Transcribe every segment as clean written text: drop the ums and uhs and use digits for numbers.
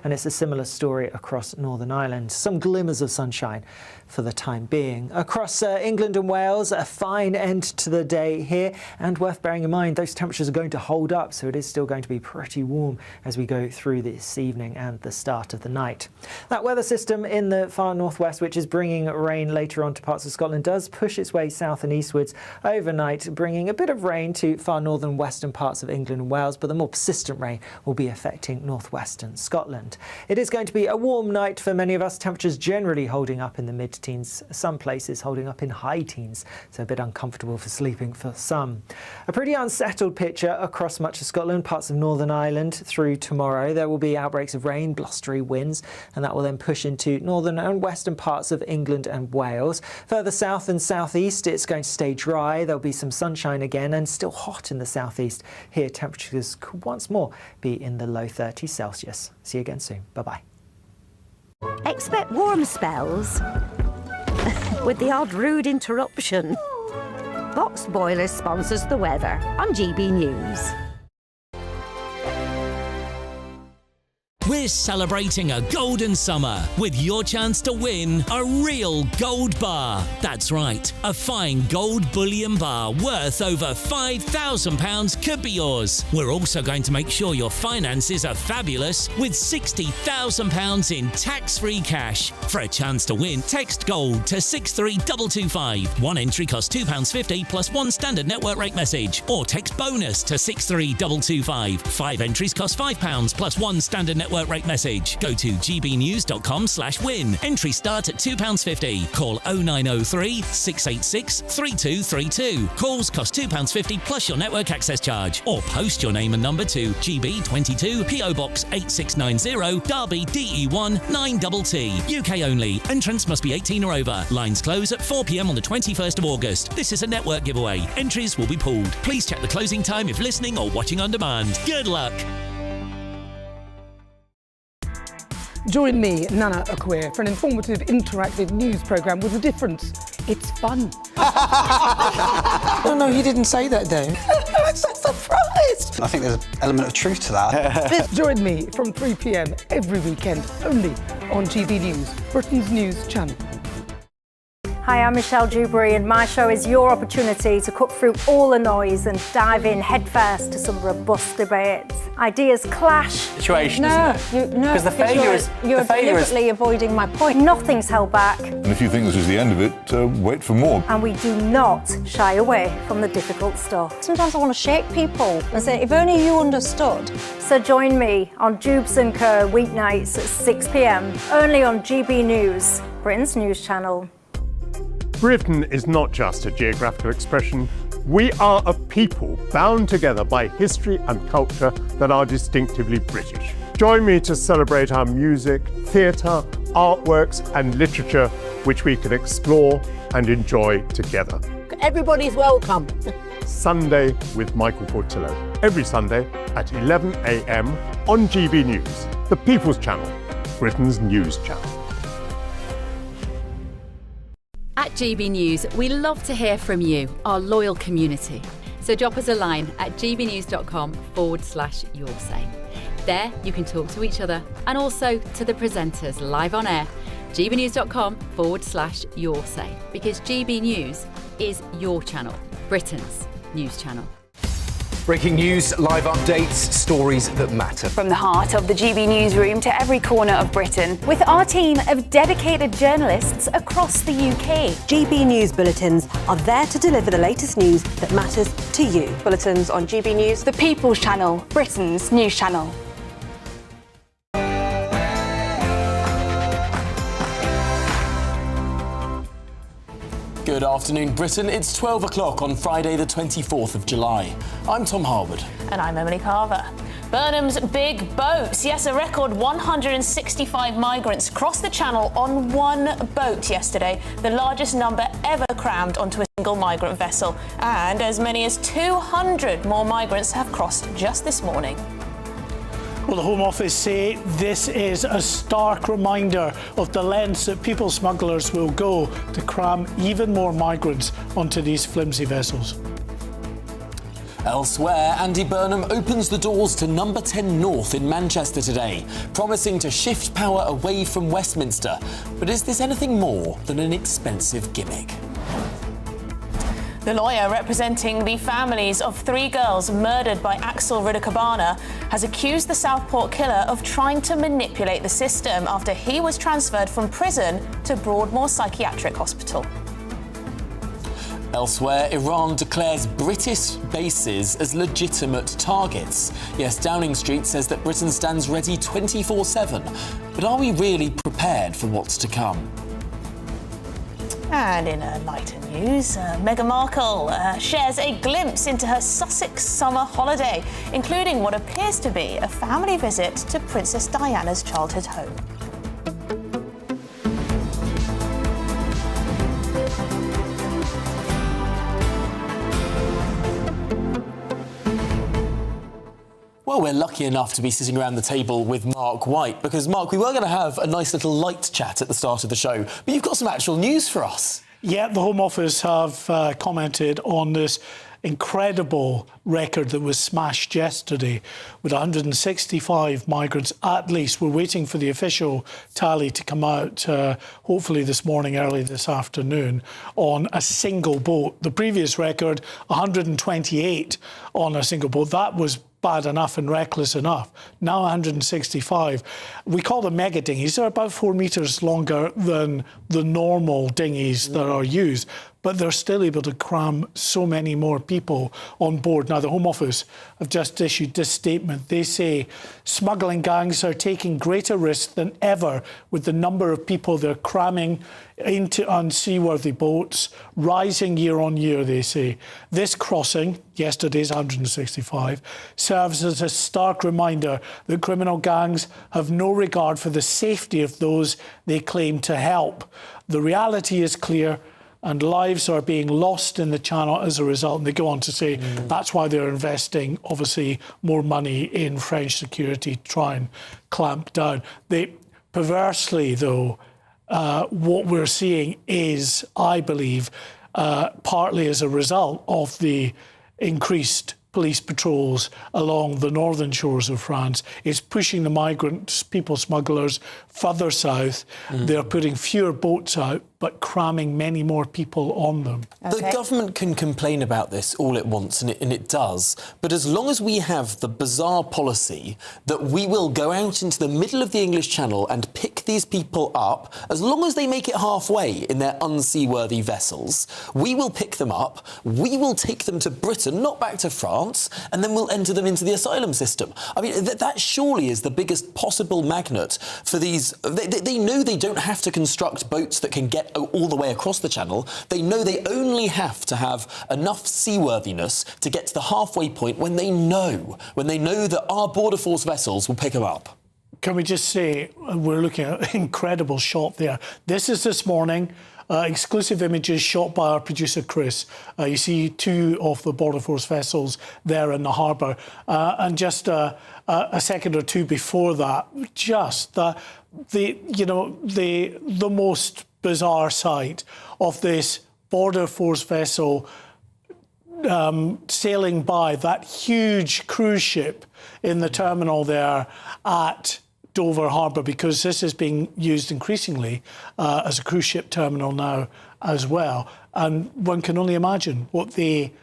and it's a similar story across Northern Ireland. Some glimmers of sunshine for the time being. Across England and Wales, a fine end to the day here, and worth bearing in mind those temperatures are going to hold up, so it is still going to be pretty warm as we go through this evening and the start of the night. That weather system in the far northwest, which is bringing rain later on to parts of Scotland, does push its way south and eastwards overnight, bringing a bit of rain to far northern western parts of England and Wales, but the more persistent rain will be affecting northwestern Scotland. It is going to be a warm night for many of us, temperatures generally holding up in the mid-teens, some places holding up in high teens, so a bit uncomfortable for sleeping for some. A pretty unsettled picture across much of Scotland, parts of Northern Ireland through tomorrow. There will be outbreaks of rain, blustery winds, and that will then push into northern and western parts of England and Wales. Further south and southeast, it's going to stay dry. There'll be some sunshine again and still hot in the southeast. Here, temperatures could once more be in the low 30s Celsius. See you again soon. Bye-bye. Expect warm spells with the odd rude interruption. Box Boilers sponsors the weather on GB News. We're celebrating a golden summer with your chance to win a real gold bar. That's right, a fine gold bullion bar worth over £5,000 could be yours. We're also going to make sure your finances are fabulous with £60,000 in tax-free cash. For a chance to win, text GOLD to 63225. One entry costs £2.50 plus one standard network rate message. Or text BONUS to 63225. 5 entries cost £5 plus one standard network rate message. Go to gbnews.com/win. Entry start at £2.50. Call 0903 686 3232. Calls cost £2.50 plus your network access charge. Or post your name and number to GB22 PO Box 8690 Derby DE1 9TT. UK only. Entrance must be 18 or over. Lines close at 4 p.m. on the 21st of August. This is a network giveaway. Entries will be pooled. Please check the closing time if listening or watching on demand. Good luck. Join me, Nana Akua, for an informative, interactive news programme with a difference. It's fun. No, he didn't say that, Dave. I'm so surprised. I think there's an element of truth to that. Join me from 3 p.m. every weekend, only on GB News, Britain's news channel. Hi, I'm Michelle Dewberry, and my show is your opportunity to cut through all the noise and dive in headfirst to some robust debates. Ideas clash. Situation, isn't it? Because the failure is... You're deliberately avoiding my point. Nothing's held back. And if you think this is the end of it, wait for more. And we do not shy away from the difficult stuff. Sometimes I want to shake people and say, if only you understood. So join me on Jubes & Co. weeknights at 6 p.m, only on GB News, Britain's news channel. Britain is not just a geographical expression. We are a people bound together by history and culture that are distinctively British. Join me to celebrate our music, theatre, artworks and literature, which we can explore and enjoy together. Everybody's welcome. Sunday with Michael Portillo. Every Sunday at 11 a.m. on GB News, the People's Channel, Britain's news channel. At GB News, we love to hear from you, our loyal community. So drop us a line at gbnews.com/yoursay. There you can talk to each other and also to the presenters live on air. gbnews.com/yoursay, because GB News is your channel, Britain's news channel. Breaking news, live updates, stories that matter. From the heart of the GB newsroom to every corner of Britain, with our team of dedicated journalists across the UK. GB News bulletins are there to deliver the latest news that matters to you. Bulletins on GB News, the People's Channel, Britain's news channel. Good afternoon, Britain. It's 12 o'clock on Friday, the 24th of July. I'm Tom Harwood. And I'm Emily Carver. Burnham's big boats. Yes, a record 165 migrants crossed the channel on one boat yesterday, the largest number ever crammed onto a single migrant vessel. And as many as 200 more migrants have crossed just this morning. Well, the Home Office say this is a stark reminder of the lengths that people smugglers will go to cram even more migrants onto these flimsy vessels. Elsewhere, Andy Burnham opens the doors to number 10 North in Manchester today, promising to shift power away from Westminster. But is this anything more than an expensive gimmick? The lawyer representing the families of 3 girls murdered by Axel Rudakabana has accused the Southport killer of trying to manipulate the system after he was transferred from prison to Broadmoor Psychiatric Hospital. Elsewhere, Iran declares British bases as legitimate targets. Yes, Downing Street says that Britain stands ready 24/7. But are we really prepared for what's to come? And in a lighter news, Meghan Markle shares a glimpse into her Sussex summer holiday, including what appears to be a family visit to Princess Diana's childhood home. Well, we're lucky enough to be sitting around the table with Mark White because, Mark, we were going to have a nice little light chat at the start of the show, but you've got some actual news for us. Yeah, the Home Office have commented on this incredible record that was smashed yesterday with 165 migrants at least. We're waiting for the official tally to come out, hopefully this morning, early this afternoon, on a single boat. The previous record, 128 on a single boat. That was bad enough and reckless enough. Now 165. We call them mega dinghies. They're about 4 metres longer than the normal dinghies that are used, but they're still able to cram so many more people on board. Now, the Home Office have just issued this statement. They say smuggling gangs are taking greater risks than ever with the number of people they're cramming into unseaworthy boats, rising year on year, they say. This crossing, yesterday's 165, serves as a stark reminder that criminal gangs have no regard for the safety of those they claim to help. The reality is clear, and lives are being lost in the channel as a result. And they go on to say that's why they're investing, obviously, more money in French security to try and clamp down. Perversely, though, what we're seeing is, I believe, partly as a result of the increased police patrols along the northern shores of France, is pushing the migrants, people smugglers, further south. They're putting fewer boats out, but cramming many more people on them. The government can complain about this all it wants, and it does, but as long as we have the bizarre policy that we will go out into the middle of the English Channel and pick these people up, as long as they make it halfway in their unseaworthy vessels, we will pick them up, we will take them to Britain, not back to France, and then we'll enter them into the asylum system. I mean, that surely is the biggest possible magnet for these. They know they don't have to construct boats that can get all the way across the channel. They know they only have to have enough seaworthiness to get to the halfway point when they know that our border force vessels will pick them up. Can we just say we're looking at an incredible shot there. This is this morning. Exclusive images shot by our producer Chris. You see 2 of the Border Force vessels there in the harbour, and just a second or 2 before that, just the most bizarre sight of this Border Force vessel sailing by that huge cruise ship in the terminal there at Dover Harbour, because this is being used increasingly as a cruise ship terminal now as well. And one can only imagine what they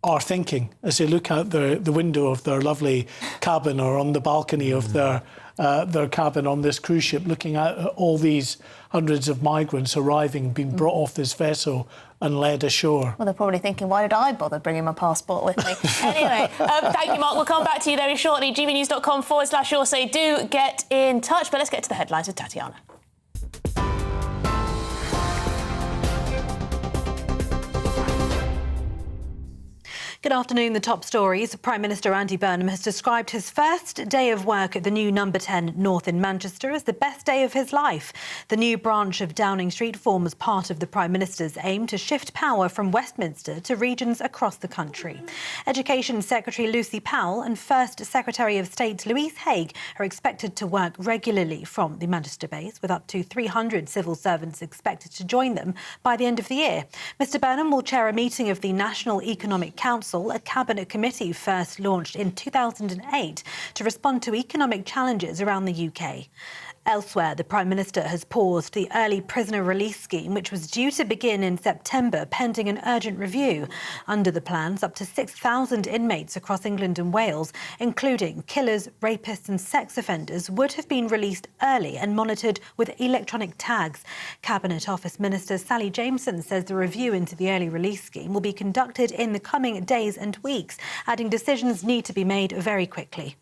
are thinking as they look out the window of their lovely cabin or on the balcony of their cabin on this cruise ship, looking at all these hundreds of migrants arriving, being brought off this vessel and led ashore. Well, they're probably thinking, why did I bother bringing my passport with me? Anyway, thank you, Mark. We'll come back to you very shortly. gbnews.com/Orsay. Do get in touch. But let's get to the headlines with Tatiana. Good afternoon. The top stories. Prime Minister Andy Burnham has described his first day of work at the new number 10 North in Manchester as the best day of his life. The new branch of Downing Street forms part of the Prime Minister's aim to shift power from Westminster to regions across the country. Education Secretary Lucy Powell and First Secretary of State Louise Haigh are expected to work regularly from the Manchester base, with up to 300 civil servants expected to join them by the end of the year. Mr Burnham will chair a meeting of the National Economic Council Council, a cabinet committee first launched in 2008 to respond to economic challenges around the UK. Elsewhere, the Prime Minister has paused the early prisoner release scheme, which was due to begin in September, pending an urgent review. Under the plans, up to 6,000 inmates across England and Wales, including killers, rapists and sex offenders, would have been released early and monitored with electronic tags. Cabinet Office Minister Sally Jameson says the review into the early release scheme will be conducted in the coming days and weeks, adding decisions need to be made very quickly.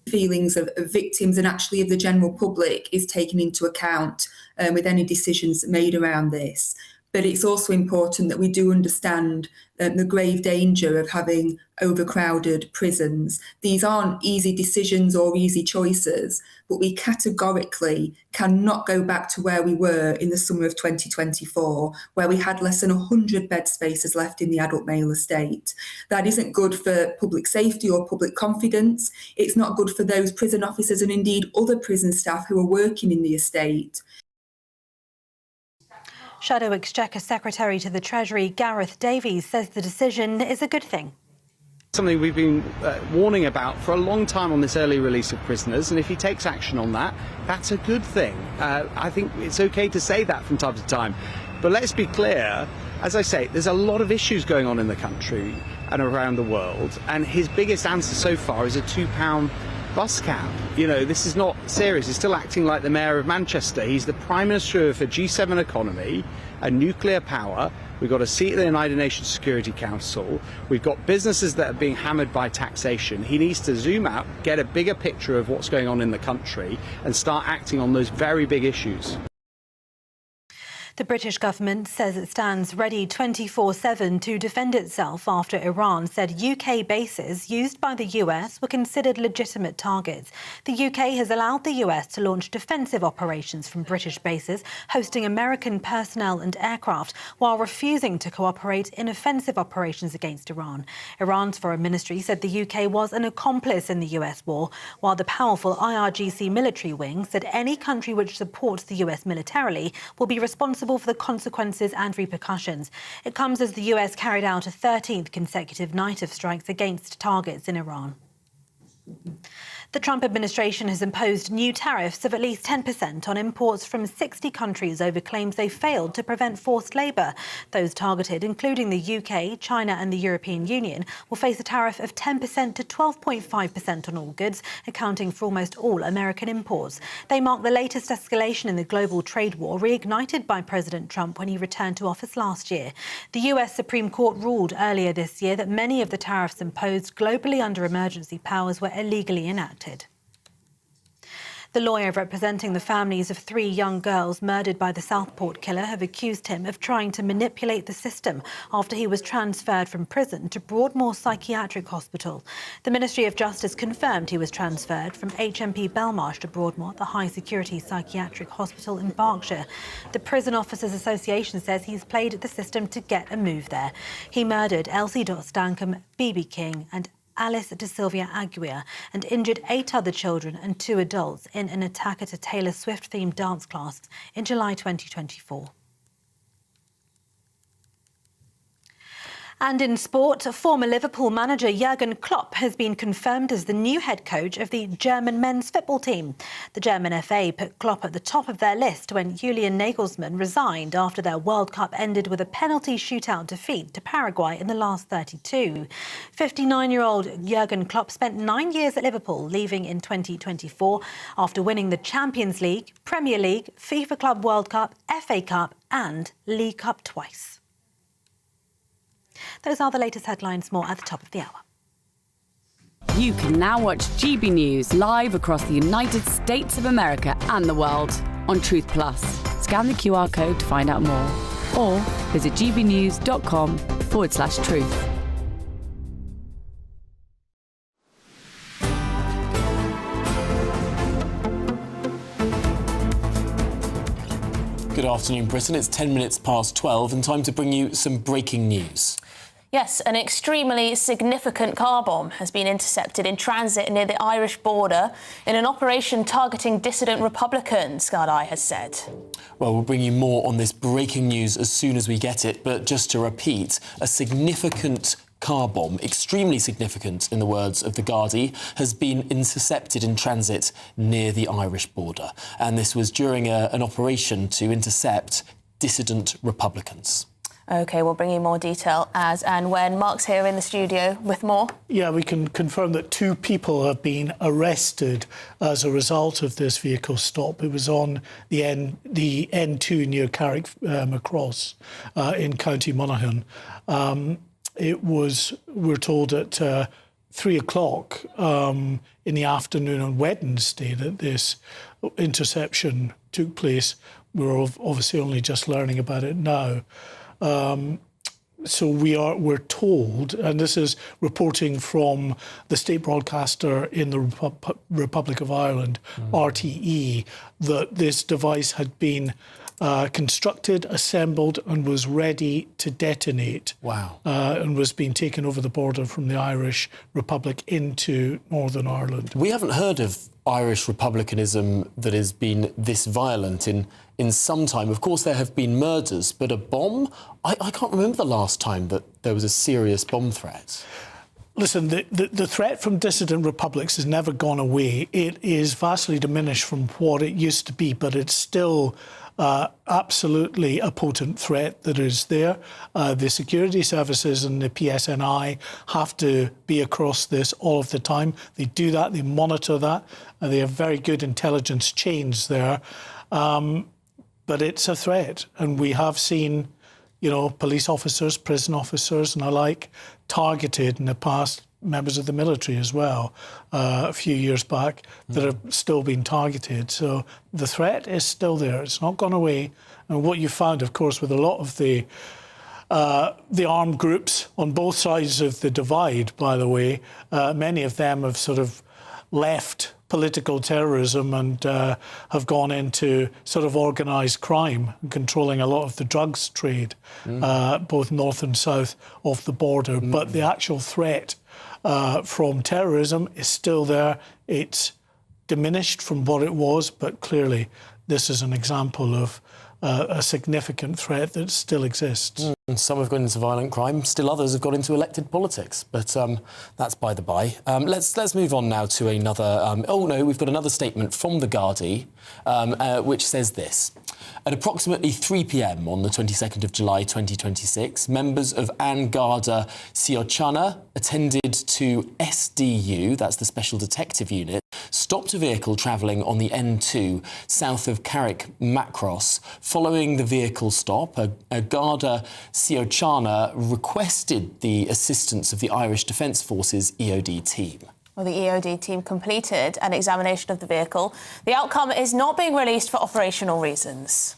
Feelings of victims and actually of the general public is taken into account with any decisions made around this. But it's also important that we do understand the grave danger of having overcrowded prisons. These aren't easy decisions or easy choices, but we categorically cannot go back to where we were in the summer of 2024, where we had less than 100 bed spaces left in the adult male estate. That isn't good for public safety or public confidence. It's not good for those prison officers and indeed other prison staff who are working in the estate. Shadow Exchequer Secretary to the Treasury, Gareth Davies, says the decision is a good thing. Something we've been warning about for a long time on this early release of prisoners, and if he takes action on that, that's a good thing. I think it's okay to say that from time to time. But let's be clear, as I say, there's a lot of issues going on in the country and around the world, and his biggest answer so far is a £2 bus cap. You know, this is not serious. He's still acting like the Mayor of Manchester. He's the Prime Minister of a G7 economy and nuclear power. We've got a seat in the United Nations Security Council. We've got businesses that are being hammered by taxation. He needs to zoom out, get a bigger picture of what's going on in the country and start acting on those very big issues. The British government says it stands ready 24/7 to defend itself after Iran said UK bases used by the US were considered legitimate targets. The UK has allowed the US to launch defensive operations from British bases, hosting American personnel and aircraft, while refusing to cooperate in offensive operations against Iran. Iran's foreign ministry said the UK was an accomplice in the US war, while the powerful IRGC military wing said any country which supports the US militarily will be responsible for the consequences and repercussions. It comes as the US carried out a 13th consecutive night of strikes against targets in Iran. The Trump administration has imposed new tariffs of at least 10% on imports from 60 countries over claims they failed to prevent forced labour. Those targeted, including the UK, China and the European Union, will face a tariff of 10% to 12.5% on all goods, accounting for almost all American imports. They mark the latest escalation in the global trade war, reignited by President Trump when he returned to office last year. The US Supreme Court ruled earlier this year that many of the tariffs imposed globally under emergency powers were illegally enacted. The lawyer representing the families of 3 young girls murdered by the Southport killer have accused him of trying to manipulate the system after he was transferred from prison to Broadmoor Psychiatric Hospital. The Ministry of Justice confirmed he was transferred from HMP Belmarsh to Broadmoor, the high-security psychiatric hospital in Berkshire. The Prison Officers Association says he's played the system to get a move there. He murdered Elsie Stankham, BB King and Alice De Silvia Aguirre and injured 8 other children and 2 adults in an attack at a Taylor Swift-themed dance class in July 2024. And in sport, former Liverpool manager Jurgen Klopp has been confirmed as the new head coach of the German men's football team. The German FA put Klopp at the top of their list when Julian Nagelsmann resigned after their World Cup ended with a penalty shootout defeat to Paraguay in the last 32. 59-year-old Jurgen Klopp spent 9 years at Liverpool, leaving in 2024 after winning the Champions League, Premier League, FIFA Club World Cup, FA Cup and League Cup twice. Those are the latest headlines, more at the top of the hour. You can now watch GB News live across the United States of America and the world on Truth Plus. Scan the QR code to find out more or visit gbnews.com/truth. Good afternoon, Britain. It's 10 minutes past 12 and time to bring you some breaking news. Yes, an extremely significant car bomb has been intercepted in transit near the Irish border in an operation targeting dissident Republicans, Sky has said. Well, we'll bring you more on this breaking news as soon as we get it, but just to repeat, a significant car bomb, extremely significant in the words of the Gardaí, has been intercepted in transit near the Irish border. And this was during an operation to intercept dissident Republicans. OK, we'll bring you more detail as and when. Mark's here in the studio with more. Yeah, we can confirm that 2 people have been arrested as a result of this vehicle stop. It was on the N2 near Carrick Macross in County Monaghan. It was, we're told, at 3 o'clock in the afternoon on Wednesday that this interception took place. We're obviously only just learning about it now. So we're told, and this is reporting from the state broadcaster in the Republic of Ireland, RTE, that this device had been constructed, assembled and was ready to detonate. Wow. And was being taken over the border from the Irish Republic into Northern Ireland. We haven't heard of Irish republicanism that has been this violent in some time. Of course, there have been murders, but a bomb? I can't remember the last time that there was a serious bomb threat. Listen, the threat from dissident republics has never gone away. It is vastly diminished from what it used to be, but it's still absolutely a potent threat that is there. The security services and the PSNI have to be across this all of the time. They do that, they monitor that, and they have very good intelligence chains there. But it's a threat, and we have seen, police officers, prison officers and the like targeted in the past, members of the military as well, a few years back, that have still been targeted. So the threat is still there. It's not gone away. And what you found, of course, with a lot of the armed groups on both sides of the divide, by the way, many of them have sort of left political terrorism and have gone into sort of organised crime, controlling a lot of the drugs trade, both north and south of the border. But the actual threat from terrorism is still there. It's diminished from what it was, but clearly this is an example of a significant threat that still exists. Some have gone into violent crime, still others have got into elected politics, but that's by the by. Let's move on now to another... we've got another statement from the Gardaí, which says this. At approximately 3 p.m. on the 22nd of July 2026, members of An Garda Síochána attended to SDU, that's the Special Detective Unit, stopped a vehicle travelling on the N2 south of Carrick Macross. Following the vehicle stop, a Garda Síochána requested the assistance of the Irish Defence Forces EOD team. Well, the EOD team completed an examination of the vehicle. The outcome is not being released for operational reasons.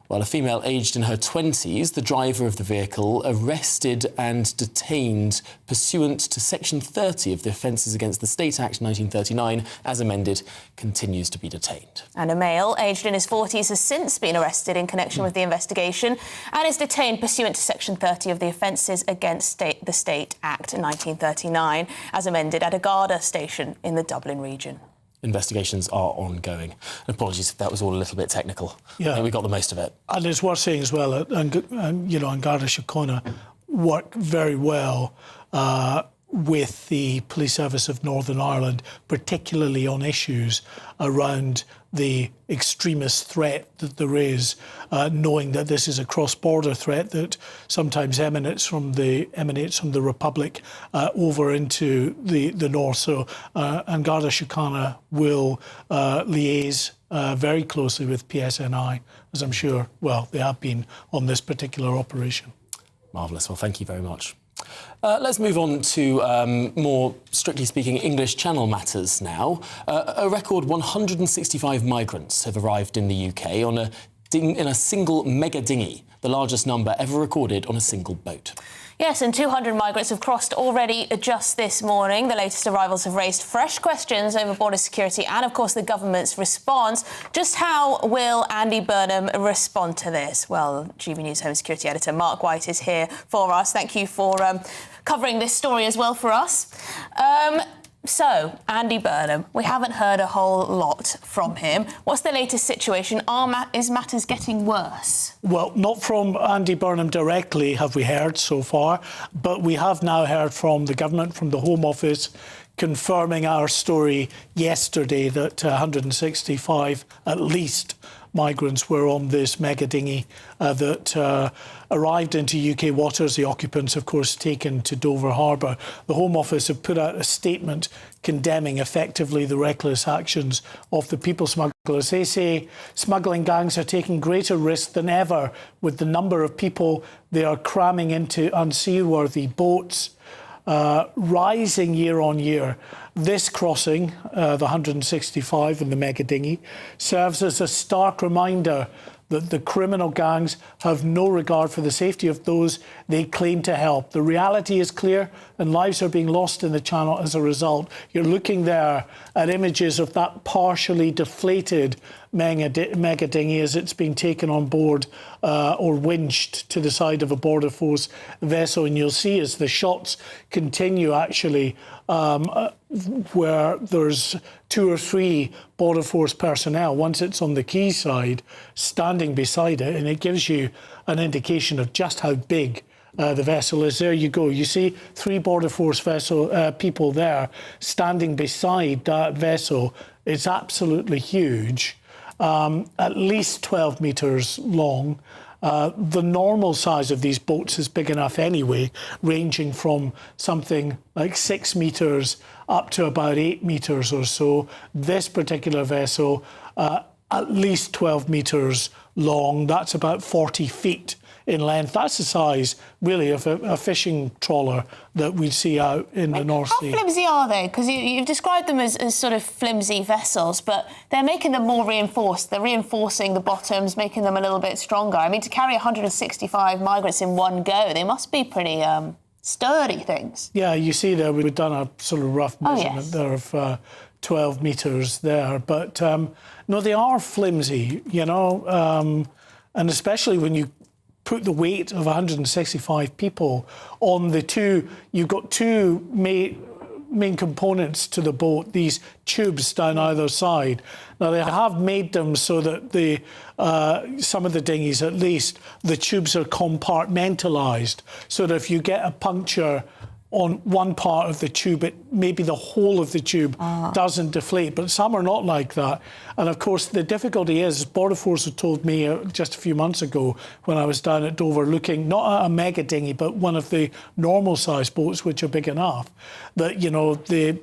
Well, a female aged in her 20s, the driver of the vehicle, arrested and detained pursuant to Section 30 of the Offences Against the State Act 1939, as amended, continues to be detained. And a male aged in his 40s has since been arrested in connection with the investigation and is detained pursuant to Section 30 of the Offences Against the State Act 1939, as amended, at a Garda station in the Dublin region. Investigations are ongoing. Apologies if that was all a little bit technical. Yeah. I think we got the most of it. And it's worth saying as well, and Garda Síochána work very well with the Police Service of Northern Ireland, particularly on issues around the extremist threat that there is, knowing that this is a cross-border threat that sometimes emanates from the Republic over into the north. So, and Garda Síochána will liaise very closely with PSNI, as I'm sure, they have been on this particular operation. Marvellous. Well, thank you very much. Let's move on to more, strictly speaking, English Channel matters now. A record 165 migrants have arrived in the UK in a single mega dinghy, the largest number ever recorded on a single boat. Yes, and 200 migrants have crossed already just this morning. The latest arrivals have raised fresh questions over border security and, of course, the government's response. Just how will Andy Burnham respond to this? Well, GBNews Home Security Editor Mark White is here for us. Thank you for covering this story as well for us. So, Andy Burnham, we haven't heard a whole lot from him. What's the latest situation? Is matters getting worse? Well, not from Andy Burnham directly have we heard so far, but we have now heard from the government, from the Home Office, confirming our story yesterday that 165 at least migrants were on this mega dinghy that arrived into UK waters. The occupants, of course, taken to Dover Harbour. The Home Office have put out a statement condemning effectively the reckless actions of the people smugglers. They say smuggling gangs are taking greater risks than ever with the number of people they are cramming into unseaworthy boats, rising year on year. This crossing, the 165 in the mega dinghy, serves as a stark reminder that the criminal gangs have no regard for the safety of those they claim to help. The reality is clear and lives are being lost in the channel as a result. You're looking there at images of that partially deflated mega dinghy as it's being taken on board or winched to the side of a Border Force vessel. And you'll see as the shots continue actually where there's 2 or 3 Border Force personnel, once it's on the quay side, standing beside it, and it gives you an indication of just how big the vessel is. There you go. You see 3 Border Force people there standing beside that vessel. It's absolutely huge, at least 12 metres long. The normal size of these boats is big enough anyway, ranging from something like 6 metres up to about 8 metres or so. This particular vessel, at least 12 metres long. That's about 40 feet in length. That's the size, really, of a fishing trawler that we see out in the North Sea. How flimsy are they? Because you've described them as sort of flimsy vessels, but they're making them more reinforced. They're reinforcing the bottoms, making them a little bit stronger. I mean, to carry 165 migrants in one go, they must be pretty sturdy things. Yeah, you see there, we've done a sort of rough measurement there of 12 metres there. But, no, they are flimsy, you know, and especially when you put the weight of 165 people on the two. You've got 2 main components to the boat, these tubes down either side. Now, they have made them so that some of the dinghies, at least, the tubes are compartmentalised, so that if you get a puncture on one part of the tube, maybe the whole of the tube doesn't deflate, but some are not like that. And of course, the difficulty is, Border Force had told me just a few months ago when I was down at Dover looking, not at a mega dinghy, but one of the normal sized boats, which are big enough, that, you know, the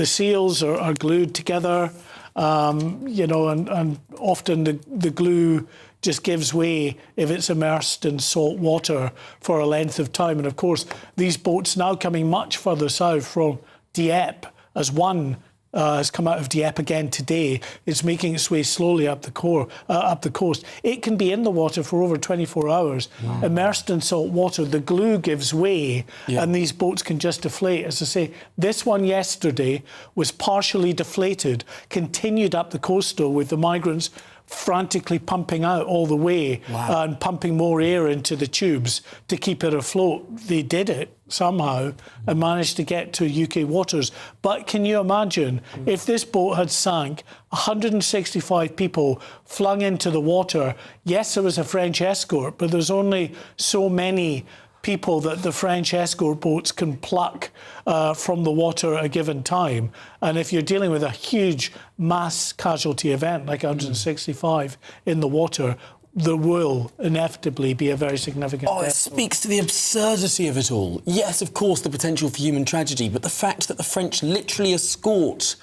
sails are glued together, you know, and often the glue just gives way if it's immersed in salt water for a length of time. And of course, these boats now coming much further south from Dieppe, as one has come out of Dieppe again today, it's making its way slowly up the coast. It can be in the water for over 24 hours, immersed in salt water. The glue gives way, and these boats can just deflate. As I say, this one yesterday was partially deflated, continued up the coastal with the migrants frantically pumping out all the way and pumping more air into the tubes to keep it afloat. They did it somehow and managed to get to UK waters. But can you imagine if this boat had sank, 165 people flung into the water? Yes, there was a French escort, but there's only so many people that the French escort boats can pluck from the water at a given time. And if you're dealing with a huge mass casualty event like 165 in the water, there will inevitably be a very significant death. It speaks to the absurdity of it all. Yes, of course, the potential for human tragedy, but the fact that the French literally escort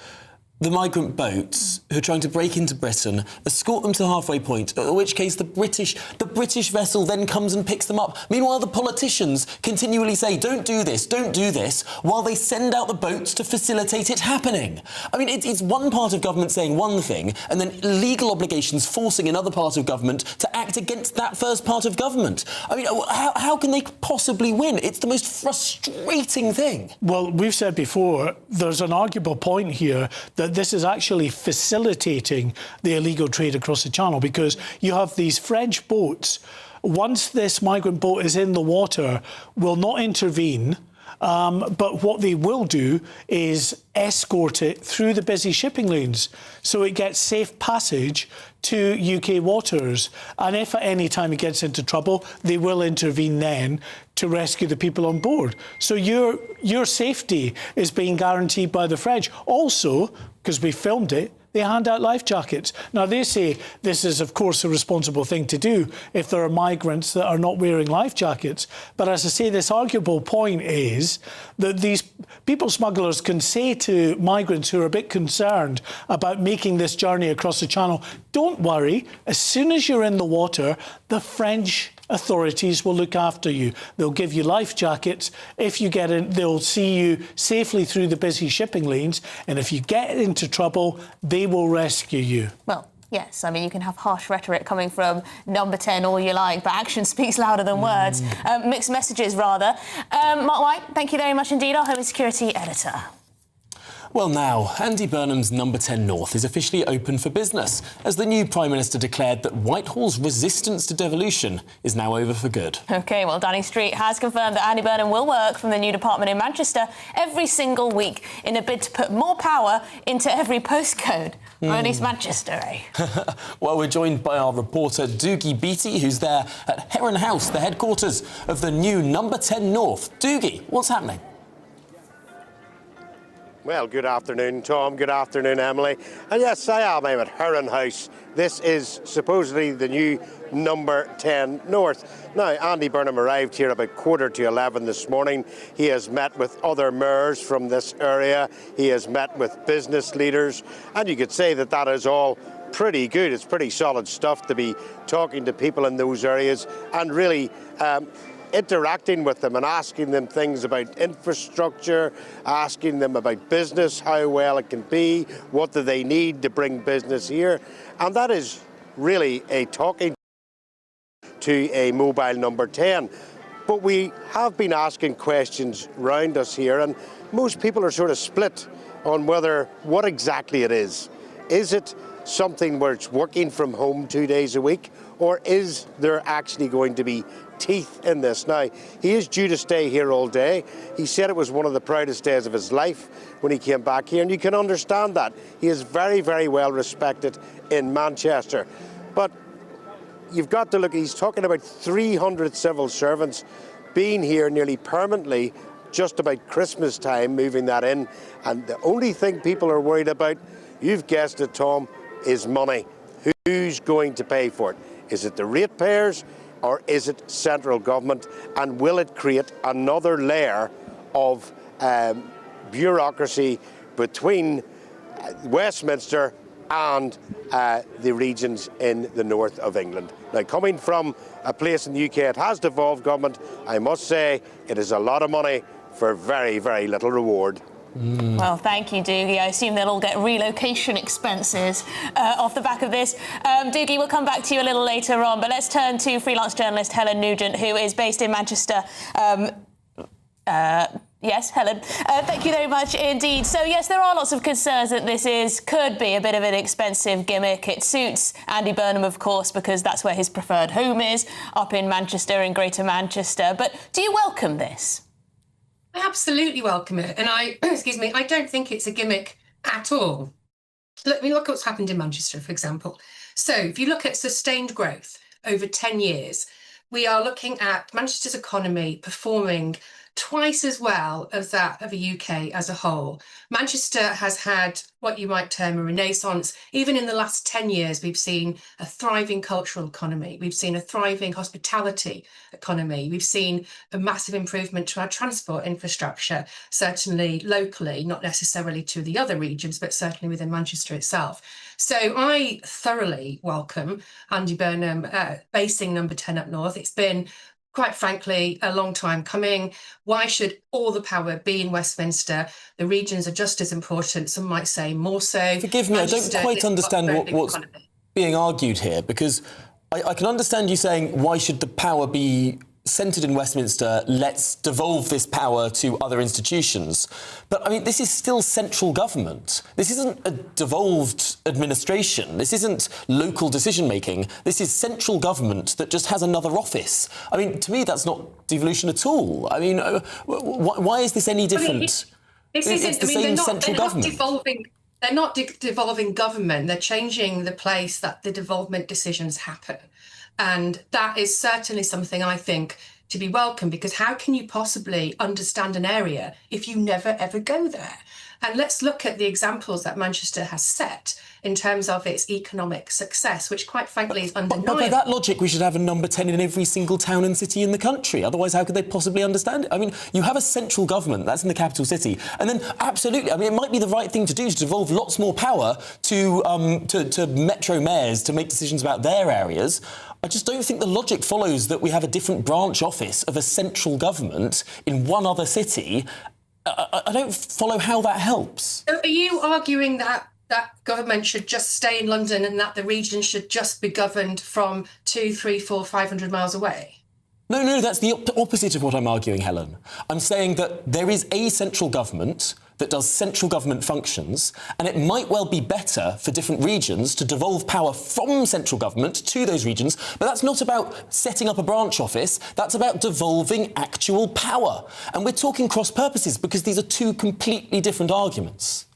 the migrant boats who are trying to break into Britain, escort them to the halfway point, in which case the British vessel then comes and picks them up. Meanwhile, the politicians continually say, don't do this, while they send out the boats to facilitate it happening. I mean, it's one part of government saying one thing, and then legal obligations forcing another part of government to act against that first part of government. I mean, how can they possibly win? It's the most frustrating thing. Well, we've said before, there's an arguable point here that this is actually facilitating the illegal trade across the Channel, because you have these French boats, once this migrant boat is in the water, will not intervene, But what they will do is escort it through the busy shipping lanes so it gets safe passage to UK waters. And if at any time it gets into trouble, they will intervene then to rescue the people on board. So your safety is being guaranteed by the French. Also, because we filmed it, they hand out life jackets. Now, they say this is, of course, a responsible thing to do if there are migrants that are not wearing life jackets. But as I say, this arguable point is that these people smugglers can say to migrants who are a bit concerned about making this journey across the channel, don't worry, as soon as you're in the water, the French authorities will look after you. They'll give you life jackets. If you get in, they'll see you safely through the busy shipping lanes. And if you get into trouble, they will rescue you. Well, yes, I mean, you can have harsh rhetoric coming from Number 10 all you like, but action speaks louder than words. Mixed messages, rather. Mark White, thank you very much indeed, our Home and Security Editor. Well, now, Andy Burnham's Number 10 North is officially open for business, as the new Prime Minister declared that Whitehall's resistance to devolution is now over for good. OK, well, Downing Street has confirmed that Andy Burnham will work from the new department in Manchester every single week in a bid to put more power into every postcode. Or at least Manchester, eh? Well, we're joined by our reporter Doogie Beattie, who's there at Heron House, the headquarters of the new Number 10 North. Doogie, what's happening? Well, good afternoon, Tom. Good afternoon, Emily. And yes, I'm at Heron House. This is supposedly the new Number 10 North. Now, Andy Burnham arrived here about 11:15 this morning. He has met with other mayors from this area. He has met with business leaders. And you could say that that is all pretty good. It's pretty solid stuff to be talking to people in those areas and really interacting with them and asking them things about infrastructure, asking them about business, how well it can be, what do they need to bring business here. And that is really a talking to a mobile Number 10. But we have been asking questions round us here, and most people are sort of split on what exactly it is. Is it something where it's working from home 2 days a week, or is there actually going to be teeth in this? Now, he is due to stay here all day. He said it was one of the proudest days of his life when he came back here, and you can understand that. He is very, very well respected in Manchester. But you've got to look, he's talking about 300 civil servants being here nearly permanently just about Christmas time, moving that in. And the only thing people are worried about, you've guessed it, Tom, is money. Who's going to pay for it? Is it the ratepayers or is it central government? And will it create another layer of bureaucracy between Westminster and the regions in the north of England? Now, coming from a place in the UK that has devolved government, I must say it is a lot of money for very, very little reward. Well, thank you, Doogie. I assume they'll all get relocation expenses off the back of this. Doogie, we'll come back to you a little later on, but let's turn to freelance journalist Helen Nugent, who is based in Manchester. Yes, Helen. Thank you very much indeed. So, yes, there are lots of concerns that this could be a bit of an expensive gimmick. It suits Andy Burnham, of course, because that's where his preferred home is, up in Manchester, in Greater Manchester. But do you welcome this? I absolutely welcome it. And I don't think it's a gimmick at all. Look at what's happened in Manchester, for example. So if you look at sustained growth over 10 years, we are looking at Manchester's economy performing twice as well as that of the UK as a whole. Manchester has had what you might term a renaissance. Even in the last 10 years, we've seen a thriving cultural economy. We've seen a thriving hospitality economy. We've seen a massive improvement to our transport infrastructure, certainly locally, not necessarily to the other regions, but certainly within Manchester itself. So I thoroughly welcome Andy Burnham basing Number 10 up north. It's been, quite frankly, a long time coming. Why should all the power be in Westminster? The regions are just as important, some might say more so. Forgive me, Manchester, I don't quite understand what's being argued here, because I can understand you saying, why should the power be centred in Westminster, let's devolve this power to other institutions. But, I mean, this is still central government. This isn't a devolved administration. This isn't local decision-making. This is central government that just has another office. I mean, to me, that's not devolution at all. I mean, why is this any different? This isn't, it's the same central government. They're not devolving government. They're changing the place that the devolvement decisions happen. And that is certainly something I think to be welcome, because how can you possibly understand an area if you never, ever go there? And let's look at the examples that Manchester has set in terms of its economic success, which quite frankly is undeniable. But by that logic, we should have a number 10 in every single town and city in the country. Otherwise, how could they possibly understand it? I mean, you have a central government, that's in the capital city. And then, absolutely, I mean, it might be the right thing to do to devolve lots more power to metro mayors to make decisions about their areas. I just don't think the logic follows that we have a different branch office of a central government in one other city. I don't follow how that helps. So are you arguing that government should just stay in London and that the region should just be governed from 200, 300, 400, 500 miles away? No, that's the opposite of what I'm arguing, Helen. I'm saying that there is a central government that does central government functions, and it might well be better for different regions to devolve power from central government to those regions, but that's not about setting up a branch office, that's about devolving actual power. And we're talking cross purposes because these are two completely different arguments.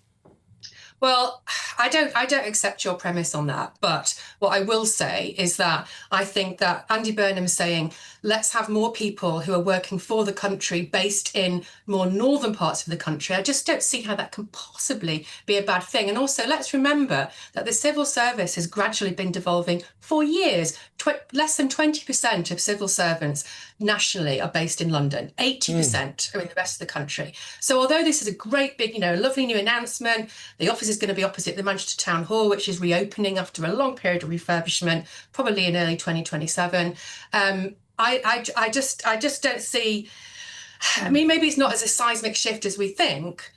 Well, I don't accept your premise on that. But what I will say is that I think that Andy Burnham saying, let's have more people who are working for the country based in more northern parts of the country, I just don't see how that can possibly be a bad thing. And also, let's remember that the civil service has gradually been devolving for years. Less than 20% of civil servants nationally are based in London. 80% are in the rest of the country. So although this is a great big, lovely new announcement, the office is going to be opposite the Manchester Town Hall, which is reopening after a long period of refurbishment, probably in early 2027. I just don't see. I mean, maybe it's not as a seismic shift as we think.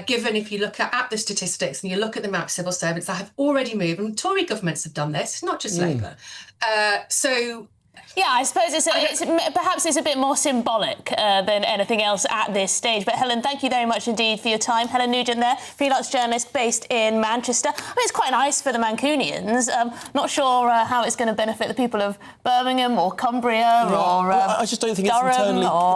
Given if you look at the statistics and you look at the amount of civil servants that have already moved, and Tory governments have done this, not just Labour. Yeah, I suppose perhaps it's a bit more symbolic than anything else at this stage. But Helen, thank you very much indeed for your time. Helen Nugent there, freelance journalist based in Manchester. I mean, it's quite nice for the Mancunians. not sure how it's going to benefit the people of Birmingham or Cumbria or I just don't think Durham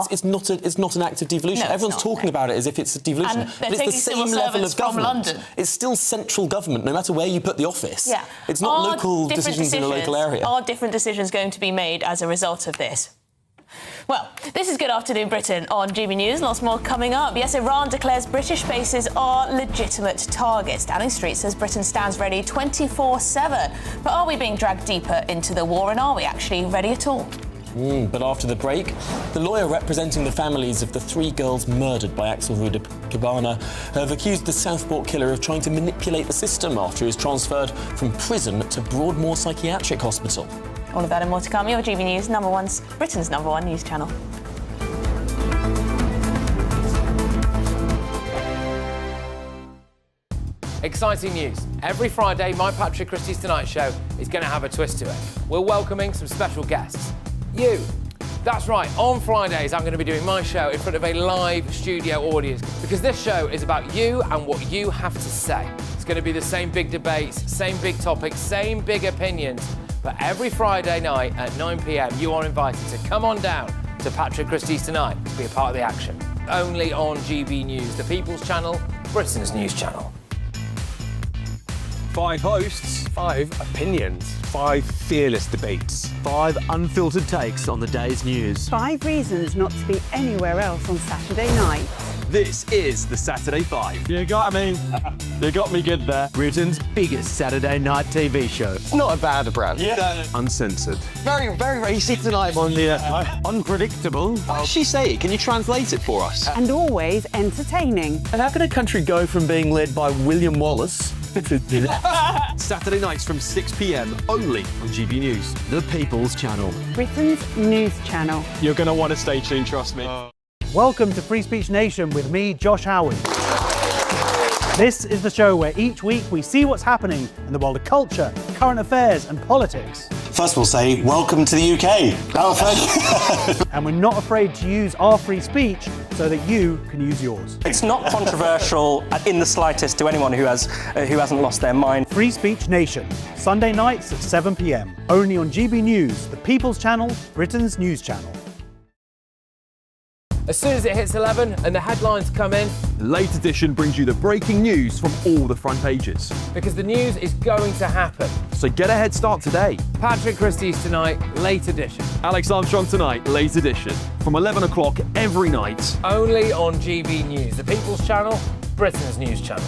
it's internally. It's not an act of devolution. No, Everyone's talking about it as if it's a devolution. And but it's the same level of government. London. It's still central government, no matter where you put the office. Yeah. It's not local decisions in a local area. Are different decisions going to be made as a result of this? Well, this is Good Afternoon Britain on GB News. Lots more coming up. Yes, Iran declares British bases are legitimate targets. Downing Street says Britain stands ready 24/7. But are we being dragged deeper into the war, and are we actually ready at all? But after the break, the lawyer representing the families of the 3 girls murdered by Axel Ruda Cabana have accused the Southport killer of trying to manipulate the system after he was transferred from prison to Broadmoor Psychiatric Hospital. All of that and more to come. Your GB News, Britain's #1 news channel. Exciting news. Every Friday, my Patrick Christie's Tonight Show is going to have a twist to it. We're welcoming some special guests. You. That's right, on Fridays I'm going to be doing my show in front of a live studio audience because this show is about you and what you have to say. It's going to be the same big debates, same big topics, same big opinions. But every Friday night at 9 p.m, you are invited to come on down to Patrick Christie's Tonight to be a part of the action. Only on GB News, the People's Channel, Britain's news channel. 5 hosts, 5 opinions, 5 fearless debates, 5 unfiltered takes on the day's news. 5 reasons not to be anywhere else on Saturday night. This is the Saturday 5. You got me good there. Britain's biggest Saturday night TV show. It's not a bad brand. Yeah. Uncensored. Very, very racy tonight. On the unpredictable. What did she say? Can you translate it for us? And always entertaining. And how can a country go from being led by William Wallace to Saturday nights from 6 p.m. only on GB News, the People's Channel. Britain's news channel. You're going to want to stay tuned, trust me. Welcome to Free Speech Nation with me, Josh Howard. This is the show where each week we see what's happening in the world of culture, current affairs and politics. First we'll say, welcome to the UK. Oh, thank you. And we're not afraid to use our free speech so that you can use yours. It's not controversial in the slightest to anyone who hasn't lost their mind. Free Speech Nation, Sunday nights at 7 p.m. Only on GB News, the People's Channel, Britain's news channel. As soon as it hits 11 and the headlines come in, The late edition brings you the breaking news from all the front pages. because the news is going to happen. So get a head start today. Patrick Christie's tonight, late edition. Alex Armstrong tonight, late edition. From 11 o'clock every night. Only on GB News, the People's Channel, Britain's news channel.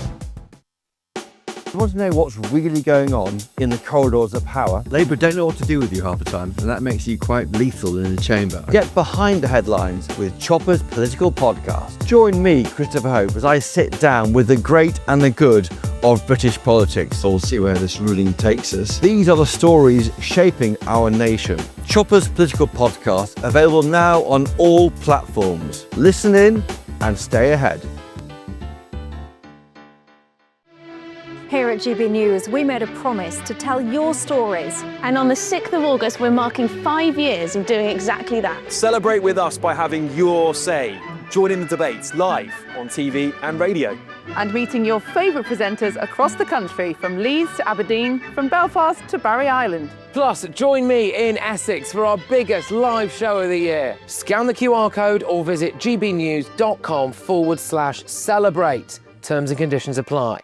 You want to know what's really going on in the corridors of power? Labour don't know what to do with you half the time, and that makes you quite lethal in the chamber. Get behind the headlines with Chopper's political podcast. Join me, Christopher Hope, as I sit down with the great and the good of British politics. We'll see where this ruling takes us. These are the stories shaping our nation. Chopper's political podcast, available now on all platforms. Listen in and stay ahead. Here at GB News, we made a promise to tell your stories. And on the 6th of August, we're marking 5 years of doing exactly that. Celebrate with us by having your say. Join in the debates live on TV and radio. And meeting your favourite presenters across the country, from Leeds to Aberdeen, from Belfast to Barry Island. Plus, join me in Essex for our biggest live show of the year. Scan the QR code or visit gbnews.com/celebrate. Terms and conditions apply.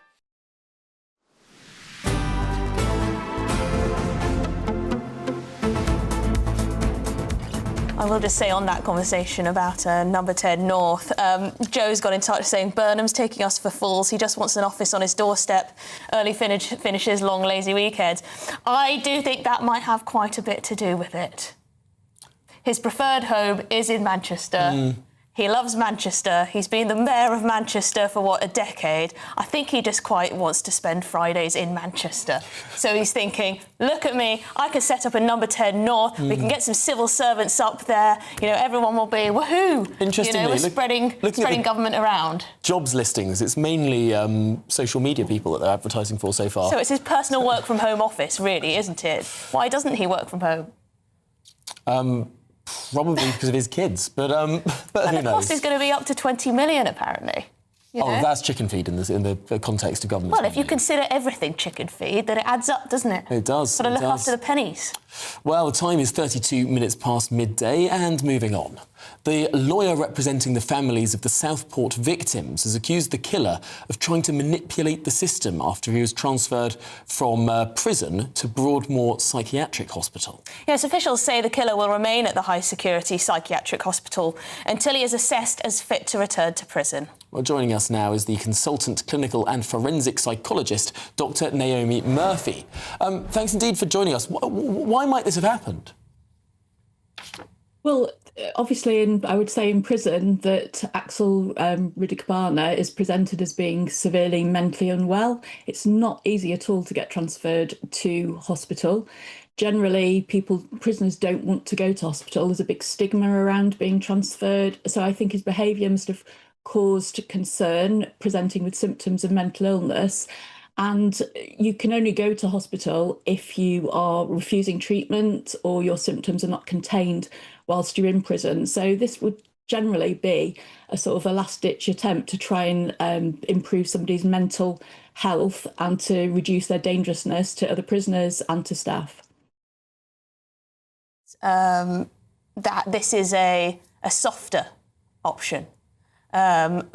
I will just say on that conversation about number 10 North, Joe's got in touch saying Burnham's taking us for fools. He just wants an office on his doorstep, early finishes, long lazy weekends. I do think that might have quite a bit to do with it. His preferred home is in Manchester. He loves Manchester. He's been the mayor of Manchester for, a decade. I think he just quite wants to spend Fridays in Manchester. So he's thinking, look at me, I can set up a number 10 North. We can get some civil servants up there. Everyone will be, woohoo. Interestingly, we're spreading government around. Jobs listings, it's mainly social media people that they're advertising for so far. So it's his personal work from home office, really, isn't it? Why doesn't he work from home? Probably because of his kids, but who knows? And the cost is going to be up to 20 million, apparently. That's chicken feed in the context of government. Well, if you consider everything chicken feed, then it adds up, doesn't it? It does. Got to look after the pennies. Well, the time is 32 minutes past midday, and moving on. The lawyer representing the families of the Southport victims has accused the killer of trying to manipulate the system after he was transferred from prison to Broadmoor Psychiatric Hospital. Yes, officials say the killer will remain at the high-security psychiatric hospital until he is assessed as fit to return to prison. Well, joining us now is the consultant clinical and forensic psychologist, Dr. Naomi Murphy. Thanks indeed for joining us. Why might this have happened? Well, obviously, I would say in prison that Axel Ridikabana is presented as being severely mentally unwell. It's not easy at all to get transferred to hospital. Generally, prisoners don't want to go to hospital. There's a big stigma around being transferred. So I think his behaviour must have caused concern, presenting with symptoms of mental illness. And you can only go to hospital if you are refusing treatment or your symptoms are not contained whilst you're in prison. So this would generally be a sort of a last-ditch attempt to try and improve somebody's mental health and to reduce their dangerousness to other prisoners and to staff. That this is a softer option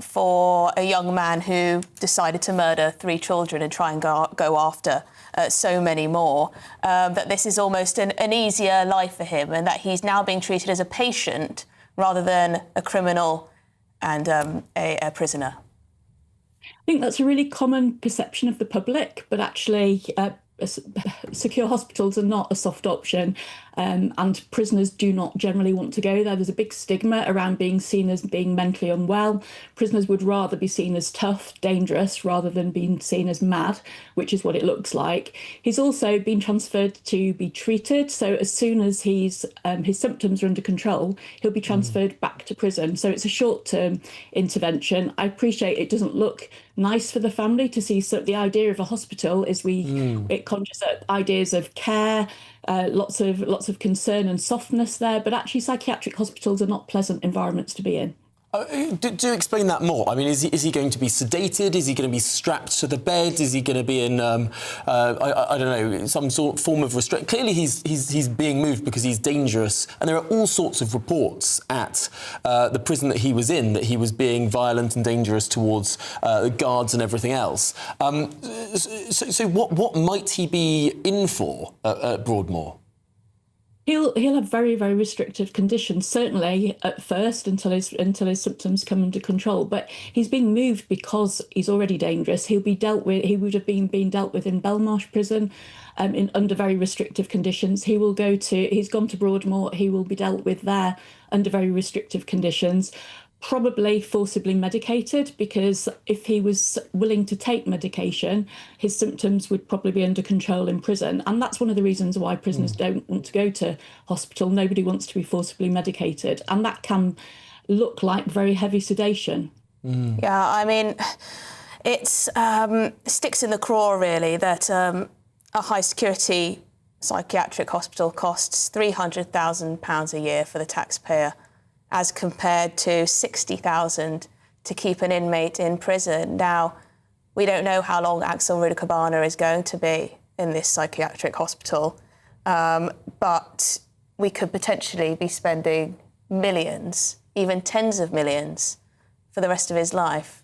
for a young man who decided to murder 3 children and try and go after so many more, that this is almost an easier life for him and that he's now being treated as a patient rather than a criminal and a prisoner. I think that's a really common perception of the public, but actually secure hospitals are not a soft option. and prisoners do not generally want to go there. There's a big stigma around being seen as being mentally unwell. Prisoners would rather be seen as tough, dangerous, rather than being seen as mad, which is what it looks like. He's also been transferred to be treated. So as soon as his symptoms are under control, he'll be transferred back to prison. So it's a short-term intervention. I appreciate it doesn't look nice for the family to see. So the idea of a hospital is it conjures up ideas of care, lots of concern and softness there, but actually psychiatric hospitals are not pleasant environments to be in. Do explain that more. I mean, is he going to be sedated? Is he going to be strapped to the bed? Is he going to be in, I don't know, some form of restraint? Clearly, he's being moved because he's dangerous, and there are all sorts of reports at the prison that he was in that he was being violent and dangerous towards the guards and everything else. So what might he be in for at Broadmoor? He'll have very, very restrictive conditions, certainly at first until his symptoms come under control. But he's being moved because he's already dangerous. He would have been being dealt with in Belmarsh prison under very restrictive conditions. He's gone to Broadmoor. He will be dealt with there under very restrictive conditions. Probably forcibly medicated, because if he was willing to take medication, his symptoms would probably be under control in prison. And that's one of the reasons why prisoners don't want to go to hospital. Nobody wants to be forcibly medicated. And that can look like very heavy sedation. Yeah, I mean, it's sticks in the craw, really, that a high-security psychiatric hospital costs £300,000 a year for the taxpayer, as compared to £60,000 to keep an inmate in prison. Now, we don't know how long Axel Rudikabana is going to be in this psychiatric hospital, but we could potentially be spending millions, even tens of millions, for the rest of his life.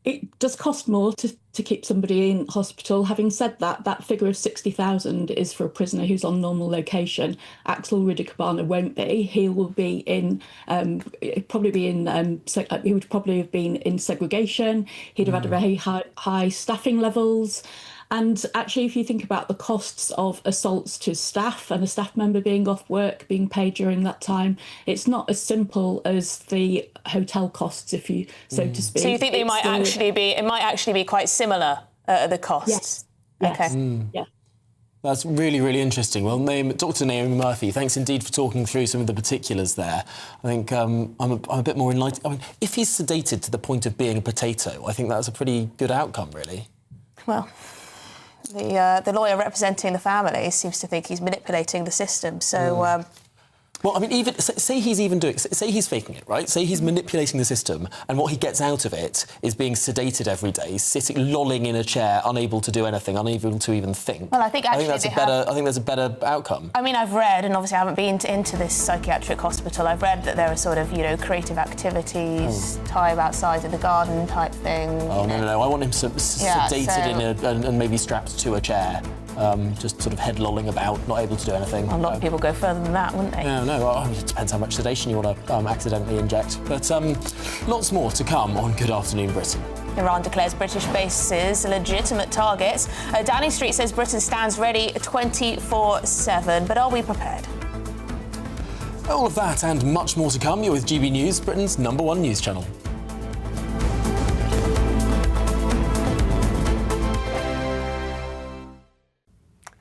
It does cost more to keep somebody in hospital. Having said that, that figure of 60,000 is for a prisoner who's on normal location. Axel Rudikabana won't be. He will be in, he would probably have been in segregation. He'd have had very high staffing levels. And actually, if you think about the costs of assaults to staff and a staff member being off work, being paid during that time, it's not as simple as the hotel costs, if you so to speak. So you think it might actually be quite similar, the costs? Yes. Okay. Yeah. That's really, really interesting. Well, Dr. Naomi Murphy, thanks indeed for talking through some of the particulars there. I think I'm a bit more enlightened. I mean, if he's sedated to the point of being a potato, I think that's a pretty good outcome, really. Well, the lawyer representing the family seems to think he's manipulating the system. So, well, I mean, even say he's faking it, right? Say he's manipulating the system, and what he gets out of it is being sedated every day, sitting, lolling in a chair, unable to do anything, unable to even think. Well, I think that's a better outcome. I mean, I've read, and obviously I haven't been into this psychiatric hospital. I've read that there are sort of, creative activities, time outside of the garden type thing. Oh no! I want him sedated and maybe strapped to a chair. Just sort of head lolling about, not able to do anything. Well, a lot of people go further than that, wouldn't they? No, it depends how much sedation you want to accidentally inject. But lots more to come on Good Afternoon Britain. Iran declares British bases legitimate targets. Downing Street says Britain stands ready 24/7. But are we prepared? All of that and much more to come. You're with GB News, Britain's #1 news channel.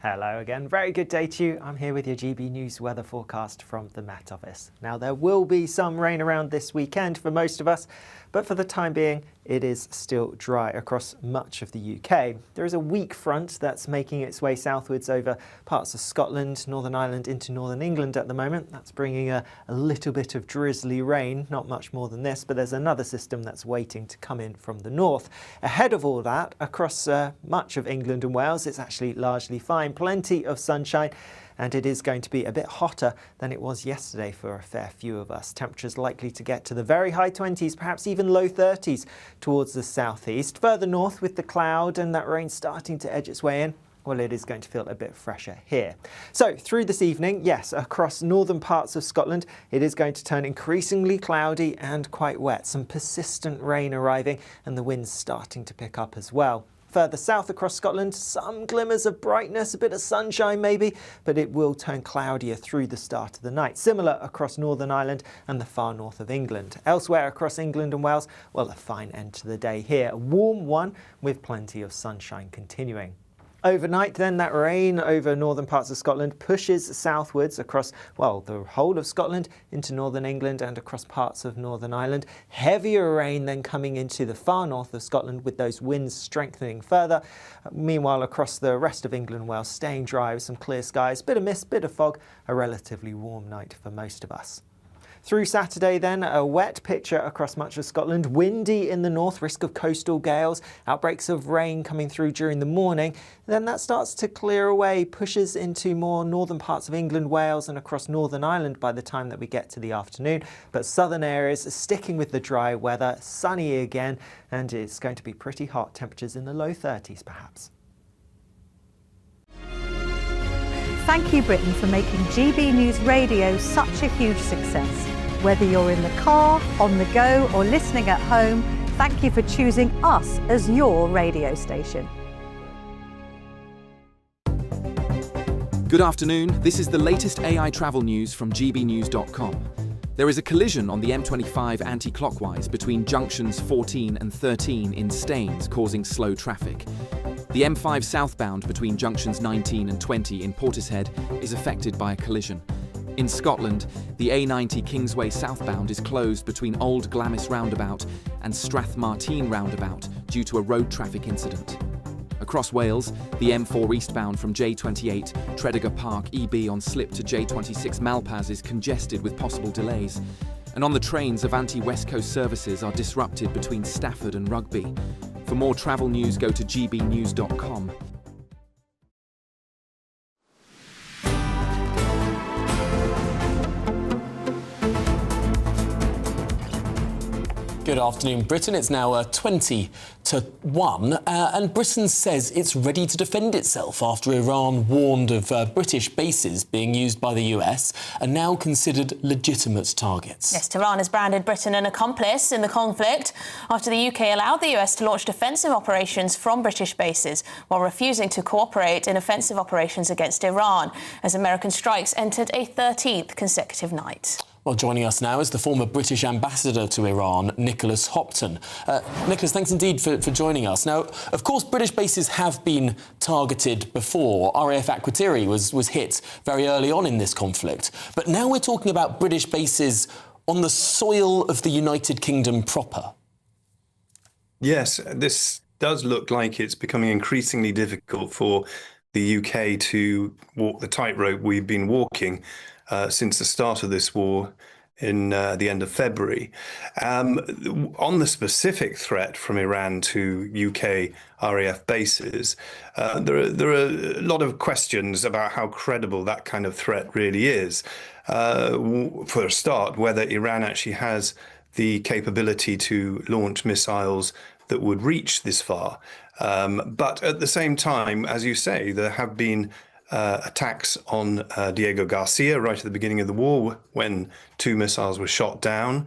Hello again, very good day to you. I'm here with your GB News weather forecast from the Met Office. Now, there will be some rain around this weekend for most of us, but for the time being, it is still dry across much of the UK. There is a weak front that's making its way southwards over parts of Scotland, Northern Ireland into Northern England at the moment. That's bringing a little bit of drizzly rain, not much more than this, but there's another system that's waiting to come in from the north. Ahead of all that, across much of England and Wales, it's actually largely fine. Plenty of sunshine, and it is going to be a bit hotter than it was yesterday for a fair few of us. Temperatures likely to get to the very high 20s, perhaps even low 30s towards the southeast. Further north, with the cloud and that rain starting to edge its way in, well, it is going to feel a bit fresher here. So through this evening, yes, across northern parts of Scotland, it is going to turn increasingly cloudy and quite wet. Some persistent rain arriving and the winds starting to pick up as well. Further south across Scotland, some glimmers of brightness, a bit of sunshine maybe, but it will turn cloudier through the start of the night. Similar across Northern Ireland and the far north of England. Elsewhere across England and Wales, well, a fine end to the day here. A warm one with plenty of sunshine continuing. Overnight then, that rain over northern parts of Scotland pushes southwards across, well, the whole of Scotland into northern England and across parts of Northern Ireland. Heavier rain then coming into the far north of Scotland with those winds strengthening further. Meanwhile, across the rest of England and Wales, staying dry with some clear skies, bit of mist, bit of fog, a relatively warm night for most of us. Through Saturday then, a wet picture across much of Scotland, windy in the north, risk of coastal gales, outbreaks of rain coming through during the morning. Then that starts to clear away, pushes into more northern parts of England, Wales and across Northern Ireland by the time that we get to the afternoon. But southern areas are sticking with the dry weather, sunny again, and it's going to be pretty hot, temperatures in the low 30s perhaps. Thank you, Britain, for making GB News Radio such a huge success. Whether you're in the car, on the go, or listening at home, thank you for choosing us as your radio station. Good afternoon. This is the latest AI travel news from GBNews.com. There is a collision on the M25 anti-clockwise between junctions 14 and 13 in Staines, causing slow traffic. The M5 southbound between junctions 19 and 20 in Portishead is affected by a collision. In Scotland, the A90 Kingsway southbound is closed between Old Glamis roundabout and Strathmartine roundabout due to a road traffic incident. Across Wales, the M4 eastbound from J28 Tredegar Park EB on slip to J26 Malpas is congested with possible delays. And on the trains, Avanti West Coast services are disrupted between Stafford and Rugby. For more travel news, go to gbnews.com. Good afternoon, Britain. It's now 20 to 1, and Britain says it's ready to defend itself after Iran warned of British bases being used by the US and now considered legitimate targets. Yes, Tehran has branded Britain an accomplice in the conflict after the UK allowed the US to launch defensive operations from British bases while refusing to cooperate in offensive operations against Iran as American strikes entered a 13th consecutive night. Well, joining us now is the former British ambassador to Iran, Nicholas Hopton. Nicholas, thanks indeed for joining us. Now, of course, British bases have been targeted before. RAF Akwatiri was hit very early on in this conflict. But now we're talking about British bases on the soil of the United Kingdom proper. Yes, this does look like it's becoming increasingly difficult for the UK to walk the tightrope we've been walking since the start of this war in the end of February. On the specific threat from Iran to UK RAF bases, there are a lot of questions about how credible that kind of threat really is. For a start, whether Iran actually has the capability to launch missiles that would reach this far. But at the same time, as you say, there have been attacks on Diego Garcia right at the beginning of the war when 2 missiles were shot down,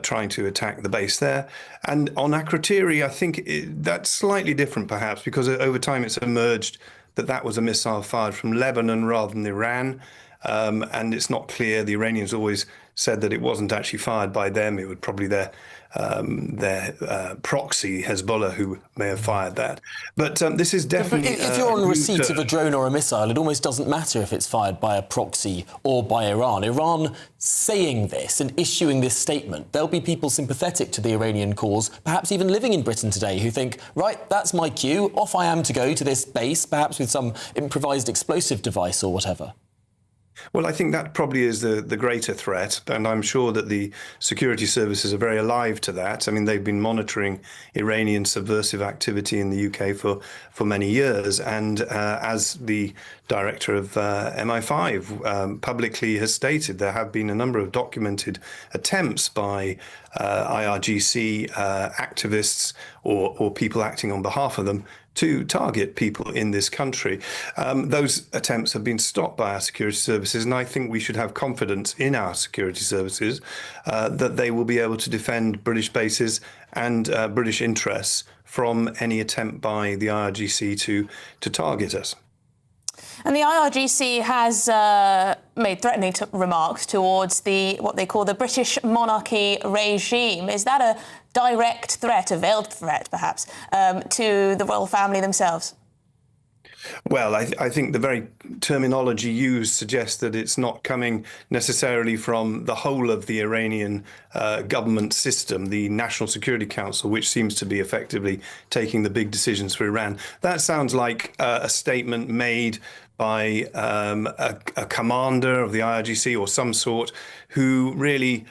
trying to attack the base there. And on Akrotiri, I think that's slightly different perhaps because over time it's emerged that that was a missile fired from Lebanon rather than Iran. And it's not clear. The Iranians always said that it wasn't actually fired by them. It was probably their proxy, Hezbollah, who may have fired that. But this is definitely... But if you're on receipt of a drone or a missile, it almost doesn't matter if it's fired by a proxy or by Iran. Iran saying this and issuing this statement, there'll be people sympathetic to the Iranian cause, perhaps even living in Britain today, who think, right, that's my cue, off I am to go to this base, perhaps with some improvised explosive device or whatever. Well, I think that probably is the greater threat, and I'm sure that the security services are very alive to that. I mean, they've been monitoring Iranian subversive activity in the UK for many years, and as the director of MI5, publicly has stated there have been a number of documented attempts by IRGC activists or people acting on behalf of them to target people in this country. Those attempts have been stopped by our security services, and I think we should have confidence in our security services that they will be able to defend British bases and British interests from any attempt by the IRGC to target us. And the IRGC has made threatening remarks towards what they call the British monarchy regime. Is that a direct threat, a veiled threat perhaps, to the royal family themselves? Well, I think the very terminology used suggests that it's not coming necessarily from the whole of the Iranian government system, the National Security Council, which seems to be effectively taking the big decisions for Iran. That sounds like a statement made by a commander of the IRGC or some sort who really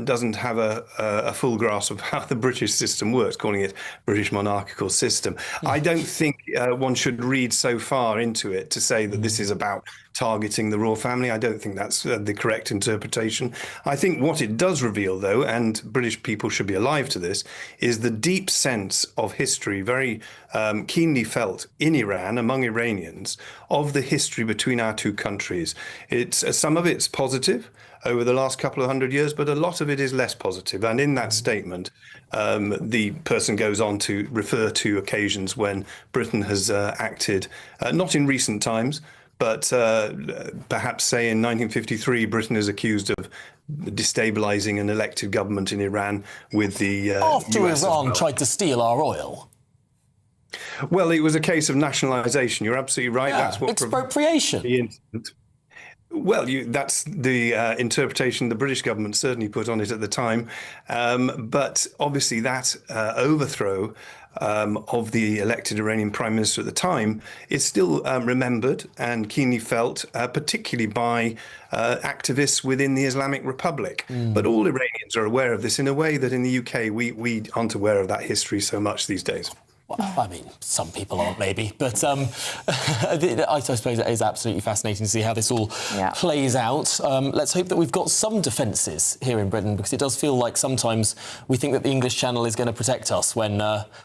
doesn't have a full grasp of how the British system works, calling it British monarchical system. I don't think one should read so far into it to say that this is about targeting the royal family. I don't think that's the correct interpretation. I think what it does reveal, though, and British people should be alive to this, is the deep sense of history, very keenly felt in Iran, among Iranians, of the history between our two countries. Some of it's positive over the last couple of hundred years, but a lot of it is less positive. And in that statement, the person goes on to refer to occasions when Britain has acted, not in recent times, but perhaps, say, in 1953, Britain is accused of destabilizing an elected government in Iran with the After US Iran tried to steal our oil. Well, it was a case of nationalisation. You're absolutely right. Yeah, that's what expropriation. The incident. Well, that's the interpretation the British government certainly put on it at the time. But obviously that overthrow of the elected Iranian Prime Minister at the time is still remembered and keenly felt, particularly by activists within the Islamic Republic. But all Iranians are aware of this in a way that in the UK we aren't aware of that history so much these days. Well, I mean, some people aren't, maybe, but I suppose it is absolutely fascinating to see how this all plays out. Let's hope that we've got some defences here in Britain, because it does feel like sometimes we think that the English Channel is going to protect us when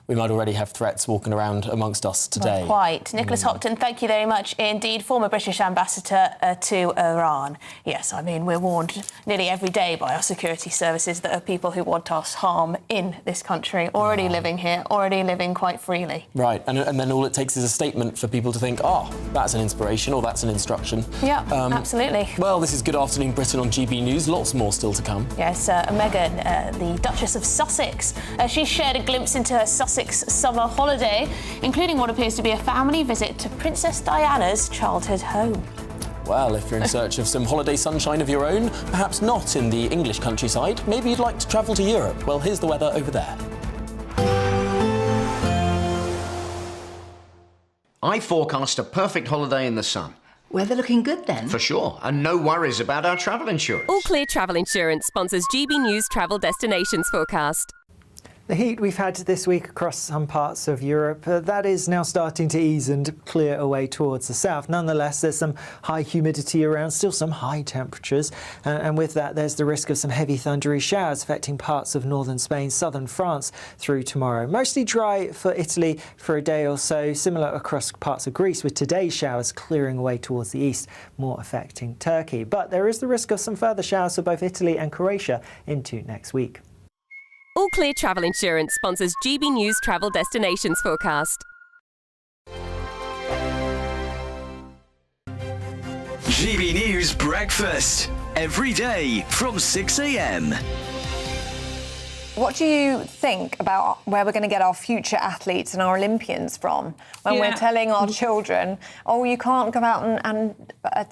we might already have threats walking around amongst us today. Not quite. Nicholas Hopton, thank you very much indeed, former British ambassador to Iran. Yes, I mean, we're warned nearly every day by our security services that there are people who want us harm in this country, already living here, already living quite freely. Right, and then all it takes is a statement for people to think, oh, that's an inspiration or that's an instruction. Yeah, absolutely. Well, this is Good Afternoon Britain on GB News. Lots more still to come. Yes, Meghan, the Duchess of Sussex, she shared a glimpse into her Sussex summer holiday, including what appears to be a family visit to Princess Diana's childhood home. Well, if you're in search of some holiday sunshine of your own, perhaps not in the English countryside, maybe you'd like to travel to Europe. Well, here's the weather over there. I forecast a perfect holiday in the sun. Weather looking good then? For sure, and no worries about our travel insurance. All Clear Travel Insurance sponsors GB News travel destinations forecast. The heat we've had this week across some parts of Europe, that is now starting to ease and clear away towards the south. Nonetheless, there's some high humidity around, still some high temperatures. And with that, there's the risk of some heavy thundery showers affecting parts of northern Spain, southern France through tomorrow. Mostly dry for Italy for a day or so, similar across parts of Greece, with today's showers clearing away towards the east, more affecting Turkey. But there is the risk of some further showers for both Italy and Croatia into next week. All Clear Travel Insurance sponsors GB News travel destinations forecast. GB News Breakfast, every day from 6 a.m. What do you think about where we're going to get our future athletes and our Olympians from when we're telling our children, oh, you can't go out and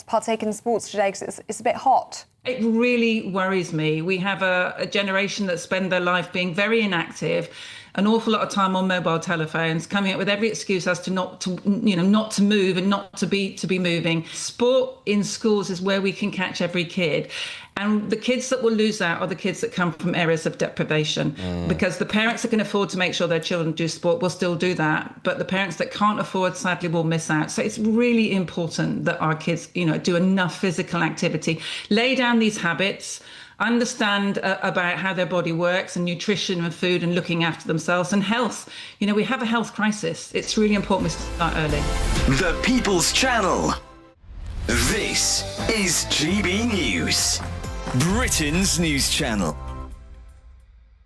partake in sports today because it's a bit hot? It really worries me. We have a generation that spend their life being very inactive, an awful lot of time on mobile telephones, coming up with every excuse as to not to move and not to be moving. Sport in schools is where we can catch every kid. And the kids that will lose out are the kids that come from areas of deprivation, because the parents that can afford to make sure their children do sport will still do that. But the parents that can't afford, sadly, will miss out. So it's really important that our kids, do enough physical activity, lay down these habits, understand about how their body works and nutrition and food and looking after themselves and health. We have a health crisis. It's really important we start early. The People's Channel. This is GB News, Britain's news channel.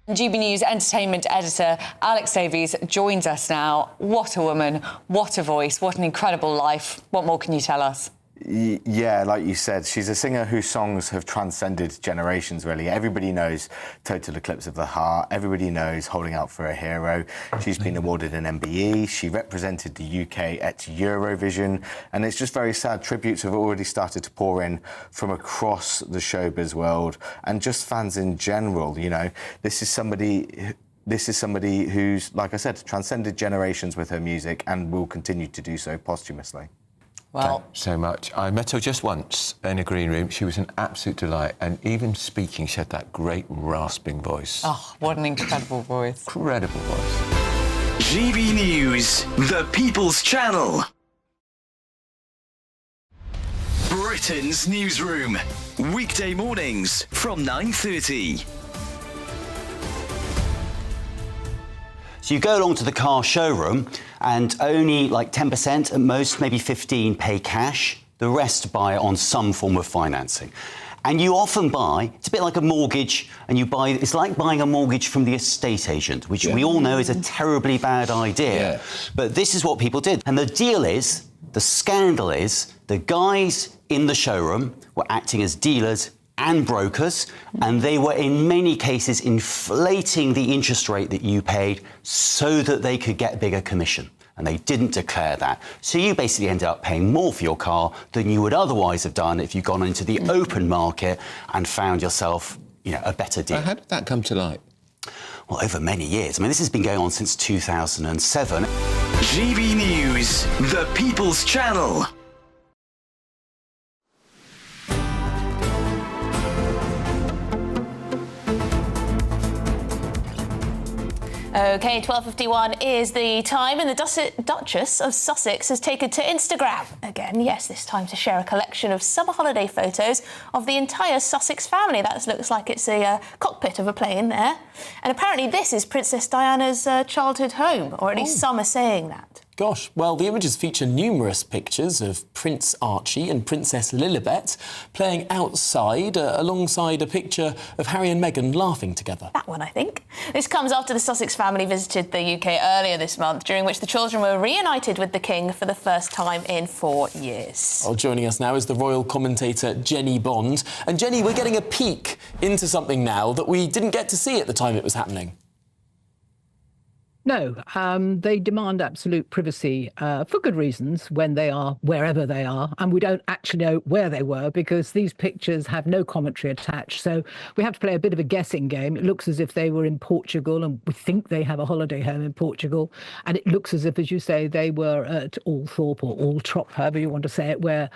GB News entertainment editor Alex Davies joins us now. What a woman, what a voice, what an incredible life. What more can you tell us? Yeah, like you said, she's a singer whose songs have transcended generations, really. Everybody knows Total Eclipse of the Heart. Everybody knows Holding Out for a Hero. She's been awarded an MBE. She represented the UK at Eurovision. And it's just very sad. Tributes have already started to pour in from across the showbiz world and just fans in general. This is somebody who's, like I said, transcended generations with her music and will continue to do so posthumously. Well, thanks so much. I met her just once in a green room. She was an absolute delight, and even speaking, she had that great rasping voice. Oh, what an incredible voice. Incredible voice. GB News, the People's Channel. Britain's newsroom. Weekday mornings from 9:30. So you go along to the car showroom and only like 10%, at most maybe 15%, pay cash. The rest buy on some form of financing. And you often buy, it's a bit like a mortgage, and it's like buying a mortgage from the estate agent, which we all know is a terribly bad idea. Yes. But this is what people did. And the scandal is, the guys in the showroom were acting as dealers and brokers, and they were in many cases inflating the interest rate that you paid so that they could get bigger commission. And they didn't declare that. So you basically ended up paying more for your car than you would otherwise have done if you'd gone into the open market and found yourself, a better deal. How did that come to light? Well, over many years. I mean, this has been going on since 2007. GB News, the People's Channel. OK, 12:51 is the time, and the Duchess of Sussex has taken to Instagram again. Yes, this time to share a collection of summer holiday photos of the entire Sussex family. That looks like it's a cockpit of a plane there. And apparently this is Princess Diana's childhood home, or at least some are saying that. Gosh, well, the images feature numerous pictures of Prince Archie and Princess Lilibet playing outside alongside a picture of Harry and Meghan laughing together. That one, I think. This comes after the Sussex family visited the UK earlier this month, during which the children were reunited with the King for the first time in 4 years. Well, joining us now is the royal commentator Jenny Bond. And Jenny, we're getting a peek into something now that we didn't get to see at the time it was happening. No, they demand absolute privacy for good reasons when they are wherever they are. And we don't actually know where they were because these pictures have no commentary attached. So we have to play a bit of a guessing game. It looks as if they were in Portugal, and we think they have a holiday home in Portugal. And it looks as if, as you say, they were at Althorpe or Altrop, however you want to say it, where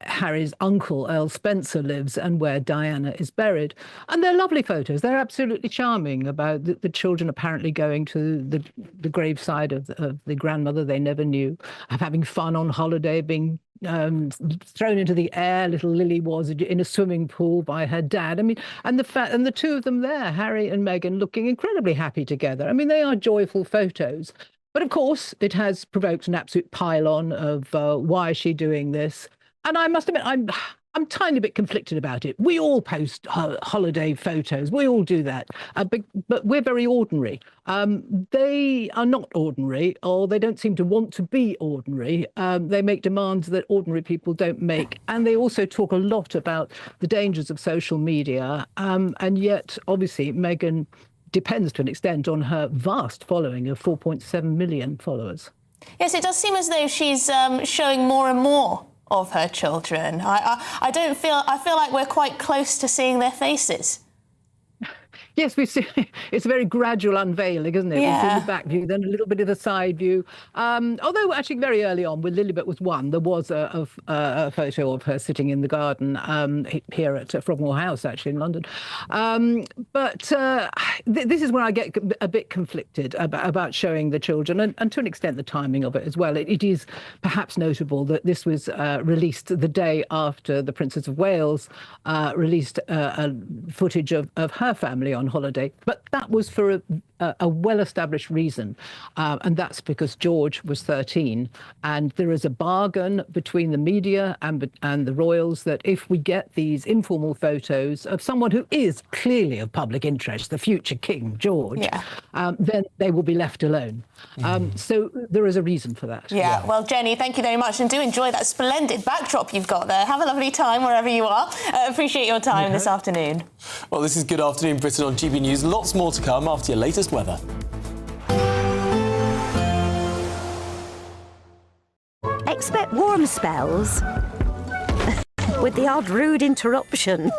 Harry's uncle, Earl Spencer, lives and where Diana is buried. And they're lovely photos. They're absolutely charming about the children apparently going to the graveside of the grandmother they never knew, of having fun on holiday, being thrown into the air. Little Lily was in a swimming pool by her dad. I mean, and the two of them there, Harry and Meghan, looking incredibly happy together. I mean, they are joyful photos. But of course, it has provoked an absolute pile-on of why is she doing this? And I must admit, I'm tiny bit conflicted about it. We all post holiday photos. We all do that. But we're very ordinary. They are not ordinary, or they don't seem to want to be ordinary. They make demands that ordinary people don't make. And they also talk a lot about the dangers of social media. And yet, obviously, Meghan depends to an extent on her vast following of 4.7 million followers. Yes, it does seem as though she's showing more and more of her children. I feel like we're quite close to seeing their faces. Yes, we've seen it's a very gradual unveiling, isn't it? Yeah. We've seen the back view, then a little bit of the side view. Although actually very early on, when Lilibet was one, there was a photo of her sitting in the garden here at Frogmore House, actually in London. This is where I get a bit conflicted about showing the children, and to an extent the timing of it as well. It is perhaps notable that this was released the day after the Princess of Wales released footage of her family on holiday, but that was for a well-established reason, and that's because George was 13, and there is a bargain between the media and the royals that if we get these informal photos of someone who is clearly of public interest, the future King George, then they will be left alone. So there is a reason for that. Yeah. Well, Jenny, thank you very much, and do enjoy that splendid backdrop you've got there. Have a lovely time wherever you are. Appreciate your time this afternoon. Well, this is Good Afternoon Britain on GB News. Lots more to come after your latest weather. Expect warm spells with the odd rude interruption.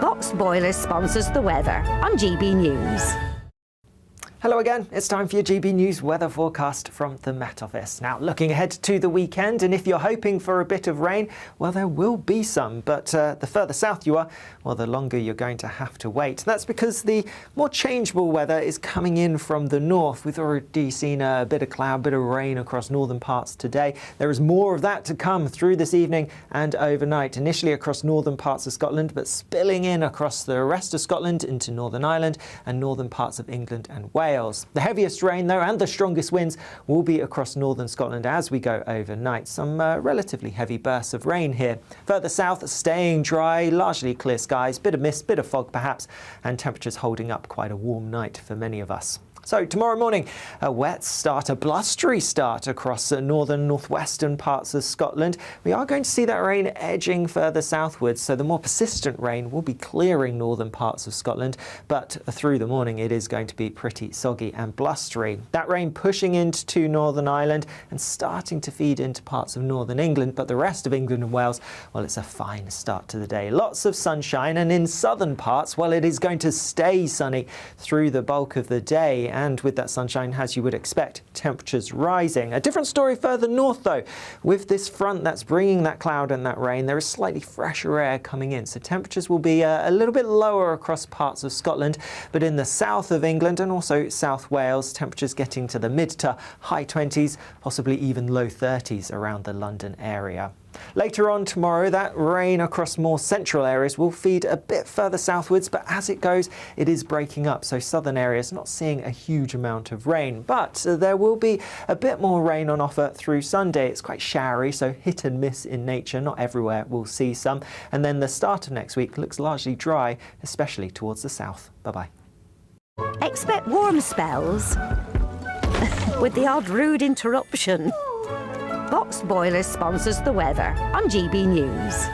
Box Boilers sponsors the weather on GB News. Hello again, it's time for your GB News weather forecast from the Met Office. Now, looking ahead to the weekend, and if you're hoping for a bit of rain, well, there will be some, but the further south you are, well, the longer you're going to have to wait. That's because the more changeable weather is coming in from the north. We've already seen a bit of cloud, bit of rain across northern parts today. There is more of that to come through this evening and overnight, initially across northern parts of Scotland, but spilling in across the rest of Scotland into Northern Ireland and northern parts of England and Wales. The heaviest rain, though, and the strongest winds will be across northern Scotland as we go overnight. Some relatively heavy bursts of rain here. Further south, staying dry, largely clear skies, bit of mist, bit of fog perhaps, and temperatures holding up. Quite a warm night for many of us. So tomorrow morning, a wet start, a blustery start across the northern northwestern parts of Scotland. We are going to see that rain edging further southwards, so the more persistent rain will be clearing northern parts of Scotland, but through the morning it is going to be pretty soggy and blustery. That rain pushing into Northern Ireland and starting to feed into parts of northern England, but the rest of England and Wales, well, it's a fine start to the day. Lots of sunshine, and in southern parts, well, it is going to stay sunny through the bulk of the day. And with that sunshine, as you would expect, temperatures rising. A different story further north, though. With this front that's bringing that cloud and that rain, there is slightly fresher air coming in. So temperatures will be a little bit lower across parts of Scotland, but in the south of England and also South Wales, temperatures getting to the mid to high 20s, possibly even low 30s around the London area. Later on tomorrow, that rain across more central areas will feed a bit further southwards, but as it goes, it is breaking up. So southern areas not seeing a huge amount of rain, but there will be a bit more rain on offer through Sunday. It's quite showery, so hit and miss in nature. Not everywhere we'll see some. And then the start of next week looks largely dry, especially towards the south. Bye-bye. Expect warm spells with the odd rude interruption. Box Boilers sponsors the weather on GB News.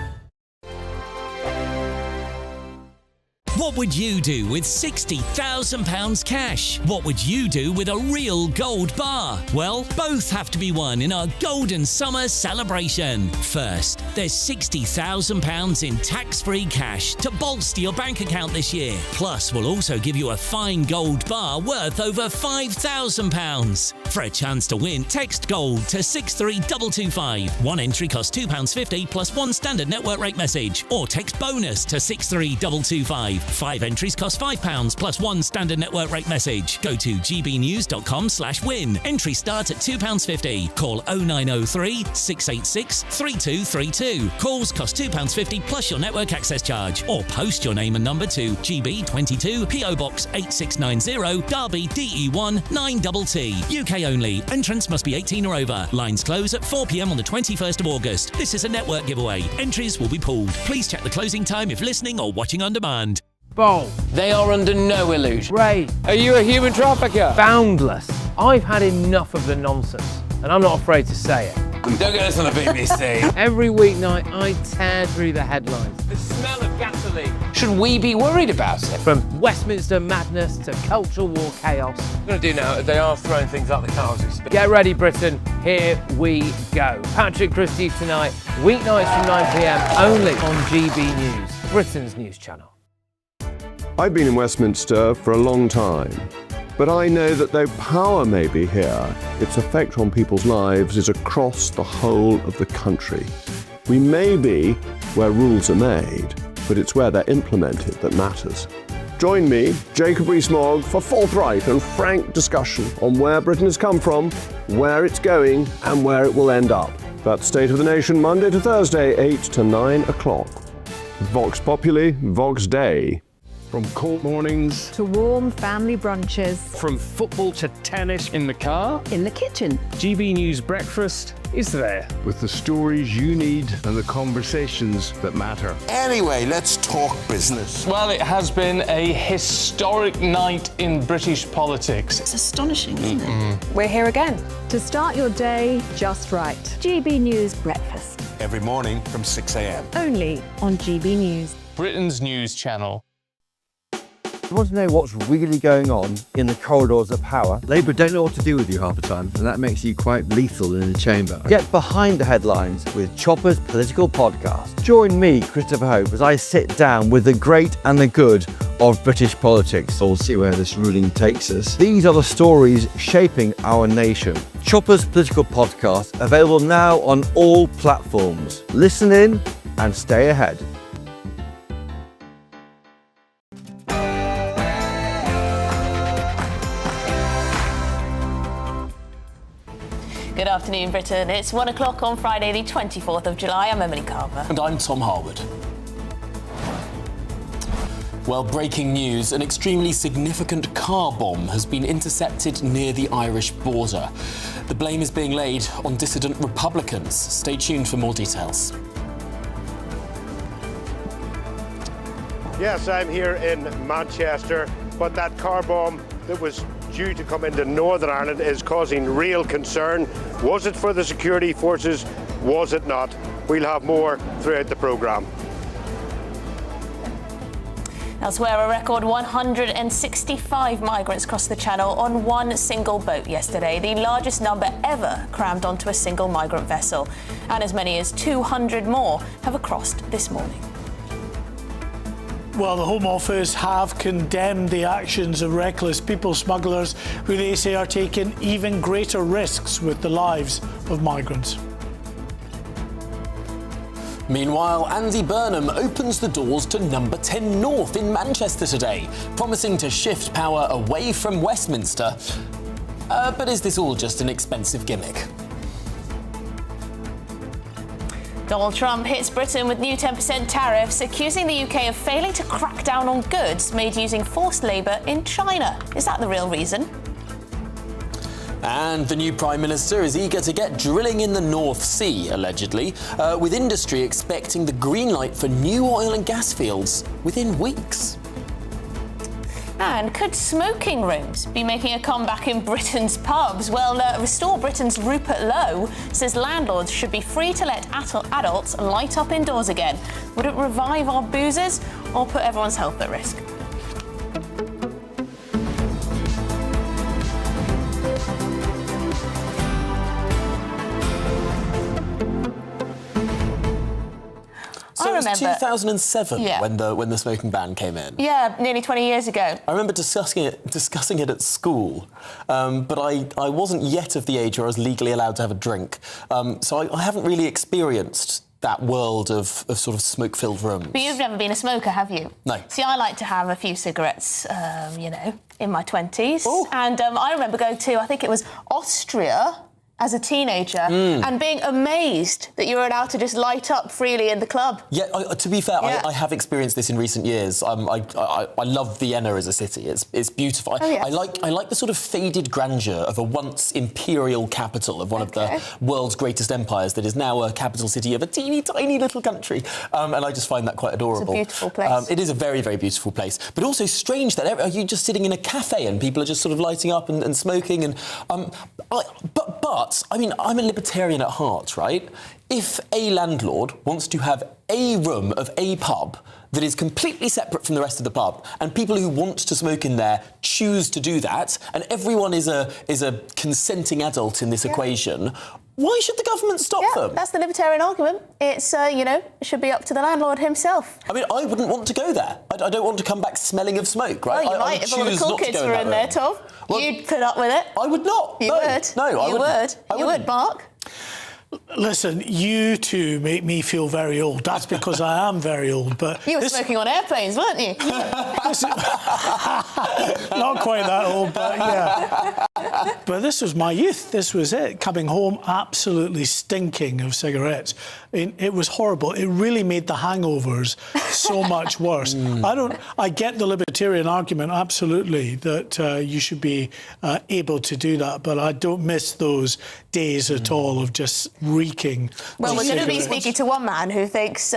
What would you do with £60,000 cash? What would you do with a real gold bar? Well, both have to be won in our Golden Summer celebration. First, there's £60,000 in tax-free cash to bolster your bank account this year. Plus, we'll also give you a fine gold bar worth over £5,000. For a chance to win, text GOLD to 63225. One entry costs £2.50 plus one standard network rate message. Or text BONUS to 63225. 5 entries cost £5 plus one standard network rate message. Go to gbnews.com/win. Entry starts at £2.50. Call 0903 686 3232. Calls cost £2.50 plus your network access charge. Or post your name and number to GB22 PO Box 8690 Derby DE1 9TT. UK only. Entrants must be 18 or over. Lines close at 4 p.m. on the 21st of August. This is a network giveaway. Entries will be pulled. Please check the closing time if listening or watching on demand. Bold. They are under no illusion. Ray. Are you a human trafficker? Boundless. I've had enough of the nonsense, and I'm not afraid to say it. Don't get us on the BBC. Every weeknight, I tear through the headlines. The smell of gasoline. Should we be worried about it? From Westminster madness to cultural war chaos. I'm going to do now, they are throwing things out the car as we speak. Get ready, Britain. Here we go. Patrick Christie tonight, weeknights from 9 p.m. only on GB News, Britain's news channel. I've been in Westminster for a long time, but I know that though power may be here, its effect on people's lives is across the whole of the country. We may be where rules are made, but it's where they're implemented that matters. Join me, Jacob Rees-Mogg, for forthright and frank discussion on where Britain has come from, where it's going, and where it will end up. That's State of the Nation, Monday to Thursday, 8 to 9 o'clock. Vox Populi, Vox Dei. From cold mornings to warm family brunches. From football to tennis in the car. In the kitchen. GB News Breakfast is there. With the stories you need and the conversations that matter. Anyway, let's talk business. Well, it has been a historic night in British politics. It's astonishing, isn't it? We're here again. To start your day just right. GB News Breakfast. Every morning from 6 a.m. Only on GB News. Britain's news channel. You want to know what's really going on in the corridors of power? Labour don't know what to do with you half the time, and that makes you quite lethal in the chamber. Get behind the headlines with Chopper's Political Podcast. Join me, Christopher Hope, as I sit down with the great and the good of British politics. We'll see where this ruling takes us. These are the stories shaping our nation. Chopper's Political Podcast, available now on all platforms. Listen in and stay ahead. Good afternoon, Britain. It's 1 o'clock on Friday, the 24th of July. I'm Emily Carver. And I'm Tom Harwood. Well, breaking news. An extremely significant car bomb has been intercepted near the Irish border. The blame is being laid on dissident Republicans. Stay tuned for more details. Yes, I'm here in Manchester, but that car bomb that was due to come into Northern Ireland is causing real concern. Was it for the security forces? Was it not? We'll have more throughout the programme. Elsewhere, a record 165 migrants crossed the Channel on one single boat yesterday, the largest number ever crammed onto a single migrant vessel. And as many as 200 more have crossed this morning. Well, the Home Office have condemned the actions of reckless people smugglers who they say are taking even greater risks with the lives of migrants. Meanwhile, Andy Burnham opens the doors to number 10 North in Manchester today, promising to shift power away from Westminster. But is this all just an expensive gimmick? Donald Trump hits Britain with new 10% tariffs, accusing the UK of failing to crack down on goods made using forced labour in China. Is that the real reason? And the new Prime Minister is eager to get drilling in the North Sea, allegedly, with industry expecting the green light for new oil and gas fields within weeks. And could smoking rooms be making a comeback in Britain's pubs? Well, Restore Britain's Rupert Lowe says landlords should be free to let adults light up indoors again. Would it revive our boozers or put everyone's health at risk? So it was 2007 when the smoking ban came in. Yeah, nearly 20 years ago. I remember discussing it at school, but I wasn't yet of the age where I was legally allowed to have a drink. So I haven't really experienced that world of sort of smoke-filled rooms. But you've never been a smoker, have you? No. See, I like to have a few cigarettes, in my 20s. Ooh. And I remember going to, I think it was Austria, as a teenager, and being amazed that you were allowed to just light up freely in the club. Yeah, to be fair, I have experienced this in recent years. I love Vienna as a city. It's beautiful. Oh, yes. I like the sort of faded grandeur of a once imperial capital of one of the world's greatest empires that is now a capital city of a teeny tiny little country. And I just find that quite adorable. It's a beautiful place. It is a very, very beautiful place. But also strange that are you just sitting in a cafe and people are just sort of lighting up and smoking and But, I mean, I'm a libertarian at heart, right? If a landlord wants to have a room of a pub that is completely separate from the rest of the pub, and people who want to smoke in there choose to do that, and everyone is a consenting adult in this equation, Why should the government stop them? That's the libertarian argument. It's, it should be up to the landlord himself. I mean, I wouldn't want to go there. I don't want to come back smelling of smoke, right? Well, you might if all the cool kids were in there, Tom. Well, you'd put up with it. I would not. You would. No, I wouldn't. You would, Mark. Listen, you two make me feel very old. That's because I am very old. But you were smoking on airplanes, weren't you? Not quite that old, but yeah. But this was my youth. This was it. Coming home, absolutely stinking of cigarettes. It was horrible. It really made the hangovers so much worse. I get the libertarian argument, absolutely, that you should be able to do that, but I don't miss those days at all of just reeking. Well, we're going to be speaking to one man who thinks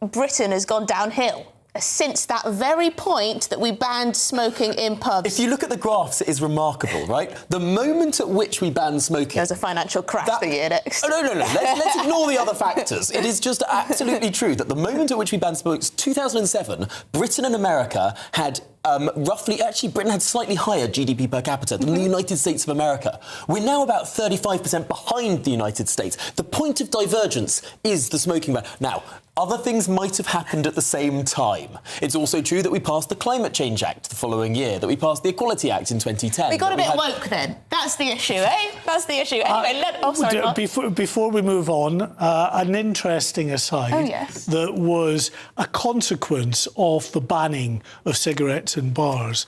Britain has gone downhill since that very point that we banned smoking in pubs. If you look at the graphs, it is remarkable, right? The moment at which we banned smoking... There's a financial crash for you next. Oh, no. Let's ignore the other factors. It is just absolutely true that the moment at which we banned smoking, 2007, Britain and America had Britain had slightly higher GDP per capita than the United States of America. We're now about 35% behind the United States. The point of divergence is the smoking ban. Now, other things might have happened at the same time. It's also true that we passed the Climate Change Act the following year, that we passed the Equality Act in 2010. We got a bit woke then. That's the issue, eh? That's the issue. Anyway, before we move on, an interesting aside that was a consequence of the banning of cigarettes in bars.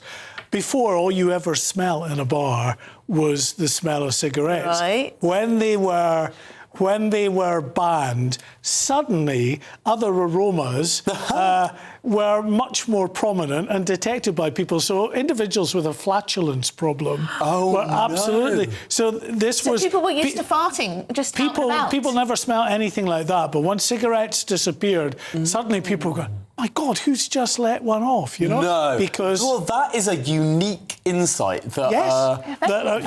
Before, all you ever smell in a bar was the smell of cigarettes. Right. When they were banned, suddenly other aromas were much more prominent and detected by people. So individuals with a flatulence problem were absolutely... So people were used to farting just out and about. People never smell anything like that, but once cigarettes disappeared, suddenly people go, my God, who's just let one off, you know? No. Because... Well, that is a unique insight that...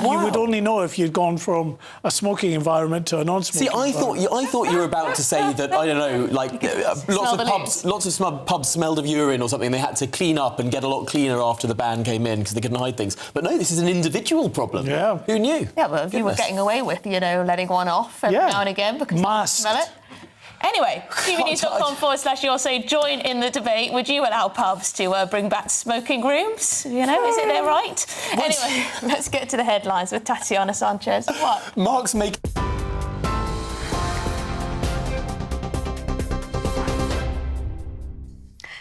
You would only know if you'd gone from a smoking environment to a non-smoking environment. I thought you were about to say that, I don't know, like, lots of pubs smelled of urine or something. They had to clean up and get a lot cleaner after the ban came in because they couldn't hide things. But no, this is an individual problem. Yeah. Who knew? Yeah, well, if you were getting away with, letting one off every now and again because you smell it. Anyway, GBNews.com/YourSay, join in the debate. Would you allow pubs to bring back smoking rooms? Is it their right? Anyway, let's get to the headlines with Tatiana Sanchez. What? Mark's making...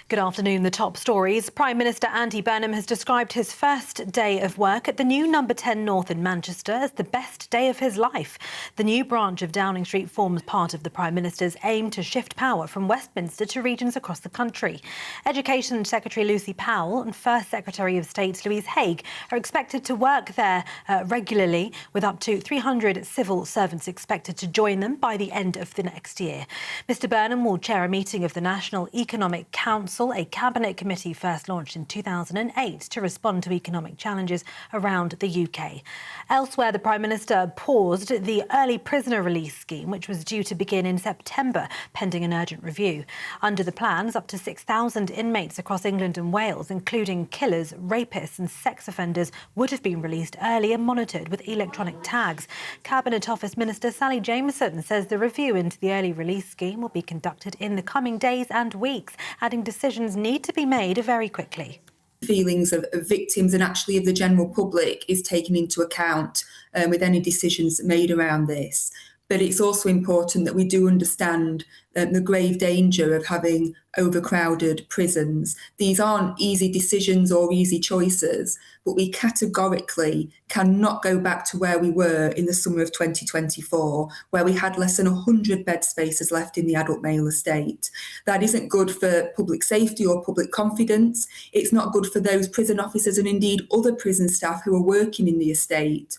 Good afternoon. The top stories. Prime Minister Andy Burnham has described his first day of work at the new number 10 North in Manchester as the best day of his life. The new branch of Downing Street forms part of the Prime Minister's aim to shift power from Westminster to regions across the country. Education Secretary Lucy Powell and First Secretary of State Louise Haigh are expected to work there regularly, with up to 300 civil servants expected to join them by the end of the next year. Mr Burnham will chair a meeting of the National Economic Council, a cabinet committee first launched in 2008 to respond to economic challenges around the UK. Elsewhere, the Prime Minister paused the early prisoner release scheme, which was due to begin in September, pending an urgent review. Under the plans, up to 6,000 inmates across England and Wales, including killers, rapists and sex offenders, would have been released early and monitored with electronic tags. Cabinet Office Minister Sally Jameson says the review into the early release scheme will be conducted in the coming days and weeks, adding decisions need to be made very quickly. Feelings of victims and actually of the general public is taken into account with any decisions made around this. But it's also important that we do understand the grave danger of having overcrowded prisons. These aren't easy decisions or easy choices, but we categorically cannot go back to where we were in the summer of 2024, where we had less than 100 bed spaces left in the adult male estate. That isn't good for public safety or public confidence. It's not good for those prison officers and indeed other prison staff who are working in the estate.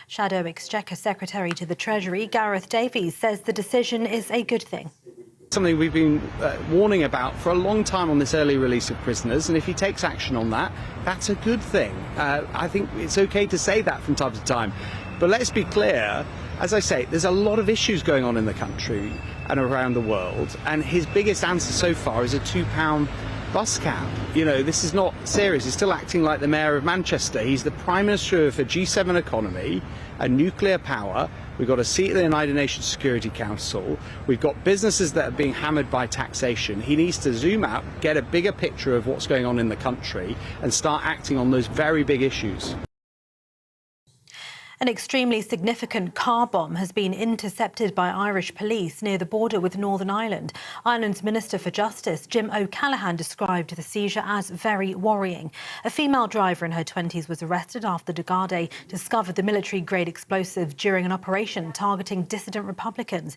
Shadow Exchequer Secretary to the Treasury, Gareth Davies, says the decision is a good thing. Something we've been warning about for a long time on this early release of prisoners, and if he takes action on that, that's a good thing. I think it's okay to say that from time to time. But let's be clear, as I say, there's a lot of issues going on in the country and around the world, and his biggest answer so far is a £2 bus cap. This is not serious. He's still acting like the Mayor of Manchester. He's the Prime Minister of a G7 economy, a nuclear power. We've got a seat in the United Nations Security Council. We've got businesses that are being hammered by taxation. He needs to zoom out, get a bigger picture of what's going on in the country and start acting on those very big issues. An extremely significant car bomb has been intercepted by Irish police near the border with Northern Ireland. Ireland's Minister for Justice, Jim O'Callaghan, described the seizure as very worrying. A female driver in her 20s was arrested after the Gardaí discovered the military-grade explosive during an operation targeting dissident Republicans.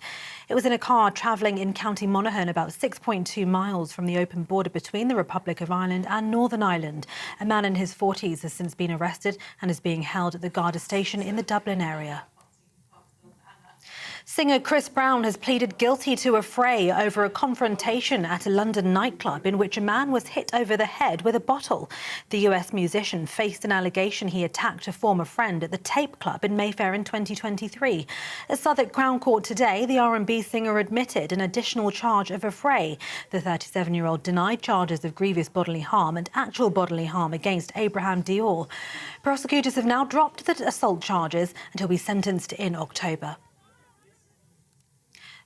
It was in a car travelling in County Monaghan, about 6.2 miles from the open border between the Republic of Ireland and Northern Ireland. A man in his 40s has since been arrested and is being held at the Garda station in the Dublin area. Singer Chris Brown has pleaded guilty to a fray over a confrontation at a London nightclub in which a man was hit over the head with a bottle. The US musician faced an allegation he attacked a former friend at the Tape Club in Mayfair in 2023. At Southwark Crown Court today, the R&B singer admitted an additional charge of a fray. The 37-year-old denied charges of grievous bodily harm and actual bodily harm against Abraham Dior. Prosecutors have now dropped the assault charges and he'll be sentenced in October.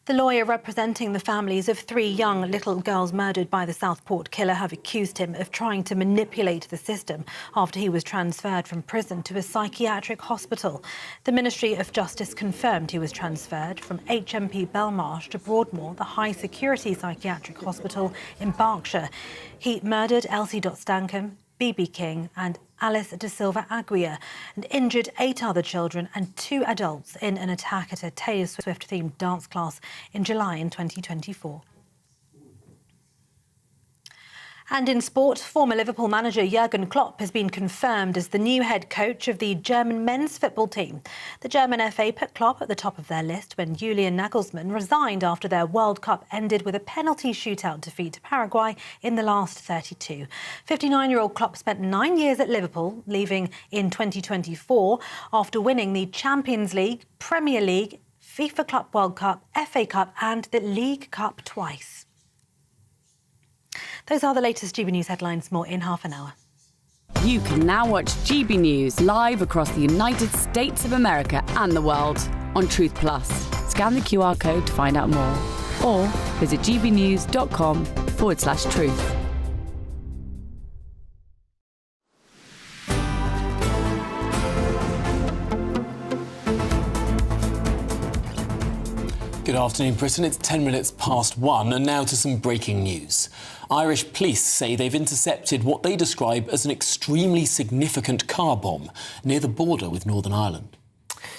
The lawyer representing the families of 3 young little girls murdered by the Southport killer have accused him of trying to manipulate the system after he was transferred from prison to a psychiatric hospital. The Ministry of Justice confirmed he was transferred from HMP Belmarsh to Broadmoor, the high-security psychiatric hospital in Berkshire. He murdered Elsie Stankham, B.B. King and Alice De Silva Aguirre and injured 8 other children and 2 adults in an attack at a Taylor Swift-themed dance class in July in 2024. And in sport, former Liverpool manager Jurgen Klopp has been confirmed as the new head coach of the German men's football team. The German FA put Klopp at the top of their list when Julian Nagelsmann resigned after their World Cup ended with a penalty shootout defeat to Paraguay in the last 32. 59-year-old Klopp spent 9 years at Liverpool, leaving in 2024 after winning the Champions League, Premier League, FIFA Club World Cup, FA Cup and the League Cup twice. Those are the latest GB News headlines. More in half an hour. You can now watch GB News live across the United States of America and the world on Truth Plus. Scan the QR code to find out more or visit gbnews.com/truth. Good afternoon, Britain. It's 10 minutes past 1, and now to some breaking news. Irish police say they've intercepted what they describe as an extremely significant car bomb near the border with Northern Ireland.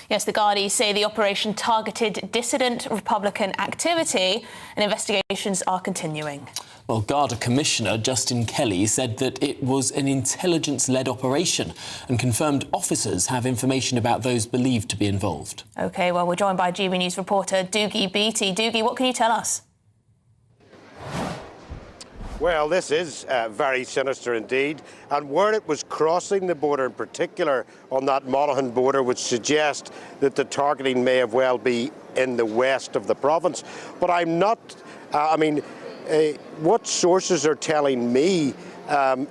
Yes, the Gardaí say the operation targeted dissident Republican activity and investigations are continuing. Well, Garda Commissioner Justin Kelly said that it was an intelligence-led operation and confirmed officers have information about those believed to be involved. OK, well, we're joined by GB News reporter Doogie Beattie. Doogie, what can you tell us? Well, this is very sinister indeed. And where it was crossing the border in particular on that Monaghan border would suggest that the targeting may have well be in the west of the province. But I'm not, what sources are telling me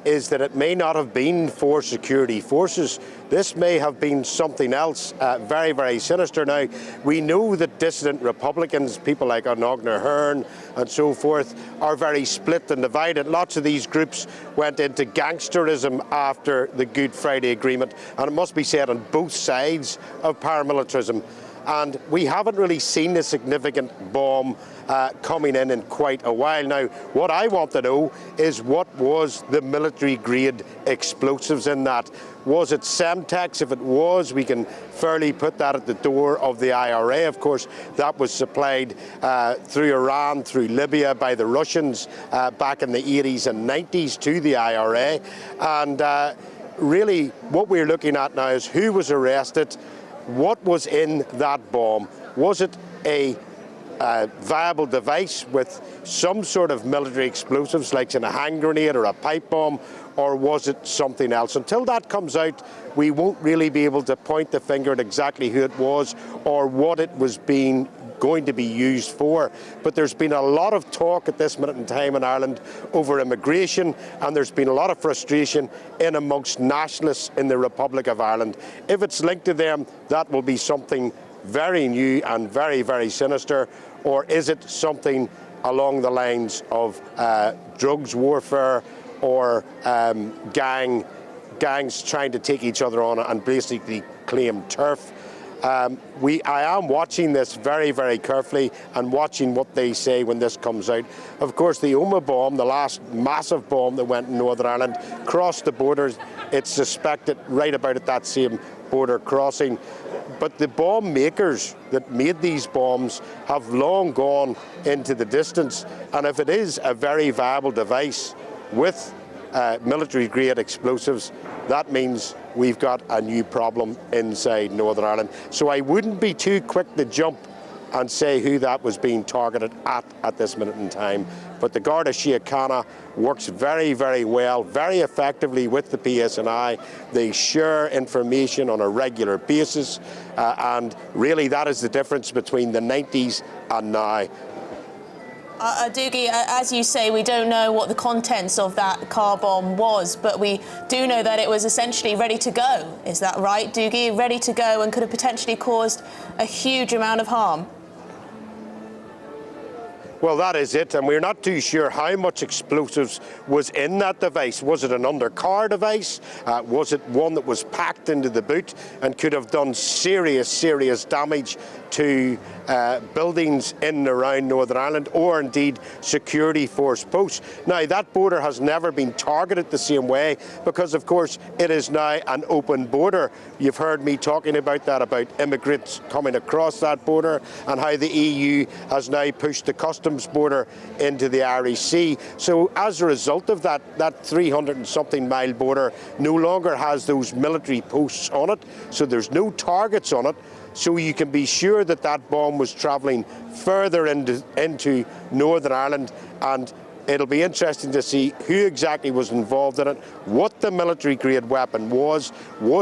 is that it may not have been for security forces. This may have been something else very, very sinister. Now, we know that dissident Republicans, people like Anogna Hearn and so forth, are very split and divided. Lots of these groups went into gangsterism after the Good Friday Agreement, and it must be said on both sides of paramilitarism. And we haven't really seen a significant bomb coming in quite a while. Now, what I want to know is what was the military-grade explosives in that? Was it Semtex? If it was, we can fairly put that at the door of the IRA. Of course, that was supplied through Iran, through Libya by the Russians back in the 80s and 90s to the IRA. And really, what we're looking at now is who was arrested, what was in that bomb. Was it a viable device with some sort of military explosives, like in a hand grenade or a pipe bomb, or was it something else? Until that comes out, we won't really be able to point the finger at exactly who it was or what it was being going to be used for. But there's been a lot of talk at this minute in time in Ireland over immigration, and there's been a lot of frustration in amongst nationalists in the Republic of Ireland. If it's linked to them, that will be something very new and very, very sinister. Or is it something along the lines of drugs warfare or gangs trying to take each other on and basically claim turf? I am watching this very, very carefully and watching what they say when this comes out. Of course, the Oma bomb, the last massive bomb that went in Northern Ireland, crossed the borders. It's suspected right about at that same border crossing. But the bomb makers that made these bombs have long gone into the distance. And if it is a very viable device with military-grade explosives, that means we've got a new problem inside Northern Ireland. So I wouldn't be too quick to jump and say who that was being targeted at this minute in time. But the Garda Síochána works very, very well, very effectively with the PSNI. They share information on a regular basis, and really that is the difference between the 90s and now. Doogie, as you say, we don't know what the contents of that car bomb was, but we do know that it was essentially ready to go. Is that right, Doogie? Ready to go and could have potentially caused a huge amount of harm. Well, that is it, and we're not too sure how much explosives was in that device. Was it an undercar device? Was it one that was packed into the boot and could have done serious, serious damage to buildings in and around Northern Ireland, or indeed security force posts? Now, that border has never been targeted the same way because, of course, it is now an open border. You've heard me talking about that, about immigrants coming across that border and how the EU has now pushed the customs border into the Irish Sea. So as a result of that 300 and something mile border no longer has those military posts on it, so there's no targets on it. So you can be sure that that bomb was travelling further into Northern Ireland, and it'll be interesting to see who exactly was involved in it, what the military-grade weapon was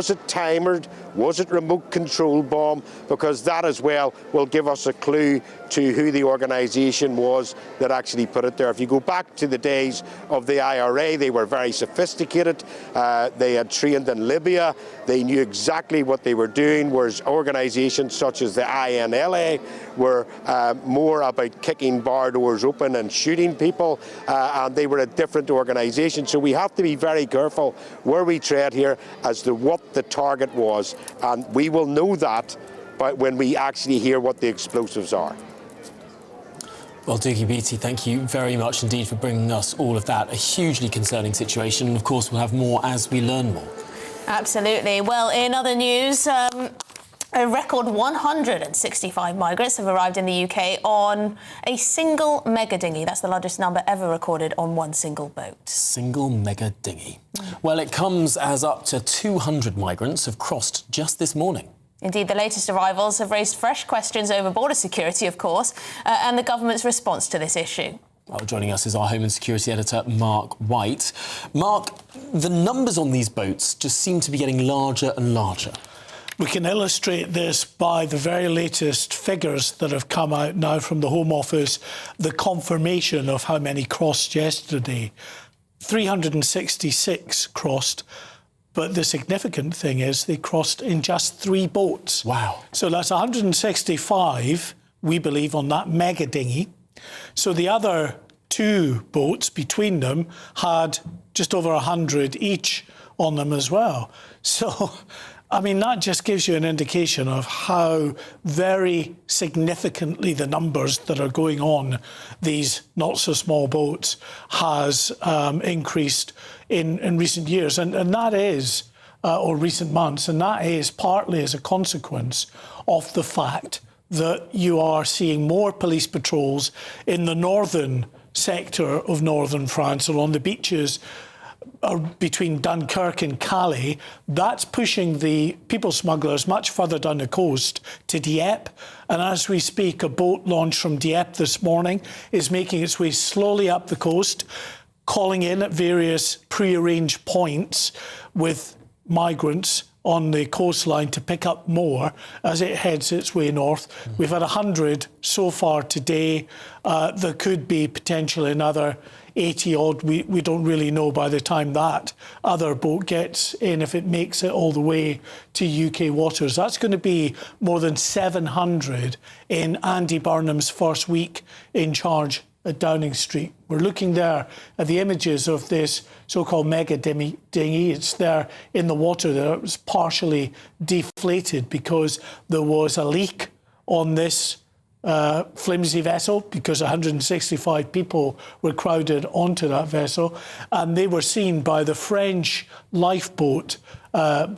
it timed, was it remote control bomb, because that as well will give us a clue to who the organisation was that actually put it there. If you go back to the days of the IRA, they were very sophisticated. They had trained in Libya. They knew exactly what they were doing, whereas organisations such as the INLA were more about kicking bar doors open and shooting people, and they were a different organisation. So we have to be very careful where we tread here as to what the target was, and we will know that when we actually hear what the explosives are. Well, Doogie Beattie, thank you very much indeed for bringing us all of that. A hugely concerning situation, and of course we'll have more as we learn more. Absolutely. Well, in other news, a record 165 migrants have arrived in the UK on a single mega dinghy. That's the largest number ever recorded on one single boat. Single mega dinghy. Well, it comes as up to 200 migrants have crossed just this morning. Indeed, the latest arrivals have raised fresh questions over border security, of course, and the government's response to this issue. Well, joining us is our Home and Security Editor, Mark White. Mark, the numbers on these boats just seem to be getting larger and larger. We can illustrate this by the very latest figures that have come out now from the Home Office, the confirmation of how many crossed yesterday. 366 crossed. But the significant thing is they crossed in just 3 boats. Wow. So that's 165, we believe, on that mega dinghy. So the other 2 boats between them had just over 100 each on them as well. So, I mean, that just gives you an indication of how very significantly the numbers that are going on these not-so-small boats has increased in recent years. And that is, or recent months, and that is partly as a consequence of the fact that you are seeing more police patrols in the northern sector of northern France, along the beaches between Dunkirk and Calais. That's pushing the people smugglers much further down the coast to Dieppe. And as we speak, a boat launched from Dieppe this morning is making its way slowly up the coast, calling in at various pre-arranged points with migrants on the coastline to pick up more as it heads its way north. We've had 100 so far today. There could be potentially another 80 odd. We don't really know by the time that other boat gets in, if it makes it all the way to UK waters. That's going to be more than 700 in Andy Burnham's first week in charge at Downing Street. We're looking there at the images of this so-called mega dinghy. It's there in the water there. It was partially deflated because there was a leak on this flimsy vessel, because 165 people were crowded onto that vessel, and they were seen by the French lifeboat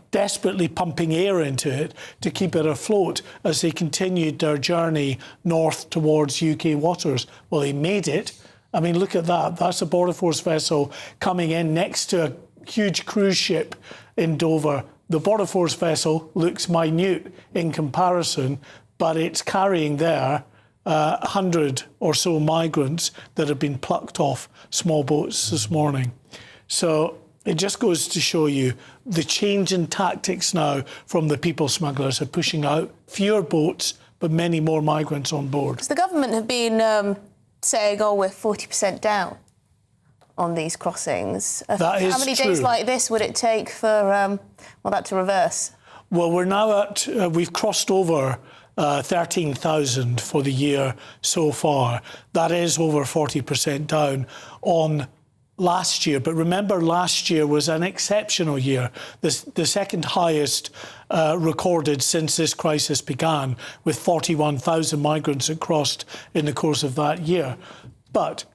desperately pumping air into it to keep it afloat as they continued their journey north towards UK waters. Well, they made it. I mean, look at that. That's a Border Force vessel coming in next to a huge cruise ship in Dover. The Border Force vessel looks minute in comparison, but it's carrying there 100 or so migrants that have been plucked off small boats this morning. So it just goes to show you the change in tactics now from the people smugglers are pushing out fewer boats, but many more migrants on board. The government have been saying, oh, we're 40% down on these crossings. That is How many true. days like this would it take for that to reverse? Well, we're now at, we've crossed over 13,000 for the year so far. That is over 40% down on last year. But remember, last year was an exceptional year, the second highest recorded since this crisis began, with 41,000 migrants that crossed in the course of that year. But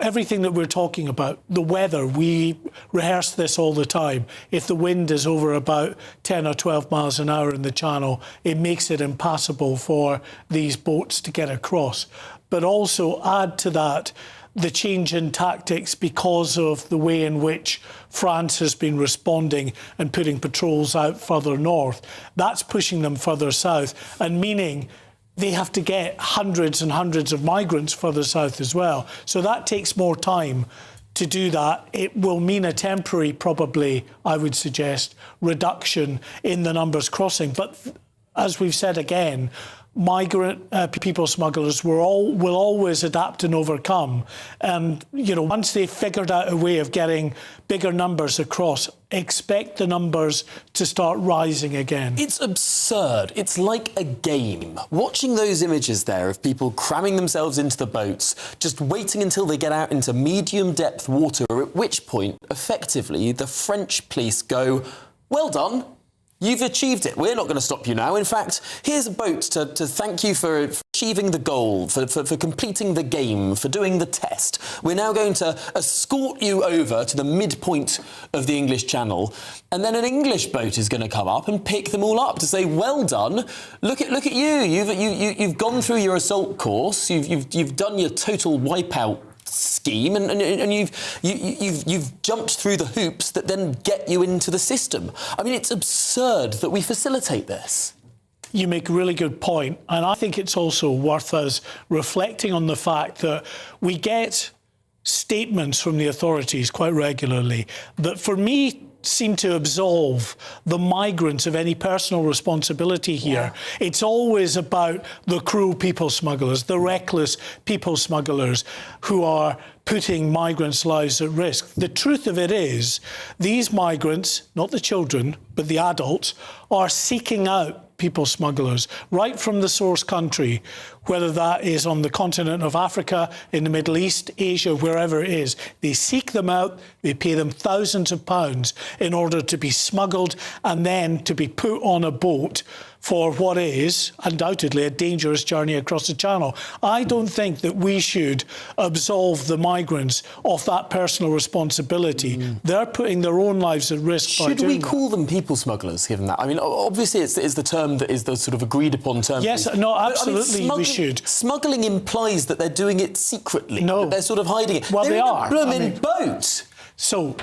everything that we're talking about, the weather, we rehearse this all the time. If the wind is over about 10 or 12 miles an hour in the channel, it makes it impassable for these boats to get across. But also add to that the change in tactics because of the way in which France has been responding and putting patrols out further north. That's pushing them further south, and meaning they have to get hundreds and hundreds of migrants further south as well. So that takes more time to do that. It will mean a temporary, probably, I would suggest, reduction in the numbers crossing. But as we've said again, migrant people smugglers will always adapt and overcome. And, you know, once they've figured out a way of getting bigger numbers across, expect the numbers to start rising again. It's absurd. It's like a game. Watching those images there of people cramming themselves into the boats, just waiting until they get out into medium-depth water, at which point, effectively, the French police go, well done. You've achieved it. We're not going to stop you now. In fact, here's a boat to thank you for achieving the goal, for completing the game, for doing the test. We're now going to escort you over to the midpoint of the English Channel, and then an English boat is going to come up and pick them all up to say, well done. Look at you. You've gone through your assault course. You've done your total wipeout scheme, and you've jumped through the hoops that then get you into the system. I mean, it's absurd that we facilitate this. You make a really good point, and I think it's also worth us reflecting on the fact that we get statements from the authorities quite regularly that, for me, seem to absolve the migrants of any personal responsibility here. Yeah. It's always about the cruel people smugglers, the reckless people smugglers who are putting migrants' lives at risk. The truth of it is, these migrants, not the children, but the adults, are seeking out people smugglers right from the source country, whether that is on the continent of Africa, in the Middle East, Asia, wherever it is. They seek them out, they pay them thousands of pounds in order to be smuggled and then to be put on a boat for what is undoubtedly a dangerous journey across the Channel. I don't think that we should absolve the migrants of that personal responsibility. They're putting their own lives at risk. Should we call them people smugglers, given that? I mean, obviously it's the term that is the sort of agreed upon term. Yes, no, absolutely, we should. Smuggling implies that they're doing it secretly. No. That they're sort of hiding it. Well, they're they are. in a blooming boat. So,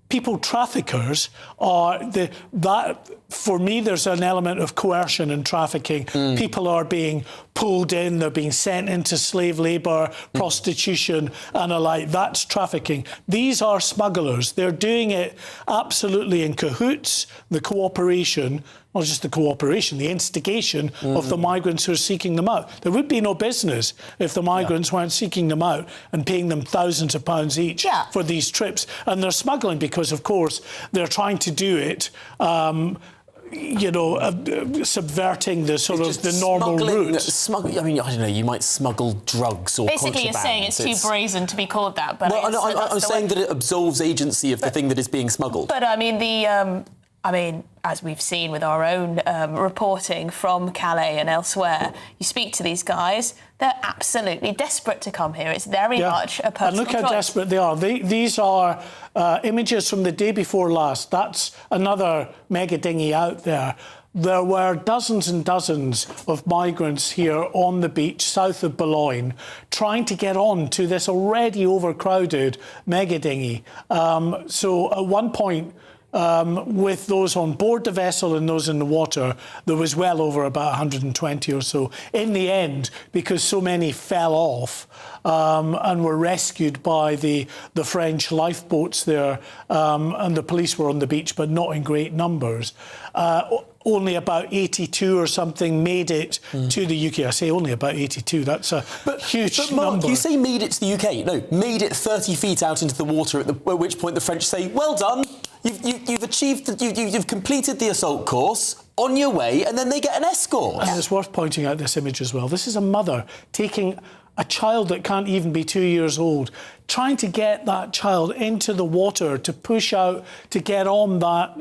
people traffickers are for me, there's an element of coercion and trafficking. People are being pulled in, they're being sent into slave labour, prostitution and the like. That's trafficking. These are smugglers. They're doing it absolutely in cahoots, the cooperation, not just the cooperation, the instigation of the migrants who are seeking them out. There would be no business if the migrants weren't seeking them out and paying them thousands of pounds each for these trips. And they're smuggling because, of course, they're trying to do it subverting the sort of the normal routes. I mean, I don't know, you might smuggle drugs or basically you're saying it's too brazen to be called that. But I'm saying that it absolves agency of the thing that is being smuggled. But I mean, as we've seen with our own reporting from Calais and elsewhere, you speak to these guys, they're absolutely desperate to come here. It's very much a personal And look how choice. desperate they are. These are images from the day before last. That's another mega dinghy out there. There were dozens and dozens of migrants here on the beach south of Boulogne trying to get on to this already overcrowded mega dinghy. So at one point, with those on board the vessel and those in the water, there was well over about 120 or so. In the end, because so many fell off and were rescued by the French lifeboats there, and the police were on the beach, but not in great numbers. Only about 82 or something made it to the UK. I say only about 82. That's a huge But Mark, number. you say made it to the UK. No, made it 30 feet out into the water, at which point the French say, well done, you've achieved, you've completed the assault course, on your way, and then they get an escort. And it's worth pointing out this image as well. This is a mother taking a child that can't even be 2 years old, trying to get that child into the water to push out to get on that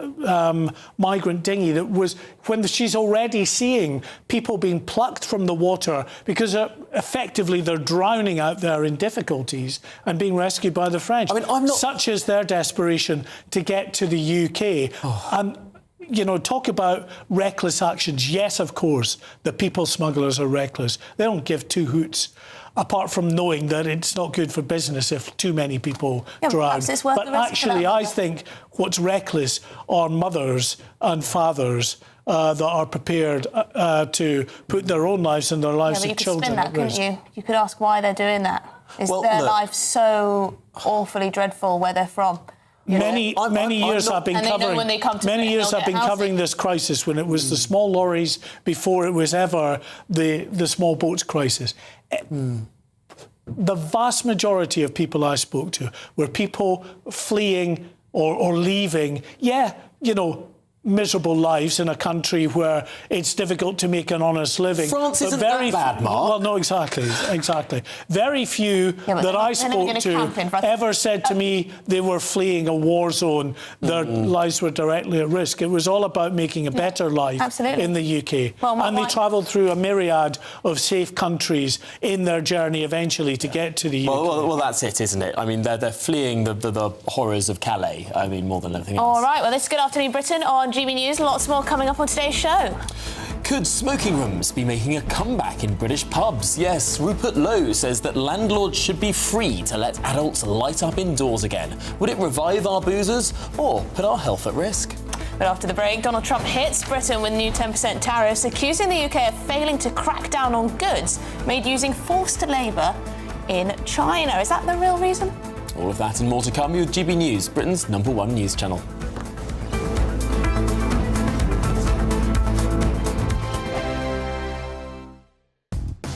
migrant dinghy that was, when she's already seeing people being plucked from the water because effectively they're drowning out there in difficulties and being rescued by the French. I mean, such is their desperation to get to the UK. And talk about reckless actions. Yes, of course, the people smugglers are reckless. They don't give two hoots, apart from knowing that it's not good for business if too many people drown. But actually, I think what's reckless are mothers and fathers that are prepared to put their own lives and their lives of children at risk. You could spin that, couldn't you? You could ask why they're doing that. Is their life so awfully dreadful where they're from? Many years I've been covering this crisis when it was the small lorries before it was ever the small boats crisis. The vast majority of people I spoke to were people fleeing or leaving, miserable lives in a country where it's difficult to make an honest living. France isn't that bad, Mark. Well, no, exactly. Very few that I spoke to ever said to me they were fleeing a war zone. Their lives were directly at risk. It was all about making a better life in the UK. And they travelled through a myriad of safe countries in their journey eventually to get to the UK. Well, that's it, isn't it? I mean, they're fleeing the horrors of Calais, I mean, more than anything else. All right, well, this is Good Afternoon Britain on GB News. Lots more coming up on today's show. Could smoking rooms be making a comeback in British pubs? Yes, Rupert Lowe says that landlords should be free to let adults light up indoors again. Would it revive our boozers or put our health at risk? But after the break, Donald Trump hits Britain with new 10% tariffs, accusing the UK of failing to crack down on goods made using forced labour in China. Is that the real reason? All of that and more to come with GB News, Britain's #1 news channel.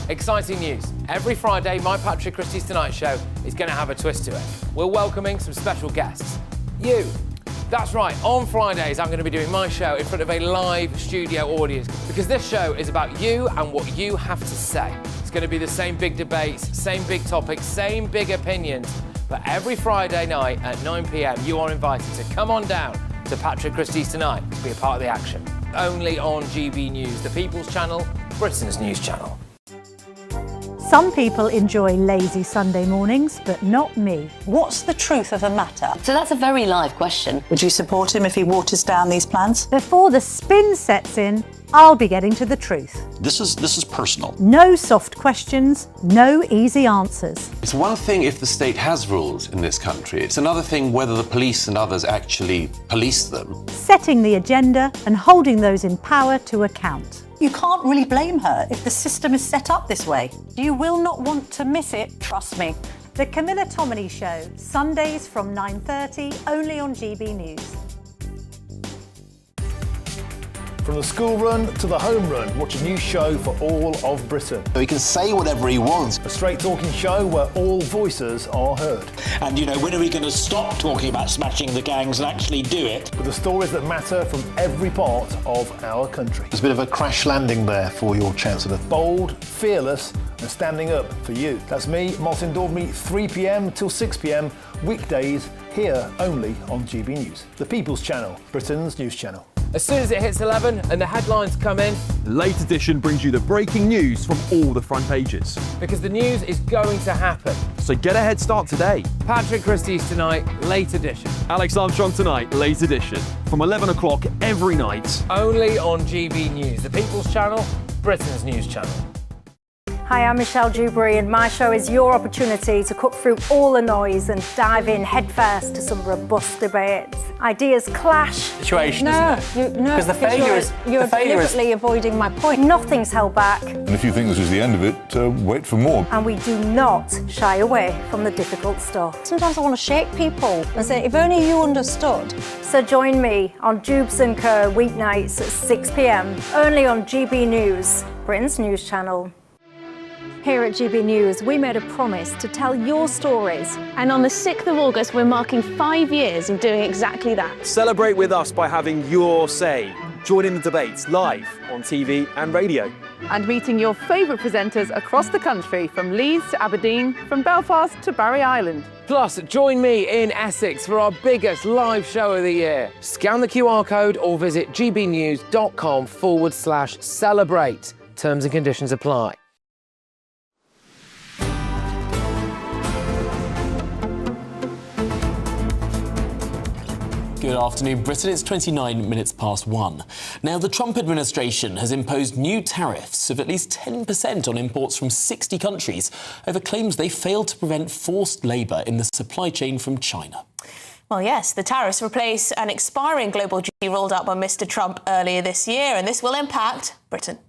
Exciting news. Every Friday, my Patrick Christie's Tonight Show is going to have a twist to it. We're welcoming some special guests. You. That's right, on Fridays I'm going to be doing my show in front of a live studio audience because this show is about you and what you have to say. It's going to be the same big debates, same big topics, same big opinions. But every Friday night at 9 p.m, you are invited to come on down to Patrick Christie's Tonight to be a part of the action. Only on GB News, the People's Channel, Britain's news channel. Some people enjoy lazy Sunday mornings, but not me. What's the truth of the matter? So that's a very live question. Would you support him if he waters down these plans? Before the spin sets in, I'll be getting to the truth. This is personal. No soft questions, no easy answers. It's one thing if the state has rules in this country. It's another thing whether the police and others actually police them. Setting the agenda and holding those in power to account. You can't really blame her if the system is set up this way. You will not want to miss it, trust me. The Camilla Tominey Show, Sundays from 9:30, only on GB News. From the school run to the home run, watch a new show for all of Britain. He can say whatever he wants. A straight talking show where all voices are heard. And, when are we going to stop talking about smashing the gangs and actually do it? With the stories that matter from every part of our country. There's a bit of a crash landing there for your Chancellor. Bold, fearless and standing up for you. That's me, Martin Daubney, 3 p.m. till 6 p.m, weekdays, here only on GB News. The People's Channel, Britain's news channel. As soon as it hits 11 and the headlines come in, Late Edition brings you the breaking news from all the front pages. Because the news is going to happen. So get a head start today. Patrick Christie's tonight, Late Edition. Alex Armstrong tonight, Late Edition. From 11 o'clock every night. Only on GB News, the People's Channel, Britain's news channel. Hi, I'm Michelle Dewberry, and my show is your opportunity to cut through all the noise and dive in headfirst to some robust debates. Ideas clash. Situation, isn't it? Because the failure is you're deliberately avoiding my point. Nothing's held back. And if you think this is the end of it, wait for more. And we do not shy away from the difficult stuff. Sometimes I want to shake people and say, if only you understood. So join me on Jubes & Co. weeknights at 6 p.m, only on GB News, Britain's news channel. Here at GB News, we made a promise to tell your stories. And on the 6th of August, we're marking 5 years of doing exactly that. Celebrate with us by having your say. Join in the debates live on TV and radio. And meeting your favourite presenters across the country, from Leeds to Aberdeen, from Belfast to Barry Island. Plus, join me in Essex for our biggest live show of the year. Scan the QR code or visit gbnews.com/celebrate. Terms and conditions apply. Good afternoon, Britain. It's 29 minutes past 1. Now, the Trump administration has imposed new tariffs of at least 10% on imports from 60 countries over claims they failed to prevent forced labour in the supply chain from China. Well, yes, the tariffs replace an expiring global duty rolled out by Mr. Trump earlier this year, and this will impact Britain.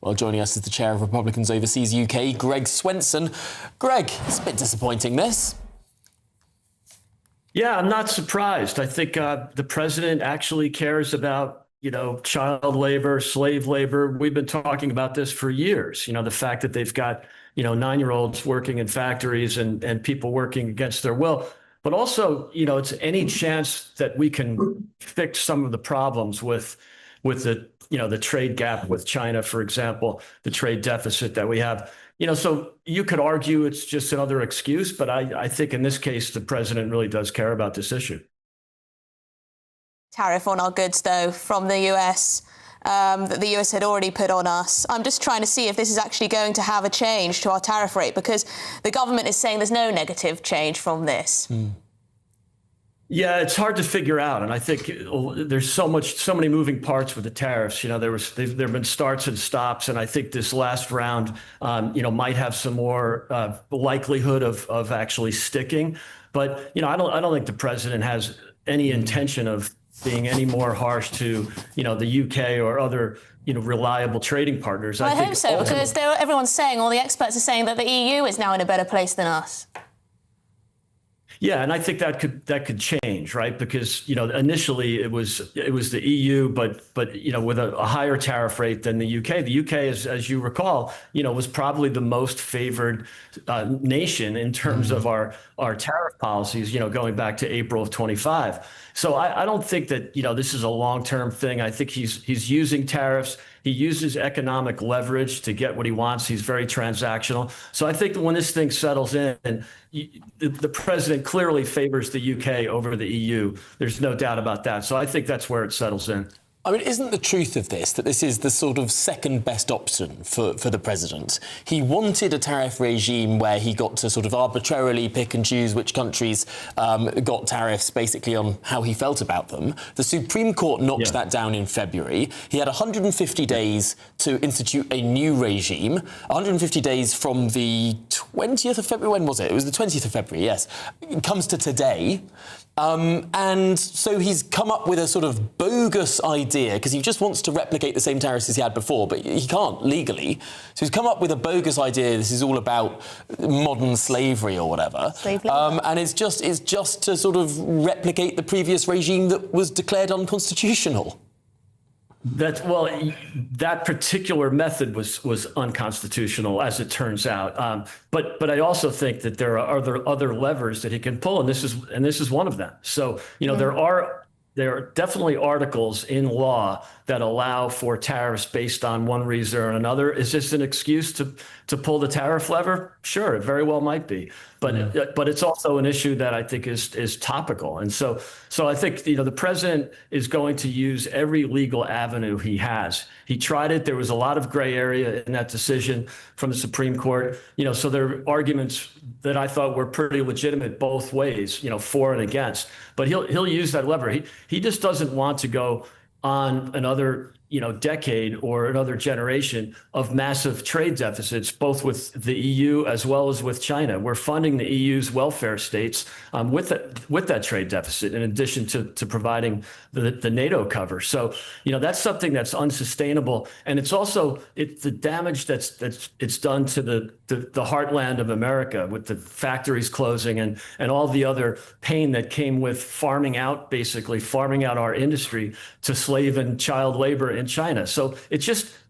Well, joining us is the chair of Republicans Overseas UK, Greg Swenson. Greg, it's a bit disappointing, this. Yeah, I'm not surprised. I think the president actually cares about, child labor, slave labor. We've been talking about this for years. The fact that they've got, 9-year-olds working in factories and people working against their will. But also, it's any chance that we can fix some of the problems with the, the trade gap with China, for example, the trade deficit that we have. So you could argue it's just another excuse, but I think in this case, the president really does care about this issue. Tariff on our goods, though, from the US, that the US had already put on us. I'm just trying to see if this is actually going to have a change to our tariff rate, because the government is saying there's no negative change from this. Yeah, it's hard to figure out, and I think there's so many moving parts with the tariffs. There've been starts and stops, and I think this last round, might have some more likelihood of actually sticking. But I don't think the president has any intention of being any more harsh to the UK or other reliable trading partners. Well, I hope so, because everyone's saying, all the experts are saying that the EU is now in a better place than us. Yeah, and I think that could change, right? Because initially it was the EU, but with a higher tariff rate than the UK. The UK, as you recall, was probably the most favored nation in terms of our tariff policies. Going back to April of 25. So I don't think that this is a long-term thing. I think he's using tariffs. He uses economic leverage to get what he wants. He's very transactional. So I think that when this thing settles in, the president clearly favors the UK over the EU. There's no doubt about that. So I think that's where it settles in. I mean, isn't the truth of this that this is the sort of second best option for the president? He wanted a tariff regime where he got to sort of arbitrarily pick and choose which countries got tariffs basically on how he felt about them. The Supreme Court knocked that down in February. He had 150 days to institute a new regime, 150 days from the 20th of February. When was it? It was the 20th of February, yes. It comes to today. And so he's come up with a sort of bogus idea, because he just wants to replicate the same tariffs as he had before, but he can't legally. So he's come up with a bogus idea. This is all about modern slavery or whatever. And it's just to sort of replicate the previous regime that was declared unconstitutional. That particular method was unconstitutional, as it turns out. But I also think that there are other levers that he can pull, and this is one of them. So there are definitely articles in law that allow for tariffs based on one reason or another. Is this an excuse to pull the tariff lever? Sure, it very well might be. But it's also an issue that I think is topical. And so I think the president is going to use every legal avenue he has. He tried it. There was a lot of gray area in that decision from the Supreme Court. So there are arguments that I thought were pretty legitimate both ways, for and against. But he'll use that lever. He just doesn't want to go on another decade or another generation of massive trade deficits, both with the EU as well as with China. We're funding the EU's welfare states with that trade deficit, in addition to providing the NATO cover. So, that's something that's unsustainable, and it's also the damage that's it's done to the heartland of America, with the factories closing and all the other pain that came with farming out our industry to slave and child labor in China. So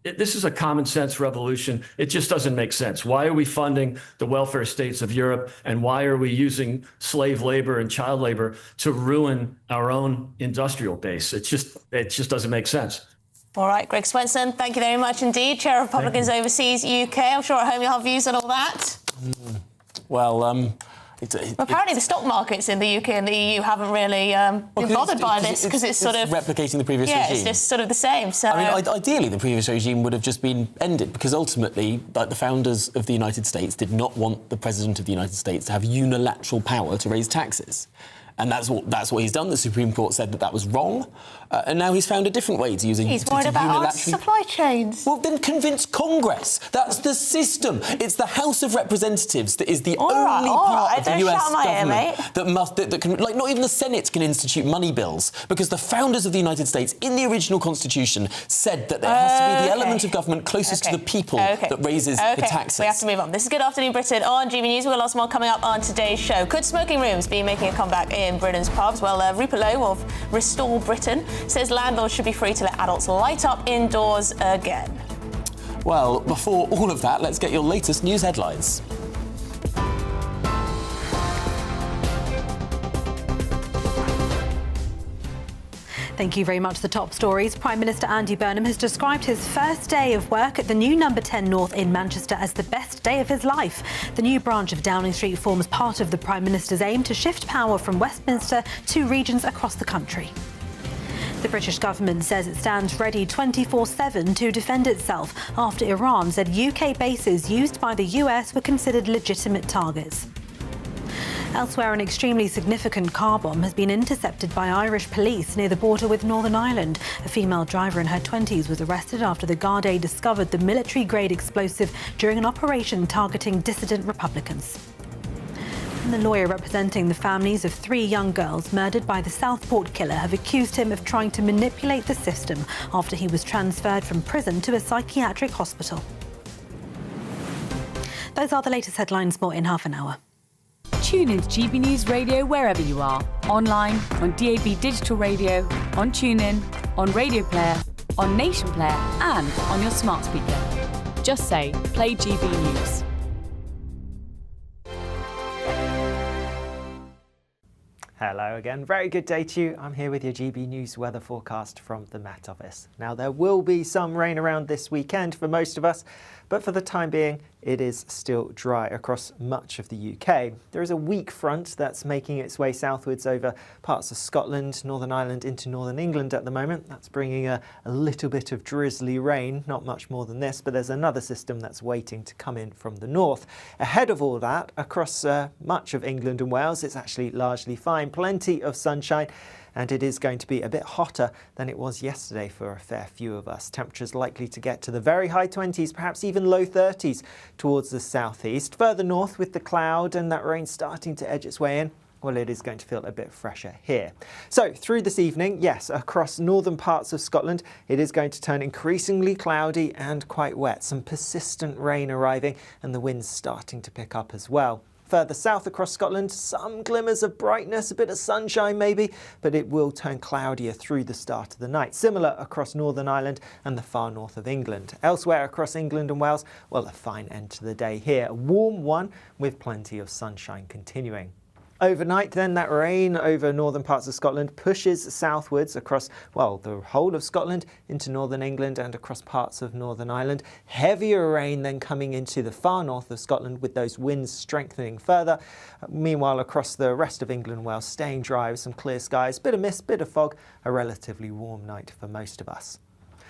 this is a common sense revolution. It just doesn't make sense. Why are we funding the welfare states of Europe, and why are we using slave labor and child labor to ruin our own industrial base? It just doesn't make sense. All right, Greg Swenson, thank you very much indeed. Chair of Republicans Overseas UK. I'm sure at home you'll have views on all that. Apparently the stock markets in the UK and the EU haven't really been bothered by this, because it's sort of replicating the previous regime. It's just sort of the same. So ideally the previous regime would have just been ended, because ultimately, the founders of the United States did not want the President of the United States to have unilateral power to raise taxes. And that's what he's done. The Supreme Court said that was wrong, and now he's found a different way to use it. He's worried about our supply chains. Well, then convince Congress. That's the system. It's the House of Representatives that is the only part of the US government that can, not even the Senate can institute money bills, because the founders of the United States, in the original Constitution, said that there has to be the element of government closest to the people that raises the taxes. We have to move on. This is Good Afternoon Britain on GB News. We've got lots more coming up on today's show. Could smoking rooms be making a comeback in Britain's pubs? Well, Rupert Lowe of Restore Britain says landlords should be free to let adults light up indoors again. Well, before all of that, let's get your latest news headlines. Thank you very much. The top stories. Prime Minister Andy Burnham has described his first day of work at the new number 10 North in Manchester as the best day of his life. The new branch of Downing Street forms part of the Prime Minister's aim to shift power from Westminster to regions across the country. The British government says it stands ready 24/7 to defend itself after Iran said UK bases used by the US were considered legitimate targets. Elsewhere, an extremely significant car bomb has been intercepted by Irish police near the border with Northern Ireland. A female driver in her 20s was arrested after the Gardaí discovered the military-grade explosive during an operation targeting dissident Republicans. And the lawyer representing the families of 3 young girls murdered by the Southport killer have accused him of trying to manipulate the system after he was transferred from prison to a psychiatric hospital. Those are the latest headlines. More in half an hour. Tune in to GB News Radio wherever you are. Online, on DAB Digital Radio, on TuneIn, on Radio Player, on Nation Player and on your smart speaker. Just say, play GB News. Hello again, very good day to you. I'm here with your GB News weather forecast from the Met Office. Now there will be some rain around this weekend for most of us, but for the time being it is still dry across much of the UK. There is a weak front that's making its way southwards over parts of Scotland, Northern Ireland into Northern England at the moment. That's bringing a little bit of drizzly rain, not much more than this, but there's another system that's waiting to come in from the north. Ahead of all that, across much of England and Wales, it's actually largely fine. Plenty of sunshine. and it is going to be a bit hotter than it was yesterday for a fair few of us. Temperatures likely to get to the very high 20s, perhaps even low 30s towards the southeast. Further north, with the cloud and that rain starting to edge its way in, well, it is going to feel a bit fresher here. So through this evening, yes, across northern parts of Scotland, it is going to turn increasingly cloudy and quite wet. Some persistent rain arriving and the winds starting to pick up as well. Further south across Scotland, some glimmers of brightness, a bit of sunshine maybe, but it will turn cloudier through the start of the night. Similar across Northern Ireland and the far north of England. Elsewhere across England and Wales, well, a fine end to the day here. A warm one with plenty of sunshine continuing. Overnight then, that rain over northern parts of Scotland pushes southwards across, well, the whole of Scotland into northern England and across parts of Northern Ireland. Heavier rain then coming into the far north of Scotland with those winds strengthening further. Meanwhile, across the rest of England and Wales, staying dry with some clear skies, bit of mist, bit of fog, a relatively warm night for most of us.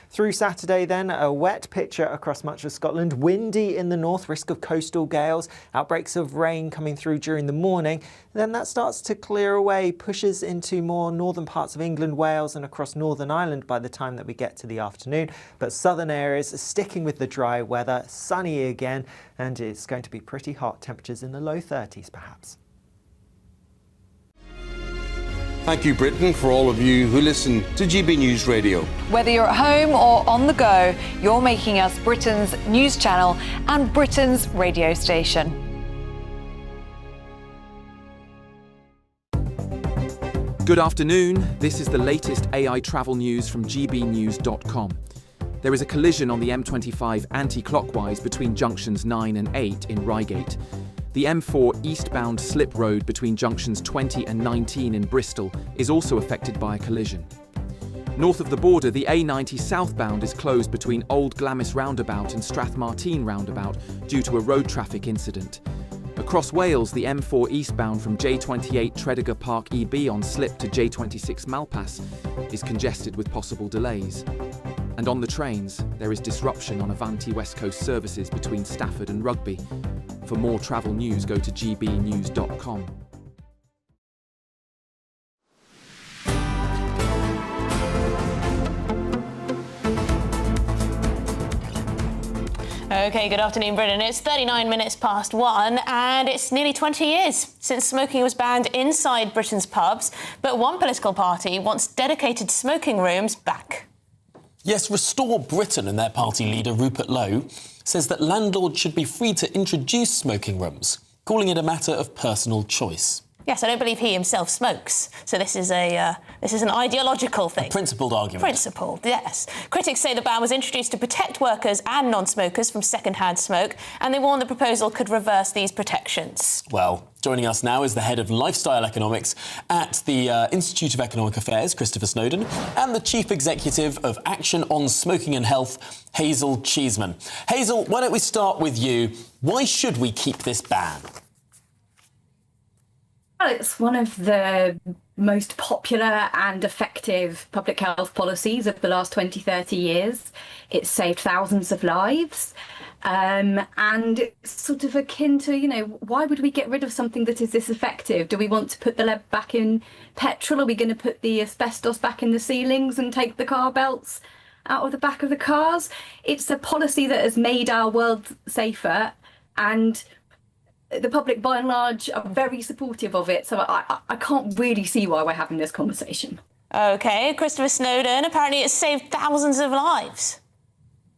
Through Saturday then, a wet picture across much of Scotland, windy in the north, risk of coastal gales, outbreaks of rain coming through during the morning. Then that starts to clear away, pushes into more northern parts of England, Wales and across Northern Ireland by the time that we get to the afternoon. But southern areas are sticking with the dry weather, sunny again, and it's going to be pretty hot, temperatures in the low 30s perhaps. Thank you, Britain, for all of you who listen to GB News Radio. Whether you're at home or on the go, you're making us Britain's news channel and Britain's radio station. Good afternoon. This is the latest AI travel news from GBNews.com. There is a collision on the M25 anti-clockwise between junctions 9 and 8 in Reigate. The M4 eastbound slip road between junctions 20 and 19 in Bristol is also affected by a collision. North of the border, the A90 southbound is closed between Old Glamis roundabout and Strathmartine roundabout due to a road traffic incident. Across Wales, the M4 eastbound from J28 Tredegar Park EB on slip to J26 Malpass is congested with possible delays. And on the trains, there is disruption on Avanti West Coast services between Stafford and Rugby. For more travel news, go to gbnews.com. OK, good afternoon, Britain. It's 39 minutes past 1, and it's nearly 20 years since smoking was banned inside Britain's pubs. But one political party wants dedicated smoking rooms back. Yes, Restore Britain and their party leader, Rupert Lowe, says that landlords should be free to introduce smoking rooms, calling it a matter of personal choice. Yes, I don't believe he himself smokes, so this is an ideological thing. A principled argument. Principled, yes. Critics say the ban was introduced to protect workers and non-smokers from second-hand smoke, and they warn the proposal could reverse these protections. Well, joining us now is the head of lifestyle economics at the Institute of Economic Affairs, Christopher Snowdon, and the chief executive of Action on Smoking and Health, Hazel Cheeseman. Hazel, why don't we start with you? Why should we keep this ban? Well, it's one of the most popular and effective public health policies of the last 20, 30 years. It's saved thousands of lives. And it's sort of akin to, why would we get rid of something that is this effective? Do we want to put the lead back in petrol? Are we going to put the asbestos back in the ceilings and take the car belts out of the back of the cars? It's a policy that has made our world safer, and the public, by and large, are very supportive of it. So I can't really see why we're having this conversation. OK, Christopher Snowdon, apparently it's saved thousands of lives.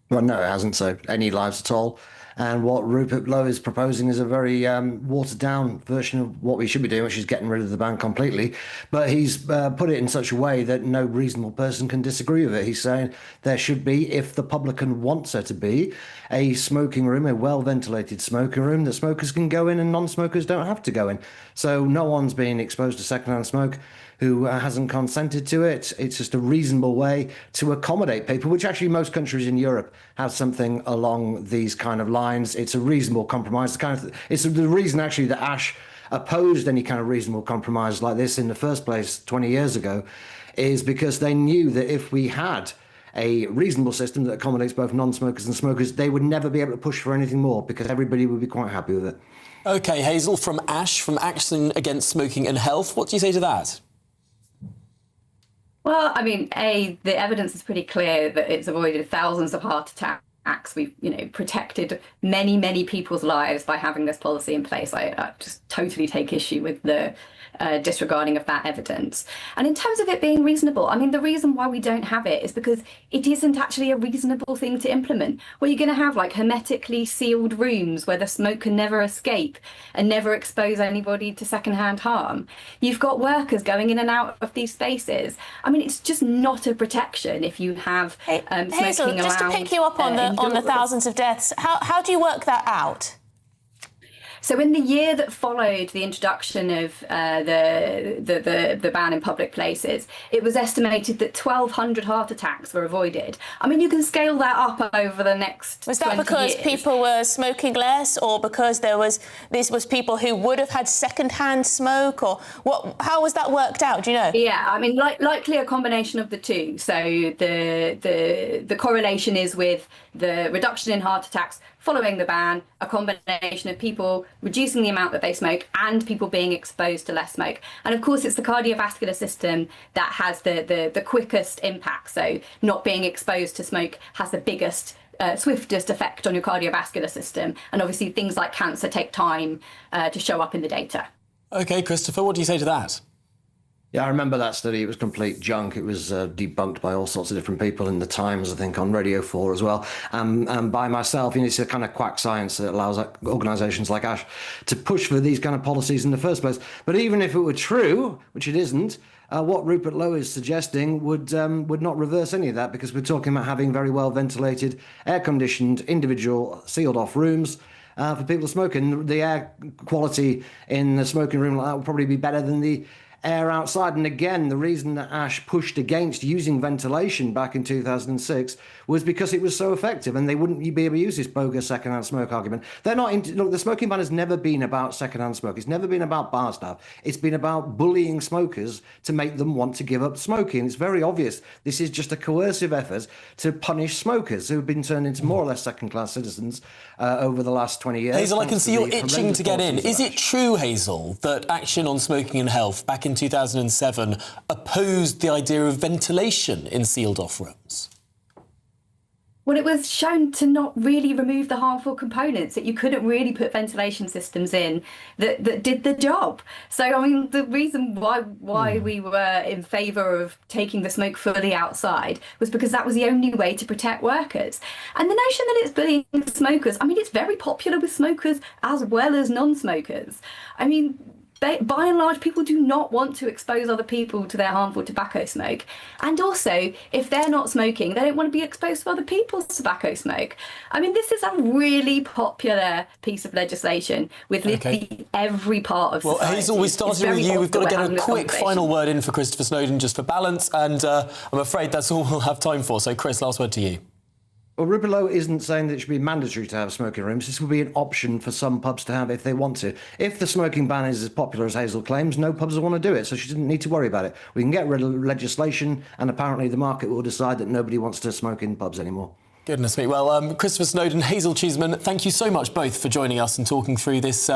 Well, no, it hasn't saved any lives at all. And what Rupert Lowe is proposing is a very watered-down version of what we should be doing, which is getting rid of the ban completely. But he's put it in such a way that no reasonable person can disagree with it. He's saying there should be, if the publican wants there to be, a smoking room, a well-ventilated smoking room that smokers can go in and non-smokers don't have to go in. So no one's being exposed to second-hand smoke who hasn't consented to it. It's just a reasonable way to accommodate people, which actually most countries in Europe have something along these kind of lines. It's a reasonable compromise. It's the reason actually that Ash opposed any kind of reasonable compromise like this in the first place 20 years ago, is because they knew that if we had a reasonable system that accommodates both non-smokers and smokers, they would never be able to push for anything more because everybody would be quite happy with it. OK, Hazel, from Ash, from Action Against Smoking and Health, what do you say to that? Well, I mean, the evidence is pretty clear that it's avoided thousands of heart attacks. We've, protected many, many people's lives by having this policy in place. I just totally take issue with the disregarding of that evidence. And in terms of it being reasonable, I mean, the reason why we don't have it is because it isn't actually a reasonable thing to implement. Where you're going to have like hermetically sealed rooms where the smoke can never escape and never expose anybody to secondhand harm. You've got workers going in and out of these spaces. I mean, it's just not a protection if you have smoking Hazel, allowed. just to pick you up on the thousands of deaths, how do you work that out? So in the year that followed the introduction of the ban in public places, it was estimated that 1,200 heart attacks were avoided. I mean, you can scale that up over the next 20 years. Was that because people were smoking less, or because these was people who would have had second-hand smoke, or what? How was that worked out? Do you know? Yeah, I mean, likely a combination of the two. So the correlation is with the reduction in heart attacks following the ban, a combination of people reducing the amount that they smoke and people being exposed to less smoke. And of course, it's the cardiovascular system that has the quickest impact. So not being exposed to smoke has the biggest, swiftest effect on your cardiovascular system. And obviously things like cancer take time to show up in the data. OK, Christopher, what do you say to that? Yeah, I remember that study. It was complete junk. It was debunked by all sorts of different people in the Times, I think, on Radio 4 as well. And by myself, it's a kind of quack science that allows organisations like ASH to push for these kind of policies in the first place. But even if it were true, which it isn't, what Rupert Lowe is suggesting would not reverse any of that, because we're talking about having very well ventilated, air-conditioned, individual, sealed-off rooms for people smoking. The air quality in the smoking room like that would probably be better than the air outside. And again, the reason that ASH pushed against using ventilation back in 2006 was because it was so effective, and they wouldn't be able to use this bogus secondhand smoke argument. They're not look, the smoking ban has never been about secondhand smoke. It's never been about bar staff. It's been about bullying smokers to make them want to give up smoking. It's very obvious this is just a coercive effort to punish smokers who have been turned into more or less second-class citizens over the last 20 years. Hazel, I can see you're itching to get in. Is it true, Hazel, that Action on Smoking and Health back in 2007 opposed the idea of ventilation in sealed-off rooms? Well, it was shown to not really remove the harmful components, that you couldn't really put ventilation systems in that did the job. So, I mean, the reason why we were in favour of taking the smoke fully outside was because that was the only way to protect workers. And the notion that it's bullying smokers, I mean, it's very popular with smokers as well as non-smokers. I mean, by and large, people do not want to expose other people to their harmful tobacco smoke. And also, if they're not smoking, they don't want to be exposed to other people's tobacco smoke. I mean, this is a really popular piece of legislation with literally every part of society. Well, Hazel, we started with you. We've got to get a quick final word in for Christopher Snowdon just for balance. And I'm afraid that's all we'll have time for. So, Chris, last word to you. Well, Rupert Lowe isn't saying that it should be mandatory to have smoking rooms. This would be an option for some pubs to have if they want to. If the smoking ban is as popular as Hazel claims, no pubs will want to do it, so she didn't need to worry about it. We can get rid of legislation, and apparently the market will decide that nobody wants to smoke in pubs anymore. Goodness me. Well, Christopher Snowdon, Hazel Cheeseman, thank you so much both for joining us and talking through this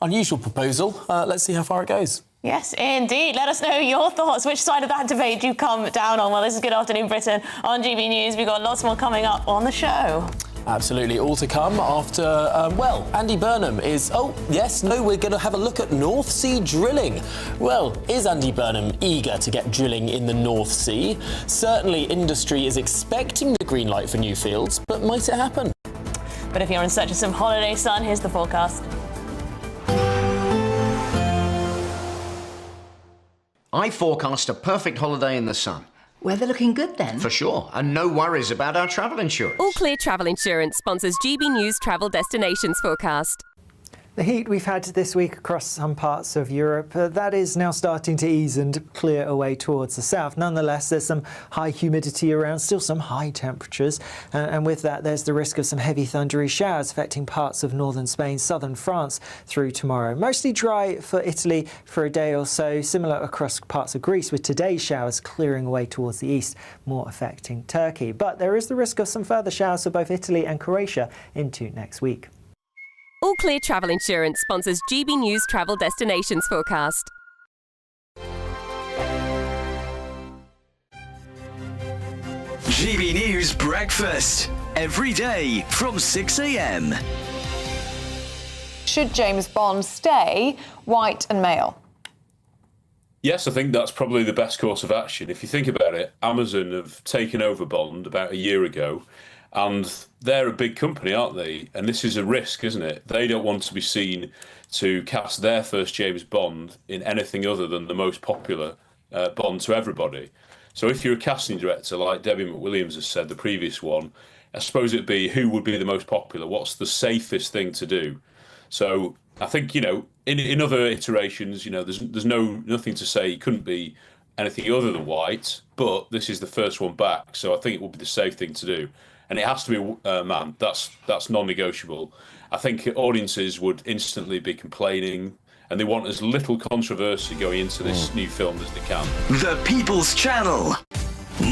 unusual proposal. Let's see how far it goes. Yes, indeed. Let us know your thoughts. Which side of that debate do you come down on? Well, this is Good Afternoon Britain on GB News. We've got lots more coming up on the show. Absolutely. All to come after, Andy Burnham is... we're going to have a look at North Sea drilling. Well, is Andy Burnham eager to get drilling in the North Sea? Certainly, industry is expecting the green light for new fields, but might it happen? But if you're in search of some holiday sun, here's the forecast. I forecast a perfect holiday in the sun. Weather looking good then? For sure, and no worries about our travel insurance. All Clear Travel Insurance sponsors GB News Travel Destinations forecast. The heat we've had this week across some parts of Europe, that is now starting to ease and clear away towards the south. Nonetheless, there's some high humidity around, still some high temperatures. And with that, there's the risk of some heavy thundery showers affecting parts of northern Spain, southern France through tomorrow. Mostly dry for Italy for a day or so, similar across parts of Greece, with today's showers clearing away towards the east, more affecting Turkey. But there is the risk of some further showers for both Italy and Croatia into next week. All Clear Travel Insurance sponsors GB News Travel Destinations forecast. GB News Breakfast. Every day from 6 a.m. Should James Bond stay white and male? Yes, I think that's probably the best course of action. If you think about it, Amazon have taken over Bond about a year ago, and they're a big company, aren't they? And this is a risk, isn't it? They don't want to be seen to cast their first James Bond in anything other than the most popular Bond to everybody. So if you're a casting director, like Debbie McWilliams has said, the previous one, I suppose it'd be who would be the most popular? What's the safest thing to do? So I think, in other iterations, there's nothing to say it couldn't be anything other than white, but this is the first one back, so I think it will be the safe thing to do. And it has to be a man. That's non-negotiable. I think audiences would instantly be complaining, and they want as little controversy going into this new film as they can. The People's Channel.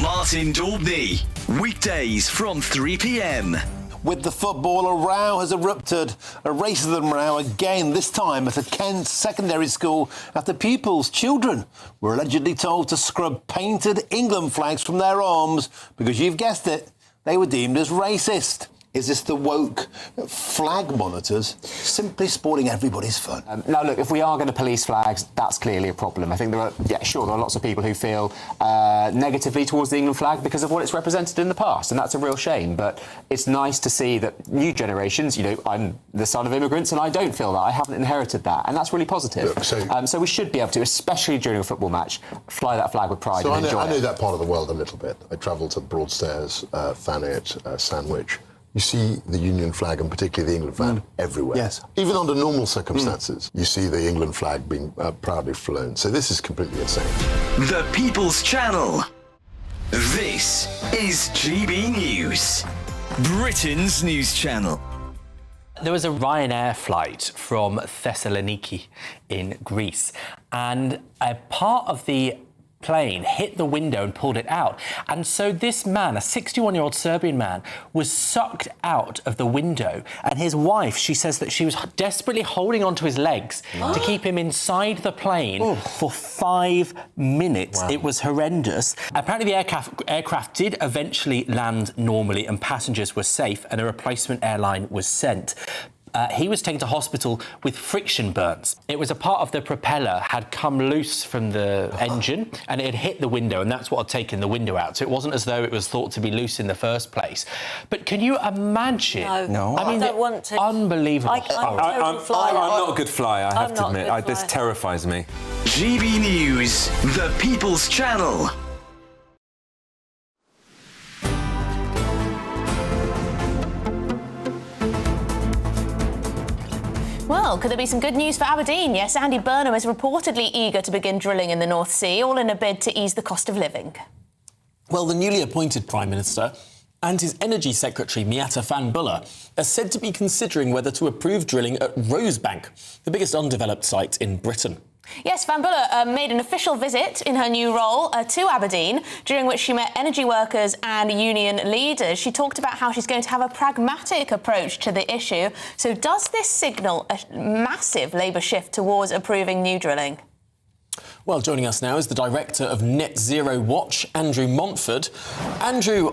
Martin Daubney. Weekdays from 3 p.m. With the football, a row has erupted. A racism row again, this time at a Kent secondary school after pupils' children were allegedly told to scrub painted England flags from their arms because, you've guessed it, they were deemed as racist. Is this the woke flag monitors simply spoiling everybody's fun? Now, look, if we are going to police flags, that's clearly a problem. I think there are lots of people who feel negatively towards the England flag because of what it's represented in the past, and that's a real shame. But it's nice to see that new generations, I'm the son of immigrants, and I don't feel that. I haven't inherited that, and that's really positive. Look, so we should be able to, especially during a football match, fly that flag with pride and enjoy it. I know that part of the world a little bit. I travelled to Broadstairs, Thanet, Sandwich. You see the Union flag, and particularly the England flag, everywhere. Yes. Even under normal circumstances, you see the England flag being proudly flown. So this is completely insane. The People's Channel. This is GB News, Britain's news channel. There was a Ryanair flight from Thessaloniki in Greece, and a part of the plane hit the window and pulled it out. And so this man, a 61-year-old Serbian man, was sucked out of the window. And his wife, she says that she was desperately holding onto his legs to keep him inside the plane for 5 minutes. Wow. It was horrendous. Apparently the aircraft did eventually land normally and passengers were safe and a replacement airline was sent. He was taken to hospital with friction burns. It was a part of the propeller had come loose from the engine and it had hit the window, and that's what had taken the window out. So it wasn't as though it was thought to be loose in the first place. But can you imagine? No. I mean, I don't want to. Unbelievable. I'm not a good flyer, I have to admit. This terrifies me. GB News, the People's Channel. Well, could there be some good news for Aberdeen? Yes, Andy Burnham is reportedly eager to begin drilling in the North Sea, all in a bid to ease the cost of living. Well, the newly appointed Prime Minister and his Energy Secretary, Miatta Van Buller, are said to be considering whether to approve drilling at Rosebank, the biggest undeveloped site in Britain. Yes, Van Buller made an official visit in her new role to Aberdeen, during which she met energy workers and union leaders. She talked about how she's going to have a pragmatic approach to the issue. So does this signal a massive Labour shift towards approving new drilling? Well, joining us now is the director of Net Zero Watch, Andrew Montford. Andrew,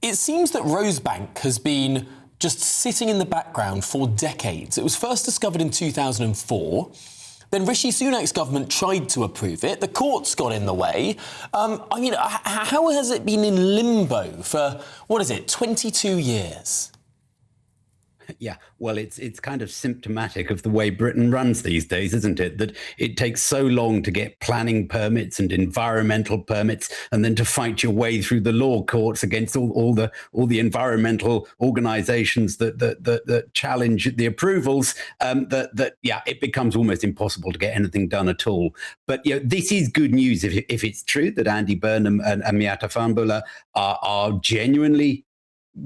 it seems that Rosebank has been just sitting in the background for decades. It was first discovered in 2004. Then Rishi Sunak's government tried to approve it. The courts got in the way. How has it been in limbo for, 22 years? Yeah, well, it's kind of symptomatic of the way Britain runs these days, isn't it? That it takes so long to get planning permits and environmental permits, and then to fight your way through the law courts against all the environmental organisations that challenge the approvals. It becomes almost impossible to get anything done at all. But this is good news if it's true that Andy Burnham and Miatta Van Buller are genuinely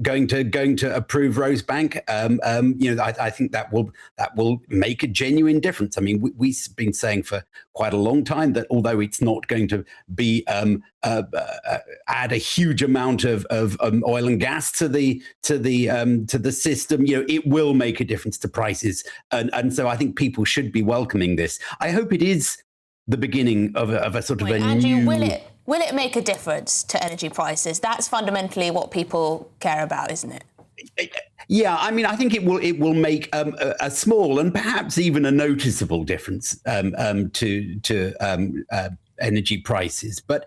going to approve Rosebank. I think that will make a genuine difference. I mean, we've been saying for quite a long time that although it's not going to be add a huge amount of oil and gas to the system, it will make a difference to prices, and so I think people should be welcoming this. I hope it is the beginning of a sort of a Andrew, new. Will it Will it make a difference to energy prices? That's fundamentally what people care about, isn't it? Yeah, I mean, I think it will make a small and perhaps even a noticeable difference to energy prices. But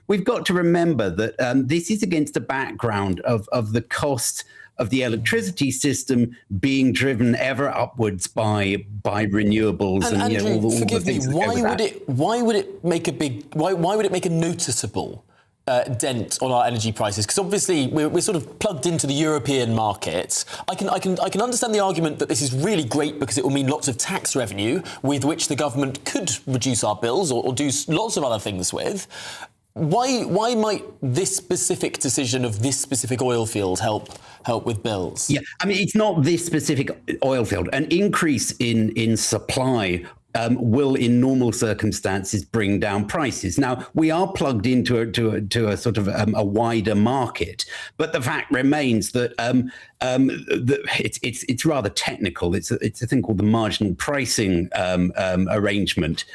we've got to remember that this is against the background of the cost of the electricity system being driven ever upwards by renewables and Andrew, all forgive the things me, that why would it make a noticeable dent on our energy prices? Because obviously we're sort of plugged into the European market. I can understand the argument that this is really great because it will mean lots of tax revenue with which the government could reduce our bills or do lots of other things with. Why might this specific decision of this specific oil field help with bills? Yeah, I mean, it's not this specific oil field. An increase in supply will, in normal circumstances, bring down prices. Now, we are plugged into a sort of a wider market, but the fact remains that it's rather technical. It's a thing called the marginal pricing arrangement,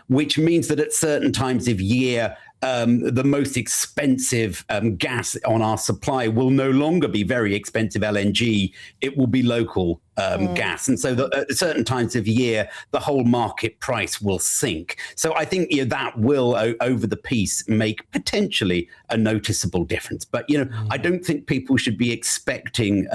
which means that at certain times of year, the most expensive gas on our supply will no longer be very expensive LNG. It will be local gas. And so at certain times of year, the whole market price will sink. So I think that will, over the piece, make potentially a noticeable difference. But, I don't think people should be expecting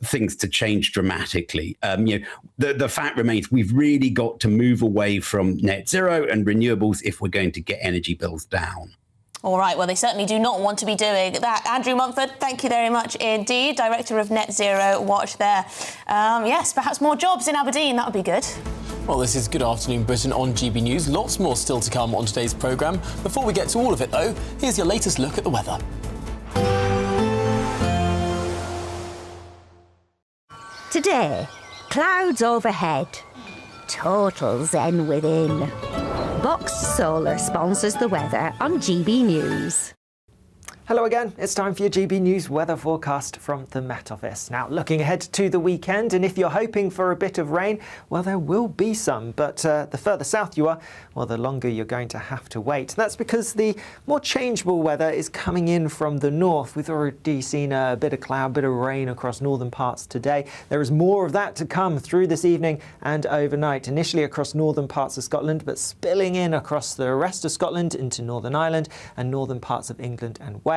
things to change dramatically. The fact remains we've really got to move away from net zero and renewables if we're going to get energy bills down. All right, well, they certainly do not want to be doing that. Andrew Mumford, thank you very much indeed, Director of Net Zero Watch there. Yes, perhaps more jobs in Aberdeen, that would be good. Well, this is Good Afternoon Britain on GB News. Lots more still to come on today's programme. Before we get to all of it, though, here's your latest look at the weather. Today, clouds overhead, total zen within. Box Solar sponsors the weather on GB News. Hello again, it's time for your GB News weather forecast from the Met Office. Now, looking ahead to the weekend, and if you're hoping for a bit of rain, well, there will be some, but the further south you are, well, the longer you're going to have to wait. That's because the more changeable weather is coming in from the north. We've already seen a bit of cloud, bit of rain across northern parts today. There is more of that to come through this evening and overnight, initially across northern parts of Scotland, but spilling in across the rest of Scotland into Northern Ireland and northern parts of England and Wales.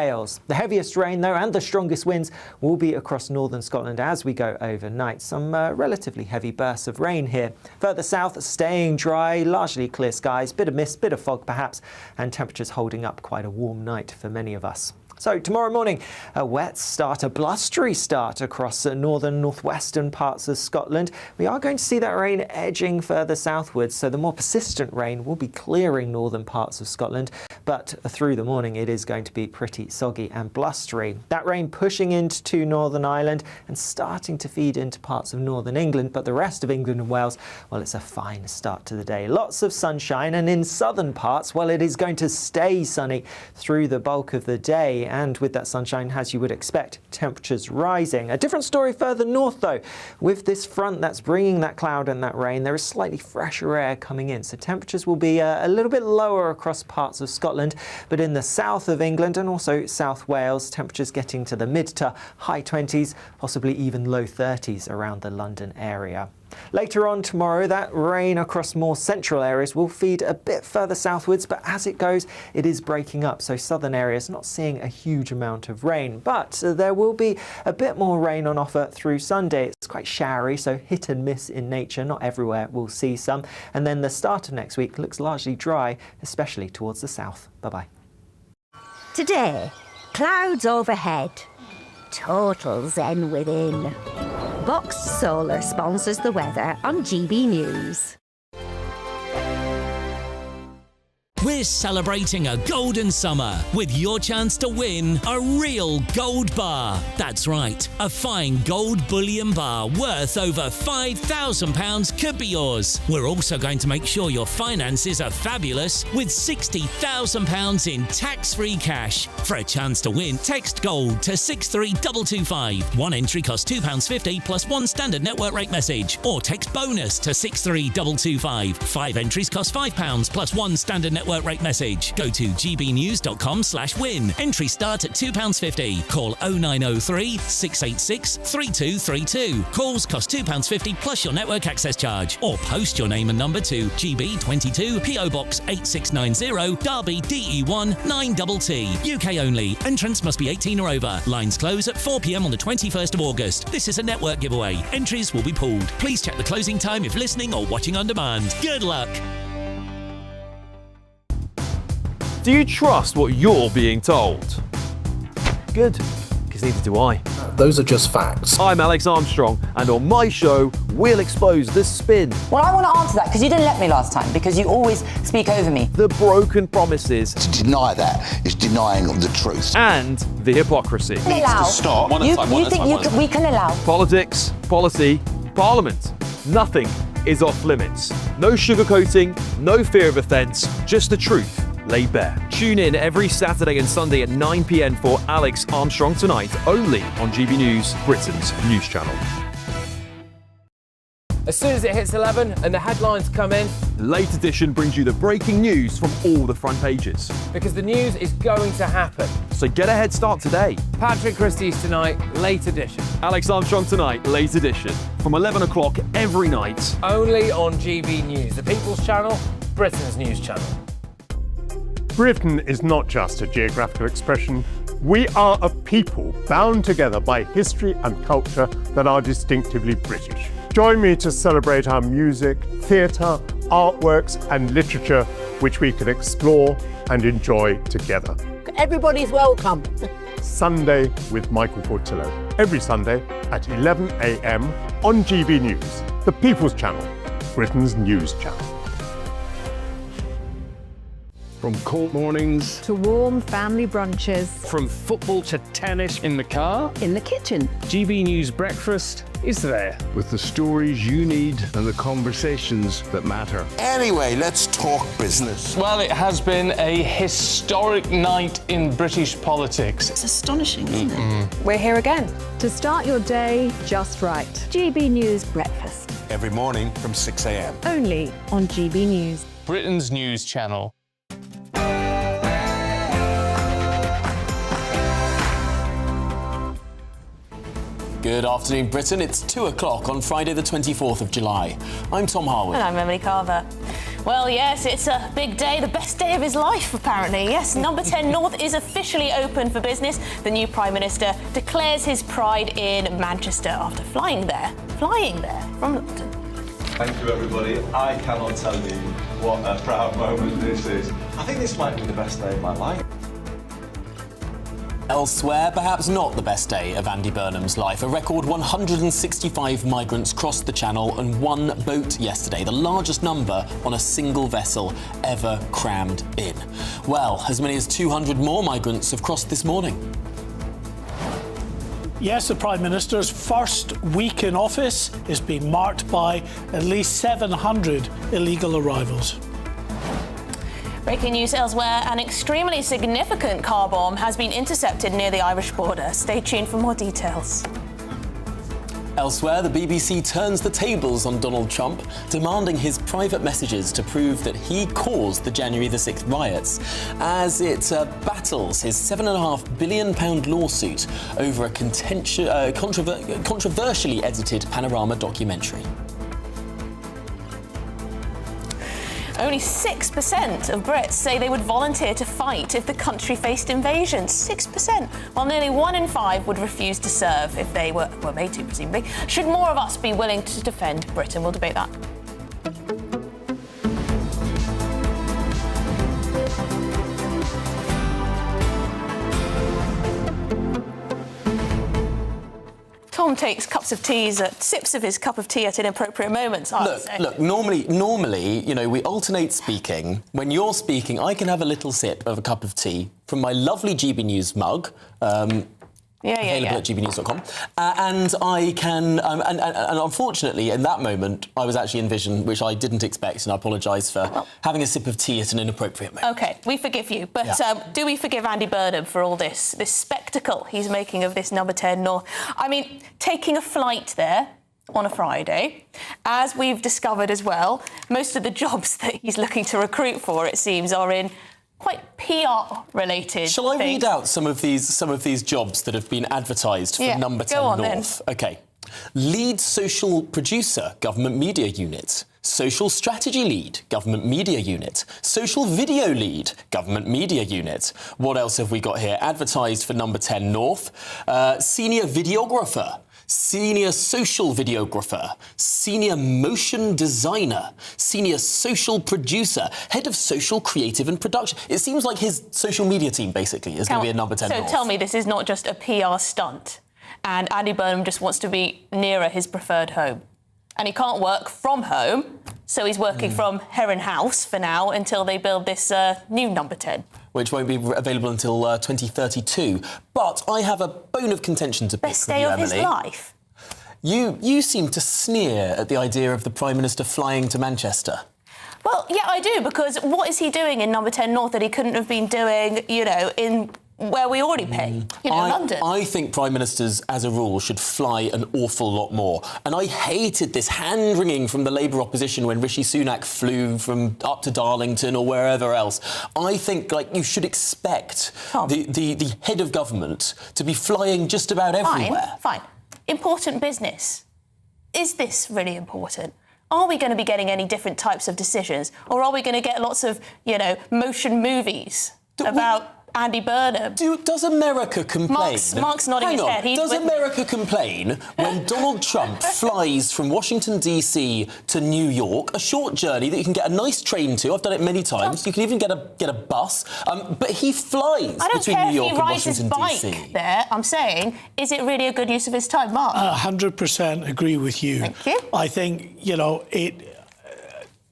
The heaviest rain, though, and the strongest winds will be across northern Scotland as we go overnight. Some relatively heavy bursts of rain here. Further south, staying dry, largely clear skies, bit of mist, bit of fog perhaps, and temperatures holding up. Quite a warm night for many of us. So tomorrow morning, a wet start, a blustery start across northern northwestern parts of Scotland. We are going to see that rain edging further southwards, so the more persistent rain will be clearing northern parts of Scotland, but through the morning it is going to be pretty soggy and blustery. That rain pushing into Northern Ireland and starting to feed into parts of northern England, but the rest of England and Wales, well, it's a fine start to the day. Lots of sunshine, and in southern parts, well, it is going to stay sunny through the bulk of the day. And with that sunshine, as you would expect, temperatures rising. A different story further north, though. With this front that's bringing that cloud and that rain, there is slightly fresher air coming in. So temperatures will be a little bit lower across parts of Scotland. But in the south of England and also South Wales, temperatures getting to the mid to high 20s, possibly even low 30s around the London area. Later on tomorrow, that rain across more central areas will feed a bit further southwards, but as it goes, it is breaking up. So southern areas not seeing a huge amount of rain, but there will be a bit more rain on offer through Sunday. It's quite showery, so hit and miss in nature. Not everywhere will see some. And then the start of next week looks largely dry, especially towards the south. Bye-bye. Today, clouds overhead, total zen within. Box Solar sponsors the weather on GB News. We're celebrating a golden summer with your chance to win a real gold bar. That's right, a fine gold bullion bar worth over £5,000 could be yours. We're also going to make sure your finances are fabulous with £60,000 in tax-free cash. For a chance to win, text GOLD to 63225. One entry costs £2.50 plus one standard network rate message. Or text BONUS to 63225. 5 entries cost £5 plus one standard network network rate message. Go to gbnews.com/win. Entry start at £2.50. Call 0903 686 3232. Calls cost £2.50 plus your network access charge. Or post your name and number to GB22 PO Box 8690 Derby DE1 9TT. UK only. Entrance must be 18 or over. Lines close at 4 p.m. on the 21st of August. This is a network giveaway. Entries will be pooled. Please check the closing time if listening or watching on demand. Good luck. Do you trust what you're being told? Good, because neither do I. Those are just facts. I'm Alex Armstrong, and on my show, we'll expose the spin. Well, I want to answer that because you didn't let me last time, because you always speak over me. The broken promises. To deny that is denying the truth. And the hypocrisy. Needs to stop. You think we can allow? Politics, policy, parliament. Nothing is off limits. No sugarcoating, no fear of offence, just the truth laid bare. Tune in every Saturday and Sunday at 9 p.m. for Alex Armstrong Tonight, only on GB News, Britain's news channel. As soon as it hits 11 and the headlines come in, Late Edition brings you the breaking news from all the front pages. because the news is going to happen. So get a head start today. Patrick Christie's Tonight, Late Edition. Alex Armstrong Tonight, Late Edition, from 11 o'clock every night. Only on GB News, the People's Channel, Britain's news channel. Britain is not just a geographical expression. We are a people bound together by history and culture that are distinctively British. Join me to celebrate our music, theatre, artworks and literature, which we can explore and enjoy together. Everybody's welcome. Sunday with Michael Portillo. Every Sunday at 11 a.m. on GB News, the People's Channel, Britain's news channel. From cold mornings to warm family brunches, from football to tennis in the car, in the kitchen. GB News Breakfast is there with the stories you need and the conversations that matter. Anyway, let's talk business. Well, it has been a historic night in British politics. It's astonishing, isn't it? We're here again. To start your day just right. GB News Breakfast. Every morning from 6 a.m. Only on GB News. Britain's news channel. Good afternoon, Britain. It's 2 o'clock on Friday, the 24th of July. I'm Tom Harwood. And I'm Emily Carver. Well, yes, it's a big day, the best day of his life, apparently. Yes, number 10 North is officially open for business. The new Prime Minister declares his pride in Manchester after flying there from London. Thank you, everybody. I cannot tell you what a proud moment this is. I think this might be the best day of my life. Elsewhere, perhaps not the best day of Andy Burnham's life. A record 165 migrants crossed the Channel on one boat yesterday, the largest number on a single vessel ever crammed in. Well, as many as 200 more migrants have crossed this morning. Yes, the Prime Minister's first week in office is being marked by at least 700 illegal arrivals. Breaking news elsewhere, an extremely significant car bomb has been intercepted near the Irish border. Stay tuned for more details. Elsewhere, the BBC turns the tables on Donald Trump, demanding his private messages to prove that he caused the January the 6th riots, as it battles his £7.5 billion lawsuit over a controversially edited Panorama documentary. Only 6% of Brits say they would volunteer to fight if the country faced invasion. 6%. While nearly 1 in 5 would refuse to serve if they were made to, presumably. Should more of us be willing to defend Britain? We'll debate that. Tom takes sips of his cup of tea at inappropriate moments, I would say. Look, normally, you know, we alternate speaking. When you're speaking, I can have a little sip of a cup of tea from my lovely GB News mug. Available at gbnews.com. And I can, and unfortunately, in that moment, I was actually in vision, which I didn't expect, and I apologise for having a sip of tea at an inappropriate moment. OK, we forgive you. But do we forgive Andy Burnham for all this spectacle he's making of this number 10 North? I mean, taking a flight there, on a Friday. As we've discovered as well, most of the jobs that he's looking to recruit for, it seems, are in quite PR-related Shall I things. read out some of these jobs that have been advertised for Number 10 North? OK. Lead Social Producer, Government Media Unit. Social Strategy Lead, Government Media Unit. Social Video Lead, Government Media Unit. What else have we got here? Advertised for Number 10 North. Senior Videographer. Senior Social Videographer, Senior Motion Designer, Senior Social Producer, Head of Social Creative and Production. It seems like his social media team, basically, is going to be a Number 10 North. So tell me, this is not just a PR stunt, and Andy Burnham just wants to be nearer his preferred home. And he can't work from home, so he's working from Heron House for now until they build this new Number 10. Which won't be available until 2032. But I have a bone of contention to pick Best with you, day of his Emily. life. You seem to sneer at the idea of the Prime Minister flying to Manchester. Well, yeah, I do, because what is he doing in Number 10 North that he couldn't have been doing, you know, in where we already pay, London? I think Prime Ministers, as a rule, should fly an awful lot more. And I hated this hand-wringing from the Labour opposition when Rishi Sunak flew from up to Darlington or wherever else. I think, like, you should expect the head of government to be flying just about everywhere. Fine. Important business. Is this really important? Are we going to be getting any different types of decisions? Or are we going to get lots of, you know, motion movies about Andy Burnham? Does America complain? Mark's nodding his head. Does America complain when Donald Trump flies from Washington, D.C. to New York, a short journey that you can get a nice train to? I've done it many times. You can even get a bus. But he flies between New York and Washington, D.C. I don't care if he rides his bike there. I'm saying, is it really a good use of his time, Mark? 100% agree with you. Thank you. I think, you know,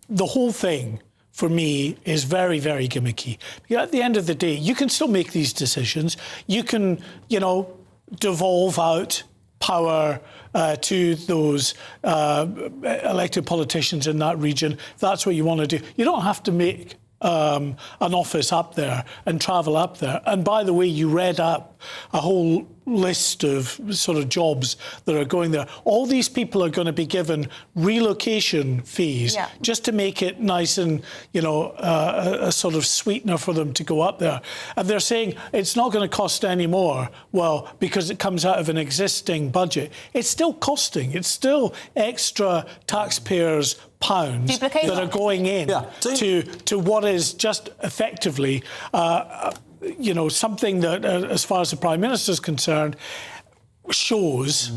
the whole thing for me is very, very gimmicky. Because at the end of the day, you can still make these decisions. You can, you know, devolve out power to those elected politicians in that region. If that's what you want to do. You don't have to make an office up there and travel up there. And by the way, you read up a whole list of sort of jobs that are going there. All these people are going to be given relocation fees just to make it nice and, you know, a sort of sweetener for them to go up there. And they're saying it's not going to cost any more. Well, because it comes out of an existing budget. It's still costing. It's still extra taxpayers' pounds that are going in to what is just effectively you know, something that, as far as the Prime Minister is concerned, shows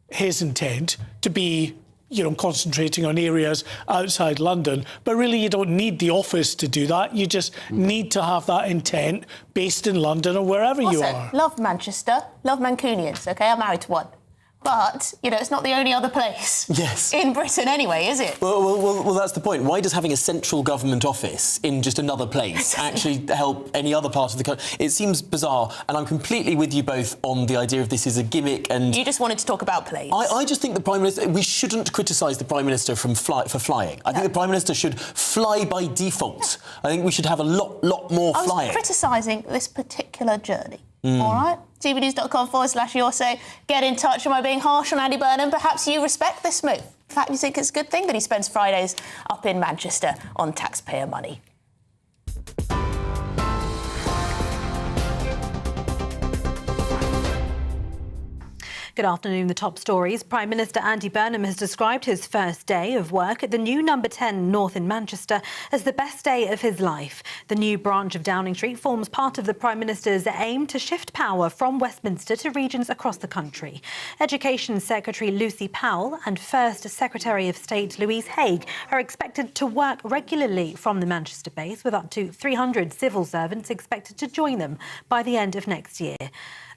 his intent to be, you know, concentrating on areas outside London. But really, you don't need the office to do that. You just need to have that intent based in London or wherever you are. Love Manchester, love Mancunians, OK? I'm married to one. But, you know, it's not the only other place in Britain anyway, is it? Well, that's the point. Why does having a central government office in just another place actually help any other part of the country? It seems bizarre, and I'm completely with you both on the idea of this is a gimmick. And you just wanted to talk about planes. I just think the Prime Minister, we shouldn't criticise the Prime Minister for flying. I think the Prime Minister should fly by default. I think we should have a lot more flying. I was criticising this particular journey. All right? GBNews.com/your say. Get in touch. Am I being harsh on Andy Burnham? Perhaps you respect this move. In fact, you think it's a good thing that he spends Fridays up in Manchester on taxpayer money. Good afternoon. The top stories. Prime Minister Andy Burnham has described his first day of work at the new Number 10 North in Manchester as the best day of his life. The new branch of Downing Street forms part of the Prime Minister's aim to shift power from Westminster to regions across the country. Education Secretary Lucy Powell and First Secretary of State Louise Haigh are expected to work regularly from the Manchester base, with up to 300 civil servants expected to join them by the end of next year.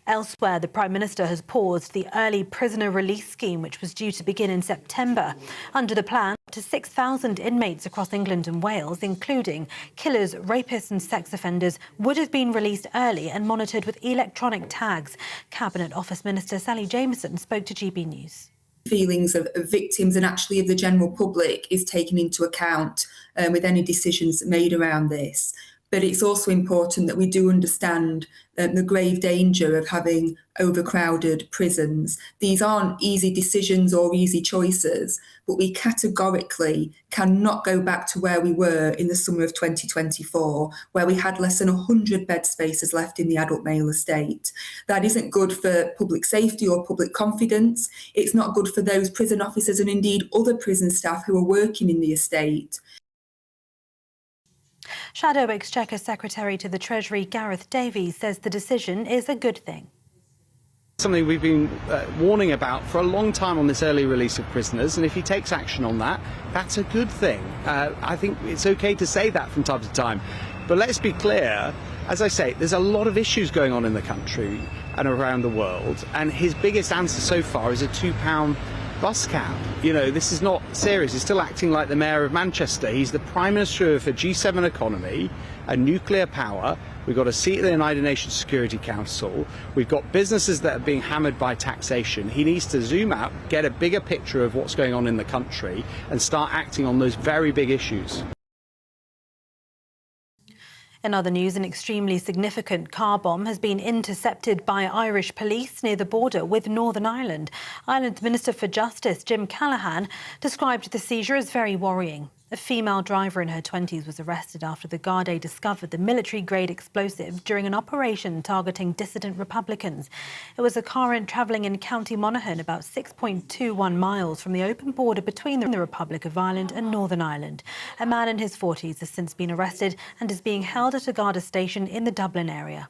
Elsewhere, the Prime Minister has paused the early prisoner release scheme, which was due to begin in September. Under the plan, up to 6,000 inmates across England and Wales, including killers, rapists and sex offenders, would have been released early and monitored with electronic tags. Cabinet Office Minister Sally Jameson spoke to GB News. Feelings of victims and actually of the general public is taken into account with any decisions made around this. but it's also important that we do understand the grave danger of having overcrowded prisons. These aren't easy decisions or easy choices, but we categorically cannot go back to where we were in the summer of 2024, where we had less than 100 bed spaces left in the adult male estate. That isn't good for public safety or public confidence. It's not good for those prison officers and indeed other prison staff who are working in the estate. Shadow Exchequer Secretary to the Treasury Gareth Davies says the decision is a good thing. Something we've been warning about for a long time on this early release of prisoners, and if he takes action on that, that's a good thing. I think it's okay to say that from time to time. But let's be clear, as I say, there's a lot of issues going on in the country and around the world, and his biggest answer so far is a £2 bus cap. You know, this is not serious. He's still acting like the Mayor of Manchester. He's the Prime Minister of a G7 economy and nuclear power. We've got a seat in the United Nations Security Council. We've got businesses that are being hammered by taxation. He needs to zoom out, get a bigger picture of what's going on in the country and start acting on those very big issues. In other news, an extremely significant car bomb has been intercepted by Irish police near the border with Northern Ireland. Ireland's Minister for Justice, Jim Callaghan, described the seizure as very worrying. A female driver in her 20s was arrested after the Gardaí discovered the military-grade explosive during an operation targeting dissident Republicans. It was a car travelling in County Monaghan, about 6.21 miles from the open border between the Republic of Ireland and Northern Ireland. A man in his 40s has since been arrested and is being held at a Garda station in the Dublin area.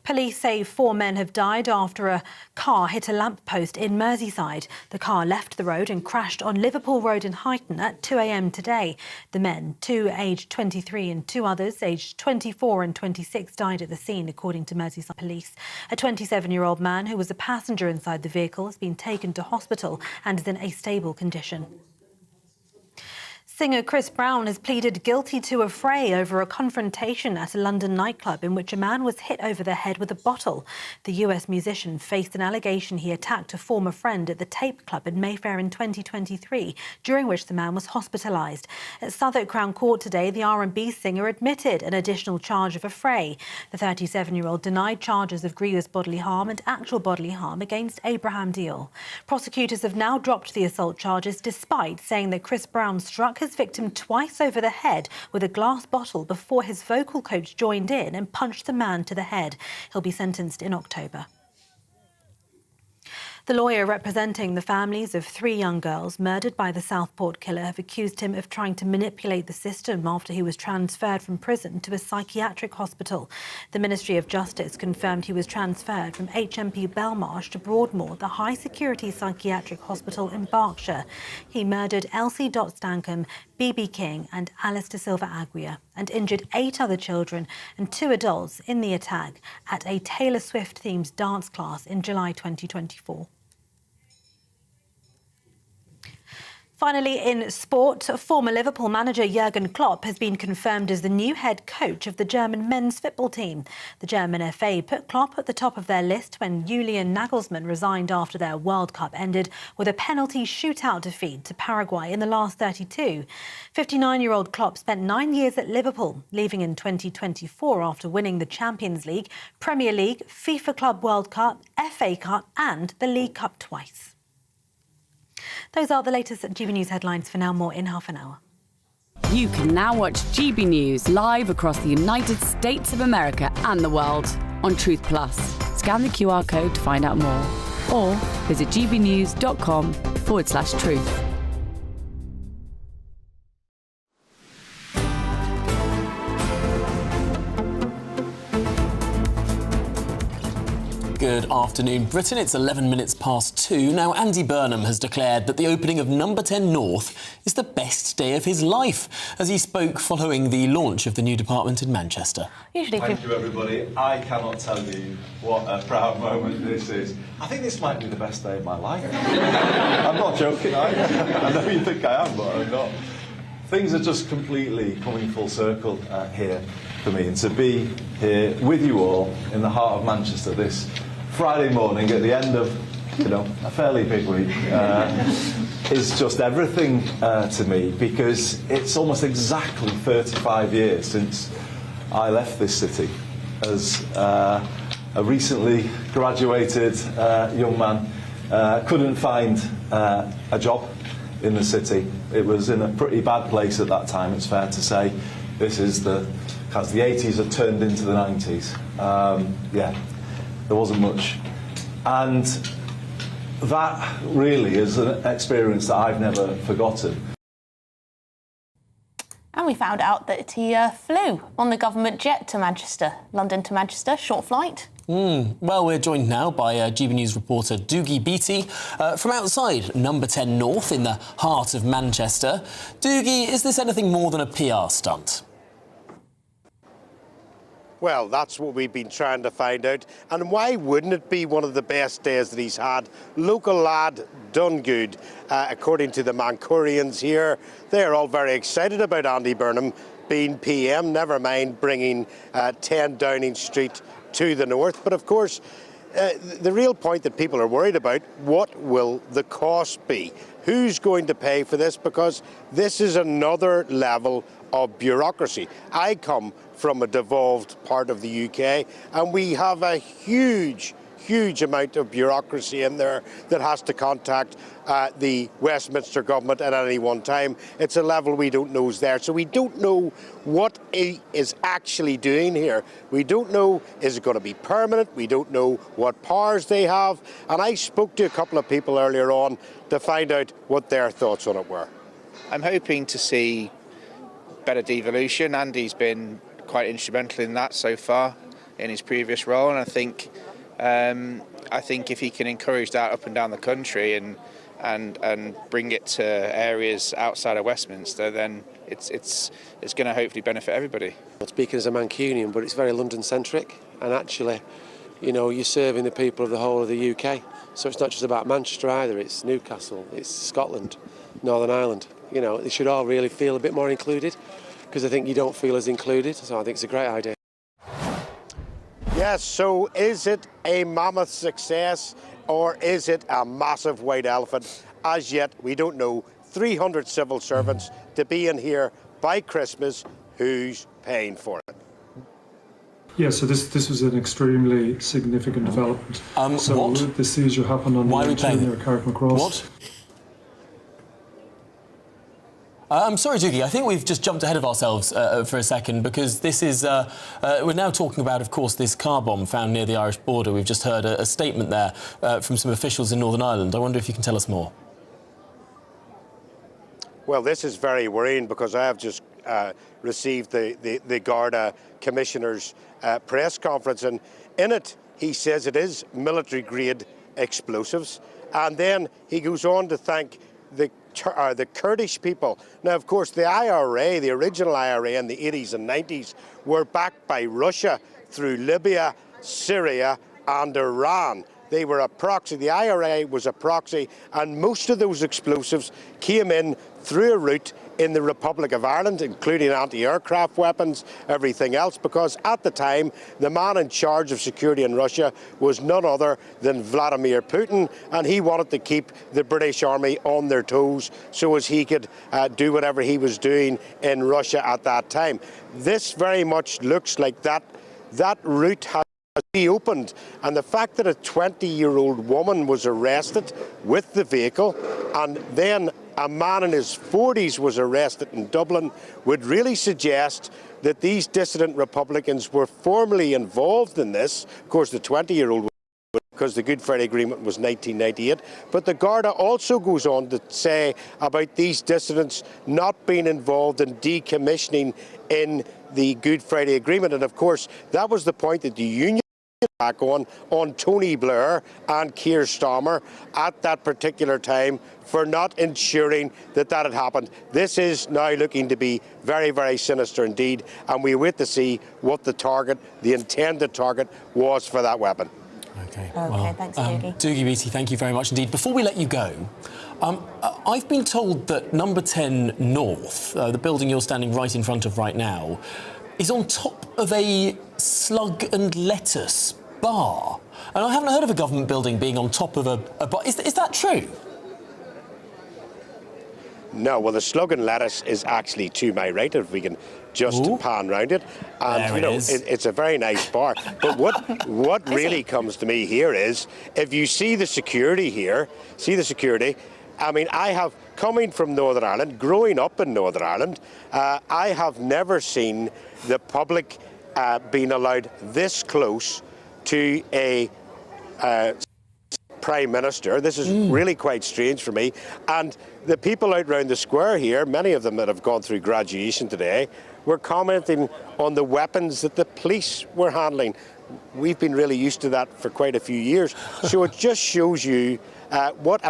Police say 4 men have died after a car hit a lamppost in Merseyside. The car left the road and crashed on Liverpool Road in Huyton at 2 a.m. today. The men, 2 aged 23 and 2 others aged 24 and 26, died at the scene, according to Merseyside police. A 27-year-old man who was a passenger inside the vehicle has been taken to hospital and is in a stable condition. Singer Chris Brown has pleaded guilty to a fray over a confrontation at a London nightclub in which a man was hit over the head with a bottle. The US musician faced an allegation he attacked a former friend at the Tape Club in Mayfair in 2023, during which the man was hospitalised. At Southwark Crown Court today, the R&B singer admitted an additional charge of a fray. The 37-year-old denied charges of grievous bodily harm and actual bodily harm against Abraham Deal. Prosecutors have now dropped the assault charges, despite saying that Chris Brown struck his victim twice over the head with a glass bottle before his vocal coach joined in and punched the man to the head. He'll be sentenced in October. The lawyer representing the families of 3 young girls murdered by the Southport killer have accused him of trying to manipulate the system after he was transferred from prison to a psychiatric hospital. The Ministry of Justice confirmed he was transferred from HMP Belmarsh to Broadmoor, the high-security psychiatric hospital in Berkshire. He murdered Elsie Dot Stankham, BB King and Alice De Silva Aguirre and injured 8 other children and 2 adults in the attack at a Taylor Swift-themed dance class in July 2024. Finally, in sport, former Liverpool manager Jurgen Klopp has been confirmed as the new head coach of the German men's football team. The German FA put Klopp at the top of their list when Julian Nagelsmann resigned after their World Cup ended with a penalty shootout defeat to Paraguay in the last 32. 59-year-old Klopp spent 9 years at Liverpool, leaving in 2024 after winning the Champions League, Premier League, FIFA Club World Cup, FA Cup and the League Cup twice. Those are the latest GB News headlines. For now, more in half an hour. You can now watch GB News live across the United States of America and the world on Truth Plus. Scan the QR code to find out more or visit gbnews.com/truth. Good afternoon, Britain. It's 11 minutes past 2. Now, Andy Burnham has declared that the opening of Number 10 North is the best day of his life, as he spoke following the launch of the new department in Manchester. Thank you, everybody. I cannot tell you what a proud moment this is. I think this might be the best day of my life. I'm not joking, I know you think I am, but I'm not. Things are just completely coming full circle here for me, and to be here with you all in the heart of Manchester this Friday morning at the end of a fairly big week, is just everything to me, because it's almost exactly 35 years since I left this city as a recently graduated young man. Couldn't find a job in the city. It was in a pretty bad place at that time, it's fair to say. This is as the 80s have turned into the 90s. There wasn't much. And that really is an experience that I've never forgotten. And we found out that he flew on the government jet to Manchester. London to Manchester, short flight. Well, we're joined now by GB News reporter Doogie Beattie from outside number 10 North in the heart of Manchester. Doogie, is this anything more than a PR stunt? Well, that's what we've been trying to find out. And why wouldn't it be one of the best days that he's had? Local lad, done good. According to the Mancurians here, they're all very excited about Andy Burnham being PM, never mind bringing 10 Downing Street to the north. But of course, the real point that people are worried about, what will the cost be? Who's going to pay for this? Because this is another level of bureaucracy. I come from a devolved part of the UK, and we have a huge amount of bureaucracy in there that has to contact the Westminster government at any one time. It's a level we don't know is there. So we don't know what he is actually doing here. We don't know, is it going to be permanent? We don't know what powers they have. And I spoke to a couple of people earlier on to find out what their thoughts on it were. I'm hoping to see better devolution. Andy's been quite instrumental in that so far in his previous role, and I think if he can encourage that up and down the country and bring it to areas outside of Westminster, then it's going to hopefully benefit everybody. Not speaking as a Mancunian, but it's very London-centric, and actually, you're serving the people of the whole of the UK. So it's not just about Manchester either. It's Newcastle, it's Scotland, Northern Ireland. They should all really feel a bit more included, because I think you don't feel as included. So I think it's a great idea. Yes, so is it a mammoth success or is it a massive white elephant? As yet, we don't know. 300 civil servants to be in here by Christmas. Who's paying for it? Yeah, so this was an extremely significant development. What? The seizure happened on Why the are we playing near Carrickmacross. What? I'm sorry, Doogie, I think we've just jumped ahead of ourselves for a second, because this is... we're now talking about, of course, this car bomb found near the Irish border. We've just heard a statement there from some officials in Northern Ireland. I wonder if you can tell us more. Well, this is very worrying, because I have just received the Garda Commissioner's press conference, and in it he says it is military-grade explosives, and then he goes on to thank the Kurdish people. Now, of course, the IRA, the original IRA in the 80s and 90s, were backed by Russia through Libya, Syria and Iran. They were a proxy. The IRA was a proxy, and most of those explosives came in through a route in the Republic of Ireland, including anti-aircraft weapons, everything else, because at the time, the man in charge of security in Russia was none other than Vladimir Putin, and he wanted to keep the British Army on their toes so as he could do whatever he was doing in Russia at that time. This very much looks like that route has reopened, and the fact that a 20-year-old woman was arrested with the vehicle, and then a man in his 40s was arrested in Dublin, would really suggest that these dissident Republicans were formally involved in this. Of course, the 20-year-old, because the Good Friday Agreement was 1998. But the Garda also goes on to say about these dissidents not being involved in decommissioning in the Good Friday Agreement. And of course, that was the point that the union back on Tony Blair and Keir Starmer at that particular time for not ensuring that had happened. This is now looking to be very, very sinister indeed, and we wait to see what the intended target was for that weapon. Okay, thanks, Doogie. Doogie Beattie, thank you very much indeed. Before we let you go, I've been told that number 10 North, the building you're standing right in front of right now, is on top of a slug and lettuce bar. And I haven't heard of a government building being on top of a bar. Is that true? No, well, the Slug and Lettuce is actually to my right, if we can just pan round it. And, you know, it's a very nice bar. But what really comes to me here is, if you see the security here, I mean, I have, coming from Northern Ireland, growing up in Northern Ireland, I have never seen the public being allowed this close to a Prime Minister. This is really quite strange for me. And the people out round the square here, many of them that have gone through graduation today, were commenting on the weapons that the police were handling. We've been really used to that for quite a few years. So it just shows you what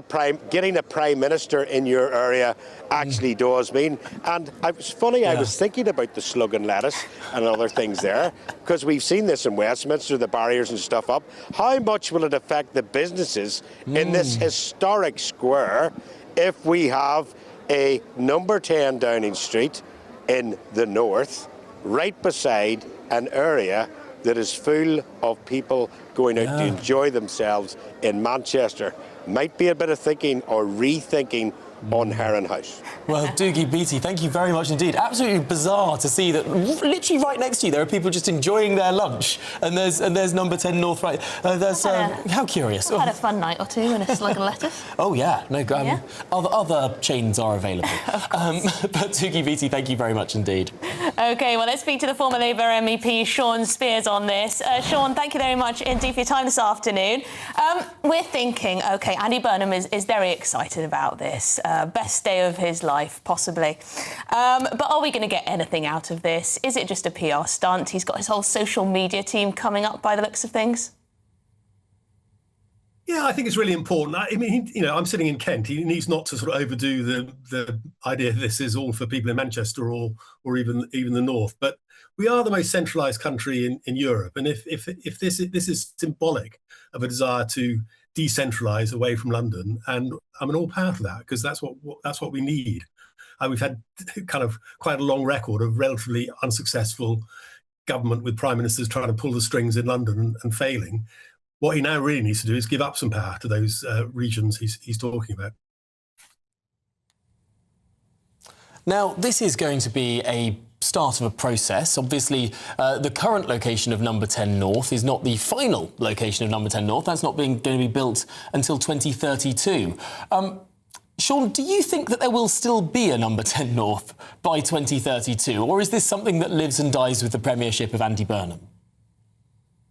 getting a Prime Minister in your area actually does mean. And I was thinking about the Slug and Lettuce and other things there, because we've seen this in Westminster, the barriers and stuff up. How much will it affect the businesses in this historic square if we have a number 10 Downing Street in the north, right beside an area that is full of people going out to enjoy themselves in Manchester? Might be a bit of thinking or rethinking on Heron House. Well, Doogie Beattie, thank you very much indeed. Absolutely bizarre to see that literally right next to you there are people just enjoying their lunch, and there's number 10 North right. How curious. I've had a fun night or two in a Slug and Lettuce. Oh yeah, no, other chains are available. But Doogie Beattie, thank you very much indeed. OK, well, let's speak to the former Labour MEP Sean Spears on this. Sean, thank you very much indeed for your time this afternoon. We're thinking, OK, Andy Burnham is very excited about this. Best day of his life, possibly. But are we going to get anything out of this? Is it just a PR stunt? He's got his whole social media team coming up by the looks of things. Yeah, I think it's really important. I mean, I'm sitting in Kent. He needs not to sort of overdo the idea that this is all for people in Manchester or even the north. But we are the most centralised country in Europe, and if this is symbolic of a desire to decentralise away from London, and I'm all power for that, because that's what we need. We've had kind of quite a long record of relatively unsuccessful government with prime ministers trying to pull the strings in London and failing. What he now really needs to do is give up some power to those regions he's talking about. Now, this is going to be a start of a process. Obviously, the current location of number 10 North is not the final location of number 10 North. That's not going to be built until 2032. Sean, do you think that there will still be a number 10 North by 2032, or is this something that lives and dies with the premiership of Andy Burnham?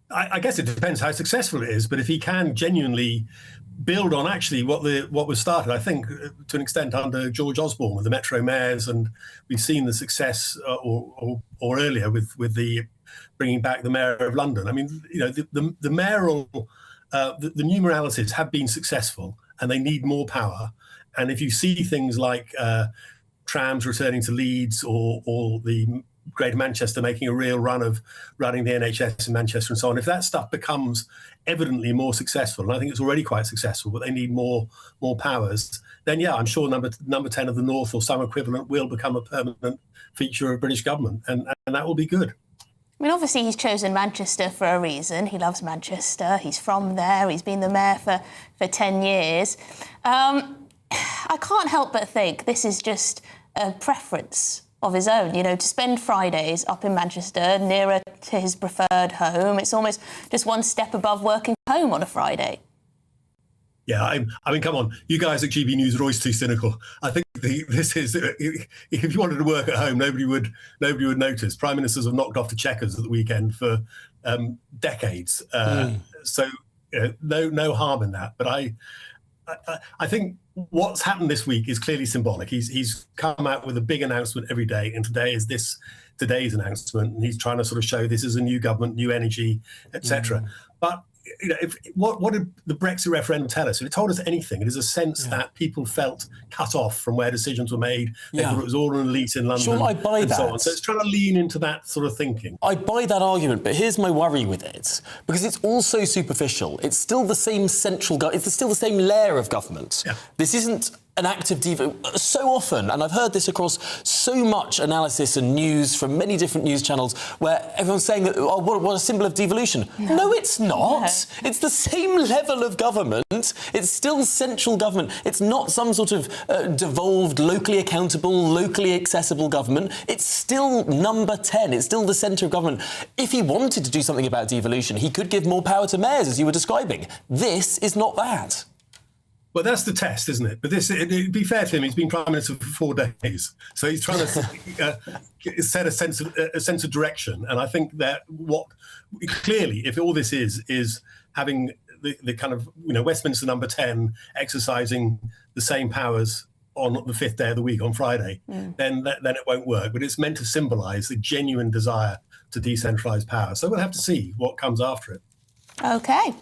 I guess it depends how successful it is, but if he can genuinely build on actually what was started, I think, to an extent under George Osborne with the Metro mayors, and we've seen the success or earlier with the bringing back the mayor of London. I mean, the mayoral, the numeralities have been successful, and they need more power. And if you see things like trams returning to Leeds or the Greater Manchester making a real run of running the NHS in Manchester and so on, if that stuff becomes evidently more successful, and I think it's already quite successful, but they need more powers, then yeah, I'm sure number 10 of the North or some equivalent will become a permanent feature of British government, and that will be good. I mean, obviously he's chosen Manchester for a reason. He loves Manchester. He's from there. He's been the mayor for 10 years. I can't help but think this is just a preference of his own, to spend Fridays up in Manchester, nearer to his preferred home. It's almost just one step above working home on a Friday. Yeah, I mean, come on, you guys at GBNews are always too cynical. I think this is, if you wanted to work at home, nobody would notice. Prime ministers have knocked off the checkers at the weekend for decades, so no harm in that. But I think what's happened this week is clearly symbolic. He's come out with a big announcement every day, and today is today's announcement, and he's trying to sort of show this is a new government, new energy, etc. But what did the Brexit referendum tell us? If it told us anything, it is a sense that people felt cut off from where decisions were made. They thought it was all an elite in London. Sure, I buy that. So on. So it's trying to lean into that sort of thinking. I buy that argument, but here's my worry with it, because it's also superficial. It's still the same it's still the same layer of government. Yeah. This isn't an act of so often, and I've heard this across so much analysis and news from many different news channels, where everyone's saying that, oh, what a symbol of devolution. No, it's not. No. It's the same level of government. It's still central government. It's not some sort of devolved, locally accountable, locally accessible government. It's still number 10. It's still the centre of government. If he wanted to do something about devolution, he could give more power to mayors, as you were describing. This is not that. Well, that's the test, isn't it? But it'd be fair to him, he's been Prime Minister for 4 days. So he's trying to set a sense of direction. And I think that clearly, if all this is having the kind of, Westminster number 10 exercising the same powers on the 5th day of the week, on Friday, then it won't work. But it's meant to symbolise the genuine desire to decentralise power. So we'll have to see what comes after it. OK,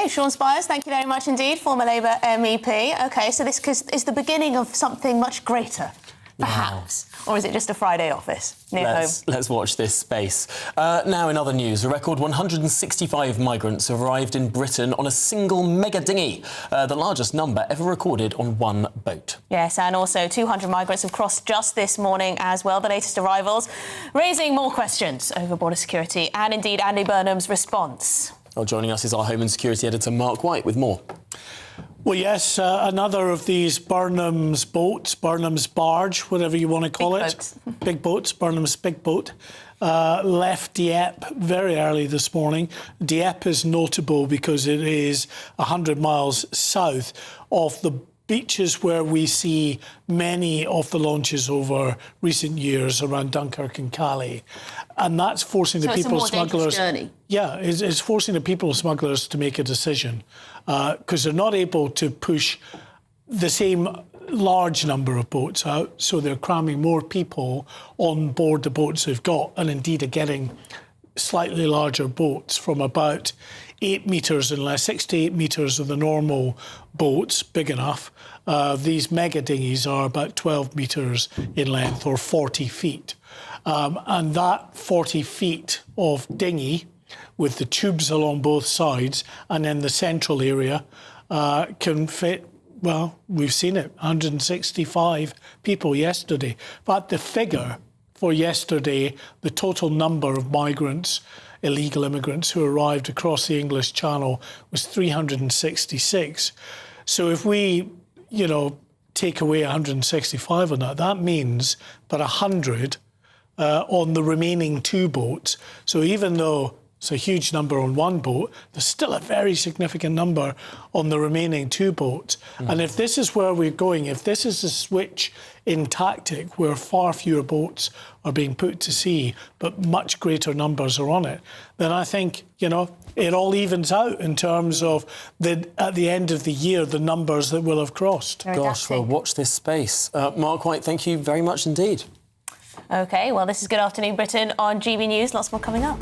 Sean Spires, thank you very much indeed, former Labour MEP. OK, so this is the beginning of something much greater, perhaps. Wow. Or is it just a Friday office near home? Let's watch this space. Now in other news, a record 165 migrants have arrived in Britain on a single mega dinghy, the largest number ever recorded on one boat. Yes, and also 200 migrants have crossed just this morning as well, the latest arrivals, raising more questions over border security and indeed Andy Burnham's response. Well, joining us is our Home and Security Editor, Mark White, with more. Well, yes, another of these Burnham's boats, Burnham's barge, whatever you want to call it. Big boats, Burnham's big boat, left Dieppe very early this morning. Dieppe is notable because it is 100 miles south of the beaches where we see many of the launches over recent years around Dunkirk and Calais. And that's forcing the people smugglers. Yeah, it's forcing the people smugglers to make a decision because they're not able to push the same large number of boats out, so they're cramming more people on board the boats they've got, and indeed are getting slightly larger boats from about 8 metres and less, 6 to 8 metres of the normal boats, big enough. These mega dinghies are about 12 metres in length, or 40 feet. And that 40 feet of dinghy with the tubes along both sides and then the central area can fit, well, we've seen it, 165 people yesterday. But the figure for yesterday, the total number of migrants, illegal immigrants who arrived across the English Channel was 366. So if we, take away 165 on that, that means about 100 on the remaining 2 boats. So even though it's a huge number on one boat, there's still a very significant number on the remaining 2 boats. And if this is where we're going, if this is a switch in tactic where far fewer boats are being put to sea, but much greater numbers are on it, then I think, it all evens out in terms of at the end of the year, the numbers that will have crossed. Gosh, well, watch this space. Mark White, thank you very much indeed. OK, well, this is Good Afternoon Britain on GB News. Lots more coming up.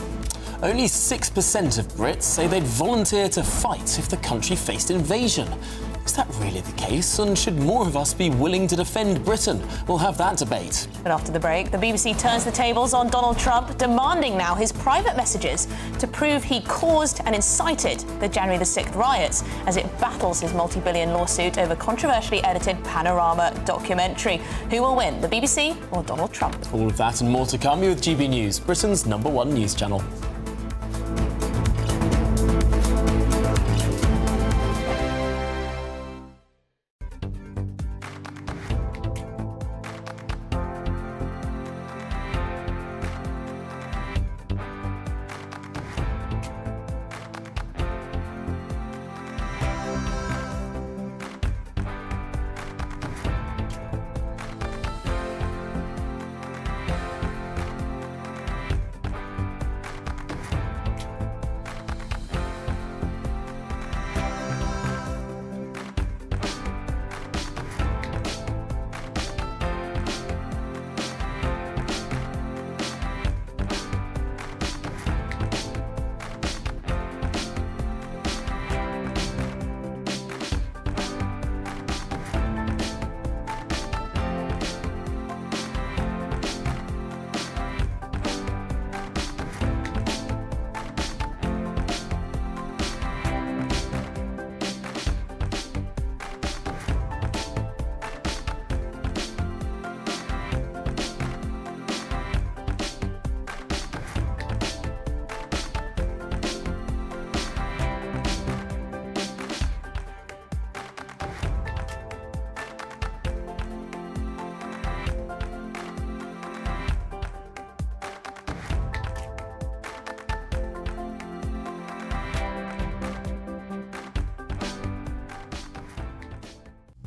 Only 6% of Brits say they'd volunteer to fight if the country faced invasion. Is that really the case? And should more of us be willing to defend Britain? We'll have that debate. But after the break, the BBC turns the tables on Donald Trump, demanding now his private messages to prove he caused and incited the January the 6th riots as it battles his multi-billion lawsuit over controversially edited Panorama documentary. Who will win, the BBC or Donald Trump? All of that and more to come. You're with GB News, Britain's #1 news channel.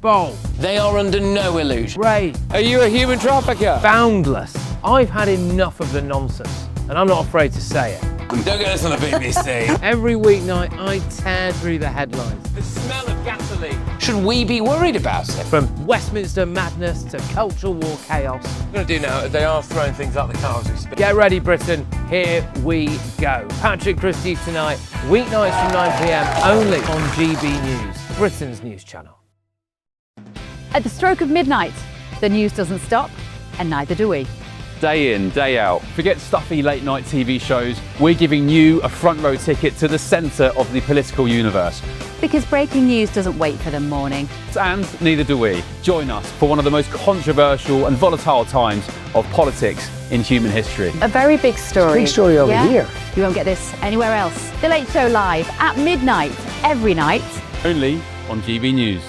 Bold. They are under no illusion. Brave. Are you a human trafficker? Boundless. I've had enough of the nonsense, and I'm not afraid to say it. Don't get this on the BBC. Every weeknight, I tear through the headlines. The smell of gasoline. Should we be worried about it? From Westminster madness to cultural war chaos. What I'm going to do now is they are throwing things out the car as we speak. Get ready, Britain. Here we go. Patrick Christie's tonight, weeknights from 9 p.m, only on GB News, Britain's news channel. At the stroke of midnight, the news doesn't stop, and neither do we. Day in, day out. Forget stuffy late-night TV shows. We're giving you a front-row ticket to the centre of the political universe. Because breaking news doesn't wait for the morning. And neither do we. Join us for one of the most controversial and volatile times of politics in human history. A very big story. Big story over here. You won't get this anywhere else. The Late Show live at midnight, every night. Only on GB News.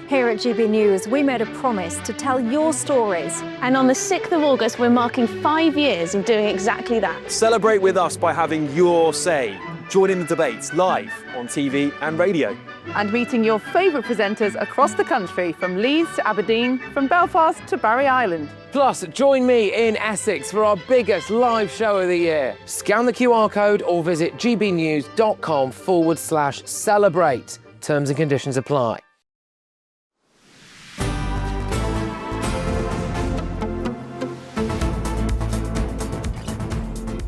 Here at GB News, we made a promise to tell your stories. And on the 6th of August, we're marking 5 years of doing exactly that. Celebrate with us by having your say. Join in the debates live on TV and radio. And meeting your favourite presenters across the country, from Leeds to Aberdeen, from Belfast to Barry Island. Plus, join me in Essex for our biggest live show of the year. Scan the QR code or visit gbnews.com/celebrate. Terms and conditions apply.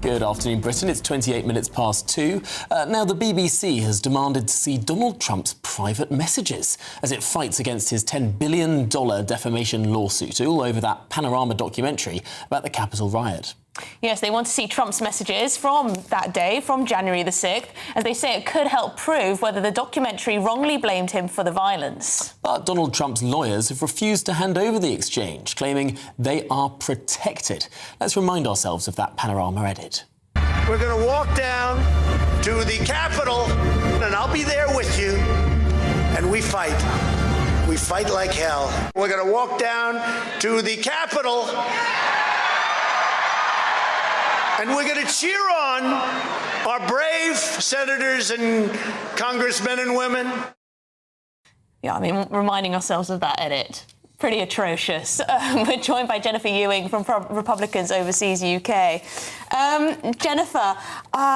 Good afternoon, Britain. It's 28 minutes past 2. Now, the BBC has demanded to see Donald Trump's private messages as it fights against his $10 billion defamation lawsuit, all over that Panorama documentary about the Capitol riot. Yes, they want to see Trump's messages from that day, from January the 6th, as they say it could help prove whether the documentary wrongly blamed him for the violence. But Donald Trump's lawyers have refused to hand over the exchange, claiming they are protected. Let's remind ourselves of that Panorama edit. We're going to walk down to the Capitol, and I'll be there with you, and we fight. We fight like hell. We're going to walk down to the Capitol, and we're going to cheer on our brave senators and congressmen and women. Yeah, I mean, reminding ourselves of that edit. Pretty atrocious. We're joined by Jennifer Ewing from Republicans Overseas UK. Jennifer,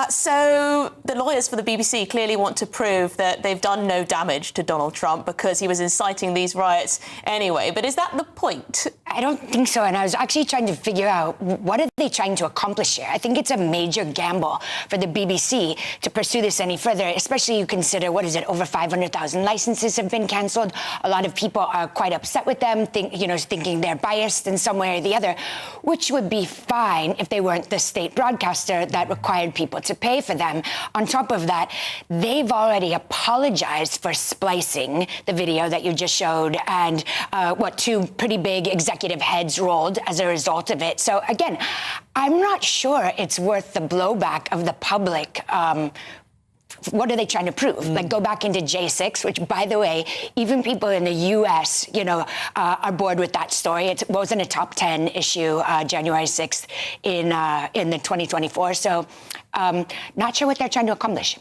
so the lawyers for the BBC clearly want to prove that they've done no damage to Donald Trump because he was inciting these riots anyway. But is that the point? I don't think so. And I was actually trying to figure out, what are they trying to accomplish here? I think it's a major gamble for the BBC to pursue this any further, especially you consider, what is it, over 500,000 licenses have been cancelled. A lot of people are quite upset with them, thinking they're biased in some way or the other, which would be fine if they weren't the state broadcaster that required people to pay for them. On top of that, they've already apologized for splicing the video that you just showed, and two pretty big executive heads rolled as a result of it. So again, I'm not sure it's worth the blowback of the public. What are they trying to prove? Like, go back into J6, which, by the way, even people in the U.S., are bored with that story. It wasn't a top 10 issue January 6th in the 2024. So not sure what they're trying to accomplish.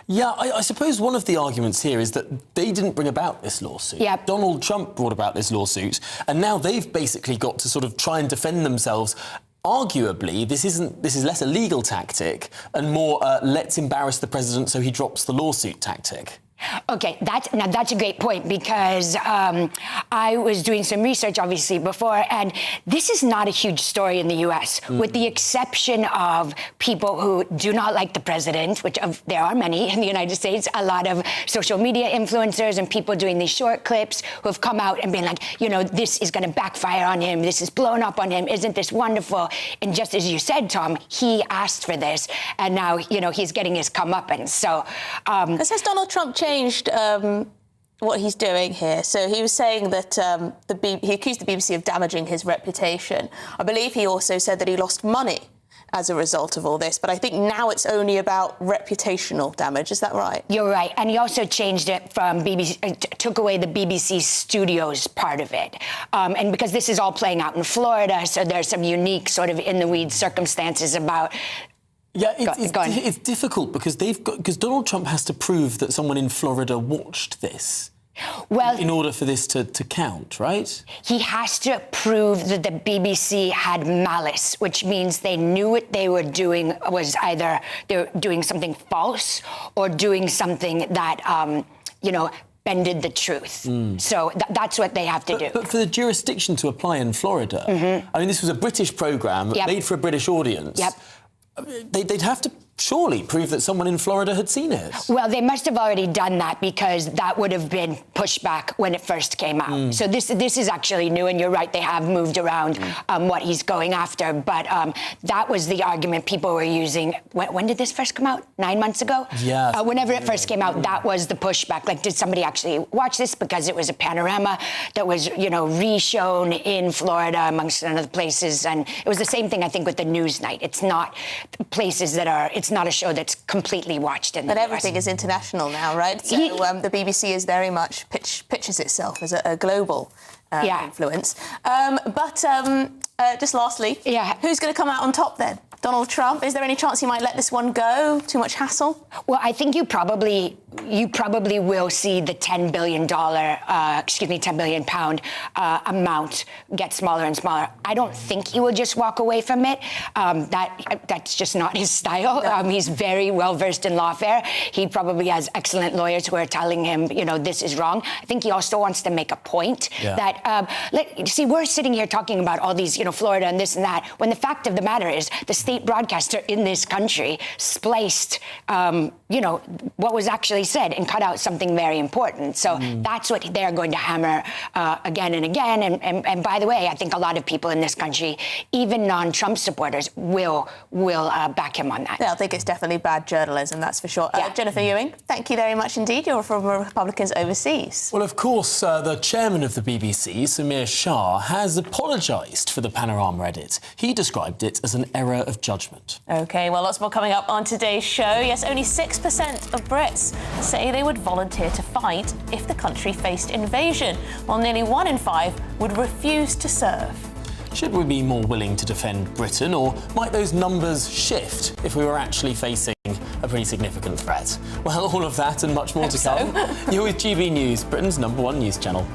Yeah, I suppose one of the arguments here is that they didn't bring about this lawsuit. Yep. Donald Trump brought about this lawsuit, and now they've basically got to sort of try and defend themselves. Arguably, this is less a legal tactic and more let's embarrass the president so he drops the lawsuit tactic. Okay, that's a great point, because I was doing some research, obviously, before, and this is not a huge story in the U.S., with the exception of people who do not like the president, which there are many in the United States, a lot of social media influencers and people doing these short clips who have come out and been like, this is going to backfire on him, this is blown up on him, isn't this wonderful? And just as you said, Tom, he asked for this, and now, he's getting his comeuppance. So, has Donald Trump changed what he's doing here? So he was saying that he accused the BBC of damaging his reputation. I believe he also said that he lost money as a result of all this, but I think now it's only about reputational damage. Is that right? You're right. And he also changed it from BBC, took away the BBC Studios part of it. And because this is all playing out in Florida, so there's some unique sort of in-the-weeds circumstances about. Yeah, it's difficult because because Donald Trump has to prove that someone in Florida watched this. Well, in order for this to count, right? He has to prove that the BBC had malice, which means they knew what they were doing was either they're doing something false or doing something that, bended the truth. So that's what they have to do. But for the jurisdiction to apply in Florida, I mean, this was a British programme made for a British audience. They'd have to surely prove that someone in Florida had seen it. Well, they must have already done that because that would have been pushed back when it first came out. So this is actually new, and you're right, they have moved around what he's going after. But that was the argument people were using. When did this first come out? 9 months ago? Yeah. Whenever it first came out, that was the pushback. Like, did somebody actually watch this? Because it was a panorama that was, re-shown in Florida amongst other places. And it was the same thing, I think, with the Newsnight. It's not places that are... It's not a show that's completely watched in the US. But everything is international now, right? So the BBC is very much pitches itself as a global influence. But just lastly, who's going to come out on top then? Donald Trump? Is there any chance he might let this one go? Too much hassle? Well, I think you probably will see the $10 billion, £10 billion amount get smaller and smaller. I don't think he will just walk away from it. That's just not his style. He's very well versed in lawfare. He probably has excellent lawyers who are telling him, this is wrong. I think he also wants to make a point that, see, we're sitting here talking about all these, Florida and this and that, when the fact of the matter is the state broadcaster in this country spliced, what was actually said and cut out something very important. So that's what they're going to hammer again and again. And by the way, I think a lot of people in this country, even non-Trump supporters, will back him on that. Yeah, I think it's definitely bad journalism, that's for sure. Jennifer Ewing, thank you very much indeed. You're from Republicans Overseas. Well, of course, the chairman of the BBC, Samir Shah, has apologised for the Panorama edit. He described it as an error of judgment. OK, well, lots more coming up on today's show. Yes, only 6% of Brits say they would volunteer to fight if the country faced invasion, while nearly 1 in 5 would refuse to serve. Should we be more willing to defend Britain, or might those numbers shift if we were actually facing a pretty significant threat? Well, all of that and much more to come. You're with GB News, Britain's #1 news channel.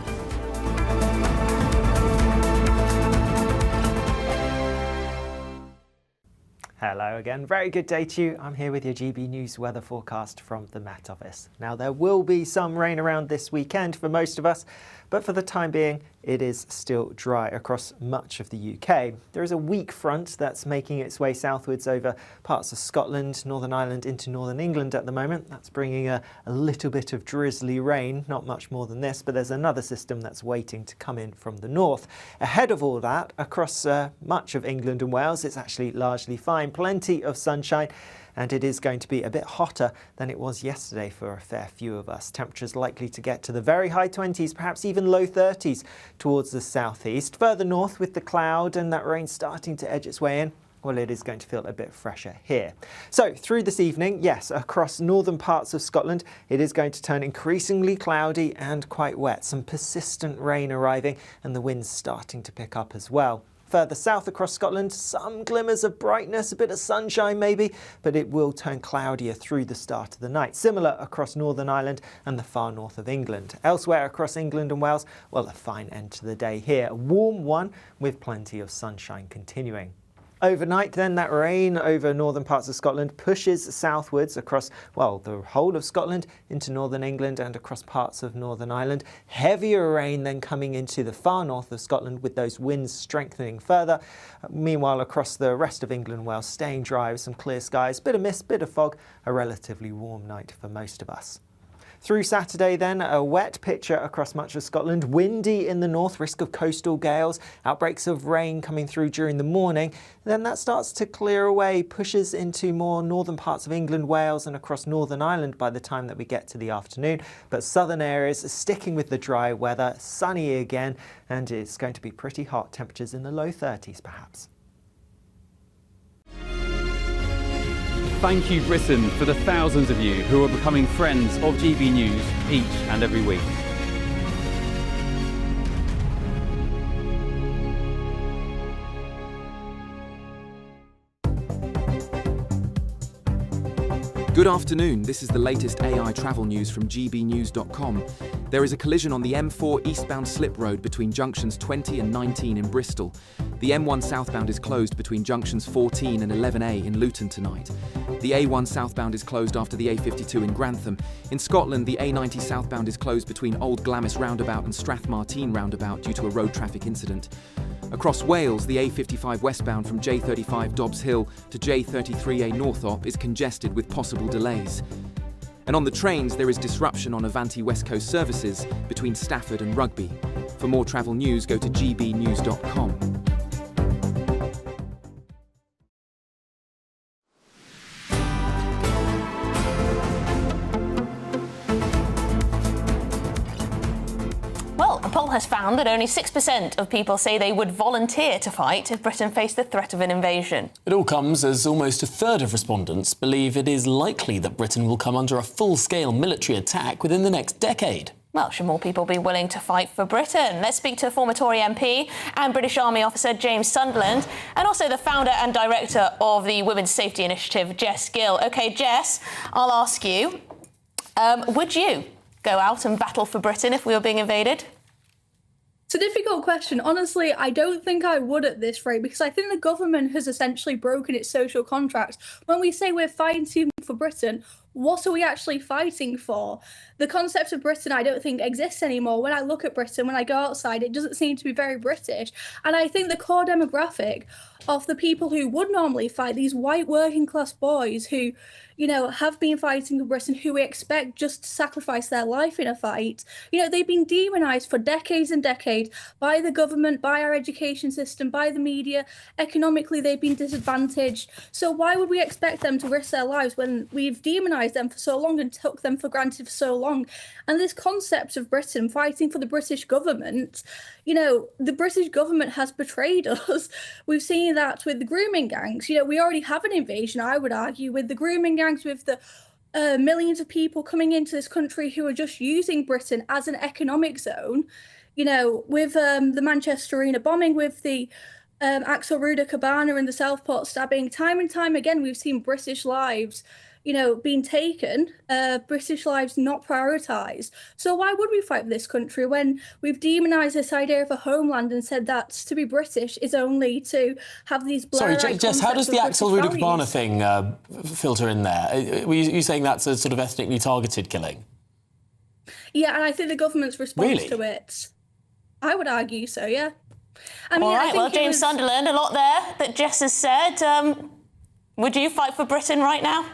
Hello again, very good day to you. I'm here with your GB News weather forecast from the Met Office. Now, there will be some rain around this weekend for most of us, but for the time being, it is still dry across much of the UK. There is a weak front that's making its way southwards over parts of Scotland, Northern Ireland into Northern England at the moment. That's bringing a little bit of drizzly rain, not much more than this, but there's another system that's waiting to come in from the north. Ahead of all that, across much of England and Wales, it's actually largely fine. Plenty of sunshine. And it is going to be a bit hotter than it was yesterday for a fair few of us. Temperatures likely to get to the very high 20s, perhaps even low 30s towards the southeast. Further north with the cloud and that rain starting to edge its way in, well, it is going to feel a bit fresher here. So through this evening, yes, across northern parts of Scotland, it is going to turn increasingly cloudy and quite wet. Some persistent rain arriving and the winds starting to pick up as well. Further south across Scotland, some glimmers of brightness, a bit of sunshine maybe, but it will turn cloudier through the start of the night. Similar across Northern Ireland and the far north of England. Elsewhere across England and Wales, well, a fine end to the day here. A warm one with plenty of sunshine continuing. Overnight then, that rain over northern parts of Scotland pushes southwards across, well, the whole of Scotland into northern England and across parts of Northern Ireland. Heavier rain then coming into the far north of Scotland with those winds strengthening further. Meanwhile, across the rest of England and Wales, staying dry with some clear skies, bit of mist, bit of fog, a relatively warm night for most of us. Through Saturday then, a wet picture across much of Scotland, windy in the north, risk of coastal gales, outbreaks of rain coming through during the morning. Then that starts to clear away, pushes into more northern parts of England, Wales and across Northern Ireland by the time that we get to the afternoon. But southern areas are sticking with the dry weather, sunny again, and it's going to be pretty hot, temperatures in the low 30s perhaps. Thank you, Britain, for the thousands of you who are becoming friends of GB News each and every week. Good afternoon, this is the latest AI travel news from GBNews.com. There is a collision on the M4 eastbound slip road between junctions 20 and 19 in Bristol. The M1 southbound is closed between junctions 14 and 11A in Luton tonight. The A1 southbound is closed after the A52 in Grantham. In Scotland, the A90 southbound is closed between Old Glamis roundabout and Strathmartine roundabout due to a road traffic incident. Across Wales, the A55 westbound from J35 Dobbs Hill to J33A Northop is congested with possible delays. And on the trains, there is disruption on Avanti West Coast services between Stafford and Rugby. For more travel news, go to gbnews.com. A poll has found that only 6% of people say they would volunteer to fight if Britain faced the threat of an invasion. It all comes as almost a third of respondents believe it is likely that Britain will come under a full-scale military attack within the next decade. Well, should more people be willing to fight for Britain? Let's speak to former Tory MP and British Army officer James Sunderland, and also the founder and director of the Women's Safety Initiative, Jess Gill. OK, Jess, I'll ask you, would you go out and battle for Britain if we were being invaded? It's a difficult question. Honestly, I don't think I would at this rate, because I think the government has essentially broken its social contract. When we say we're fighting for Britain, what are we actually fighting for? The concept of Britain, I don't think, exists anymore. When I look at Britain, when I go outside, it doesn't seem to be very British. And I think the core demographic of the people who would normally fight, these white working class boys who, you know, have been fighting for Britain, who we expect just to sacrifice their life in a fight, you know, they've been demonised for decades and decades by the government, by our education system, by the media. Economically, they've been disadvantaged. So why would we expect them to risk their lives when we've demonised them for so long and took them for granted for so long? And this concept of Britain fighting for the British government, you know, the British government has betrayed us. We've seen that with the grooming gangs. You know, we already have an invasion, I would argue, with the grooming gangs, with the millions of people coming into this country who are just using Britain as an economic zone. You know, with the Manchester Arena bombing, with the Axel Ruder Cabana and the Southport stabbing, time and time again, we've seen British lives, you know, being taken, British lives not prioritised. So why would we fight for this country when we've demonised this idea of a homeland and said that to be British is only to have these blurry... Sorry, Jess, how does the Axel Ruder Cabana thing filter in there? Were you saying that's a sort of ethnically targeted killing? Yeah, and I think the government's response to it, I would argue so, yeah. I mean, all right, well, James Sunderland, a lot there that Jess has said. Would you fight for Britain right now?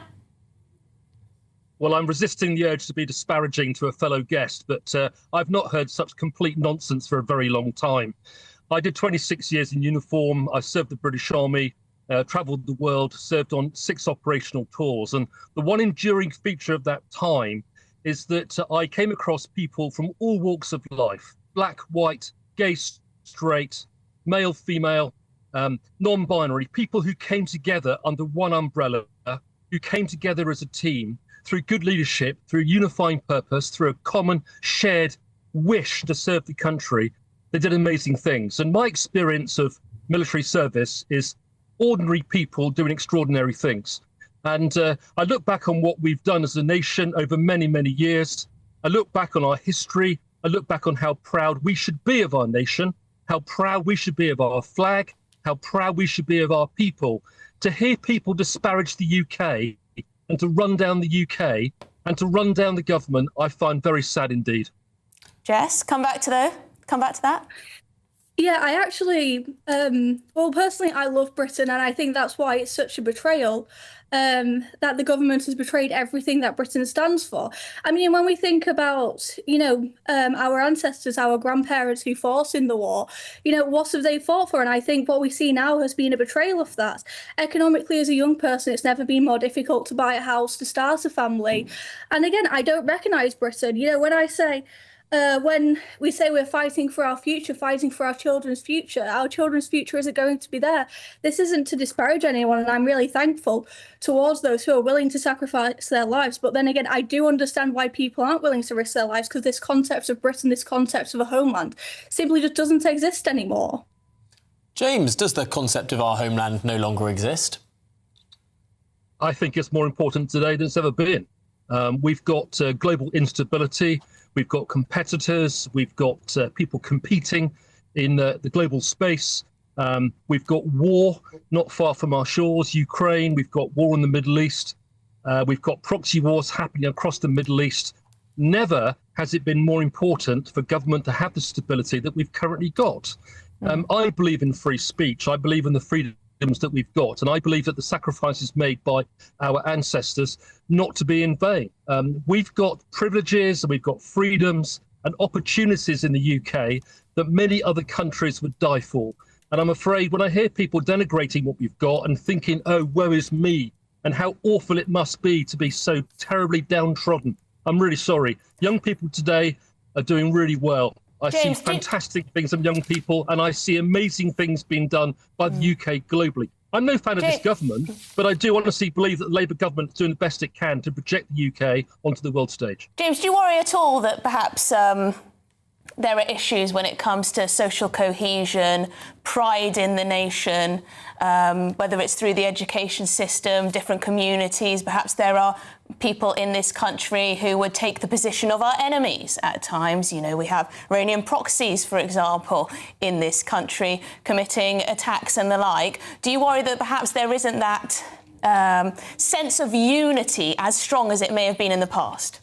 Well, I'm resisting the urge to be disparaging to a fellow guest, but I've not heard such complete nonsense for a very long time. I did 26 years in uniform. I served the British Army, travelled the world, served on 6 operational tours. And the one enduring feature of that time is that I came across people from all walks of life, black, white, gay, straight, male, female, non-binary, people who came together under one umbrella, who came together as a team, through good leadership, through unifying purpose, through a common shared wish to serve the country. They did amazing things. And my experience of military service is ordinary people doing extraordinary things. And I look back on what we've done as a nation over many, many years. I look back on our history. I look back on how proud we should be of our nation, how proud we should be of our flag, how proud we should be of our people. To hear people disparage the UK and to run down the UK and to run down the government, I find very sad indeed. Jess, come back to that. Yeah, I actually, well, personally, I love Britain, and I think that's why it's such a betrayal, that the government has betrayed everything that Britain stands for. I mean, when we think about, you know, our ancestors, our grandparents who fought in the war, you know, what have they fought for? And I think what we see now has been a betrayal of that. Economically, as a young person, it's never been more difficult to buy a house, to start a family. And again, I don't recognise Britain. You know, when we say we're fighting for our future, fighting for our children's future isn't going to be there. This isn't to disparage anyone, and I'm really thankful towards those who are willing to sacrifice their lives. But then again, I do understand why people aren't willing to risk their lives, because this concept of Britain, this concept of a homeland, simply just doesn't exist anymore. James, does the concept of our homeland no longer exist? I think it's more important today than it's ever been. We've got global instability, we've got competitors, we've got people competing in the global space. We've got war not far from our shores, Ukraine. We've got war in the Middle East. We've got proxy wars happening across the Middle East. Never has it been more important for government to have the stability that we've currently got. I believe in free speech. I believe in the freedoms that we've got. And I believe that the sacrifices made by our ancestors not to be in vain. We've got privileges and we've got freedoms and opportunities in the UK that many other countries would die for. And I'm afraid when I hear people denigrating what we've got and thinking, oh, woe is me, and how awful it must be to be so terribly downtrodden, I'm really sorry. Young people today are doing really well. I see fantastic things from young people, and I see amazing things being done by the UK globally. I'm no fan of this government, but I do honestly believe that the Labour government is doing the best it can to project the UK onto the world stage. James, do you worry at all that perhaps there are issues when it comes to social cohesion, pride in the nation, whether it's through the education system, different communities? Perhaps there are people in this country who would take the position of our enemies at times. You know, we have Iranian proxies, for example, in this country committing attacks and the like. Do you worry that perhaps there isn't that sense of unity as strong as it may have been in the past?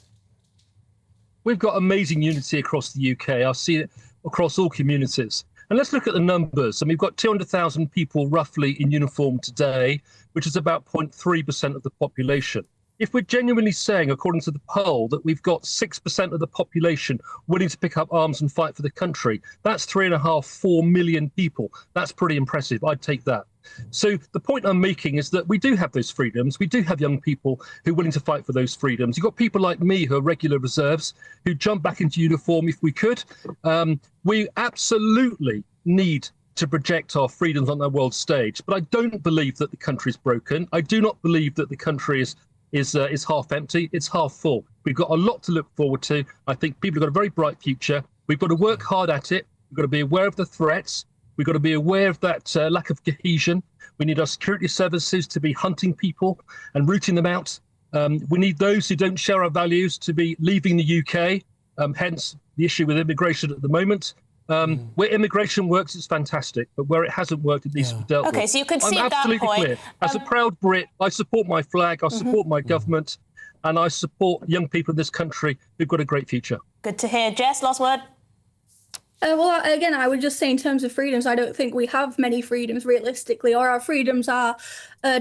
We've got amazing unity across the UK. I see it across all communities. And let's look at the numbers. And we've got 200,000 people roughly in uniform today, which is about 0.3% of the population. If we're genuinely saying, according to the poll, that we've got 6% of the population willing to pick up arms and fight for the country, that's 4 million people. That's pretty impressive. I'd take that. So the point I'm making is that we do have those freedoms. We do have young people who are willing to fight for those freedoms. You've got people like me who are regular reserves who jump back into uniform if we could. We absolutely need to project our freedoms on the world stage. But I don't believe that the country is broken. I do not believe that the country is half empty. It's half full. We've got a lot to look forward to. I think people have got a very bright future. We've got to work hard at it. We've got to be aware of the threats. We've got to be aware of that lack of cohesion. We need our security services to be hunting people and rooting them out. We need those who don't share our values to be leaving the UK, hence the issue with immigration at the moment. Where immigration works, it's fantastic, but where it hasn't worked, it needs to be dealt with. OK, so you can see I'm that absolutely point. clear. As a proud Brit, I support my flag, I support my government, and I support young people in this country who've got a great future. Good to hear. Jess, last word. Well, again, I would just say in terms of freedoms, I don't think we have many freedoms realistically, or our freedoms are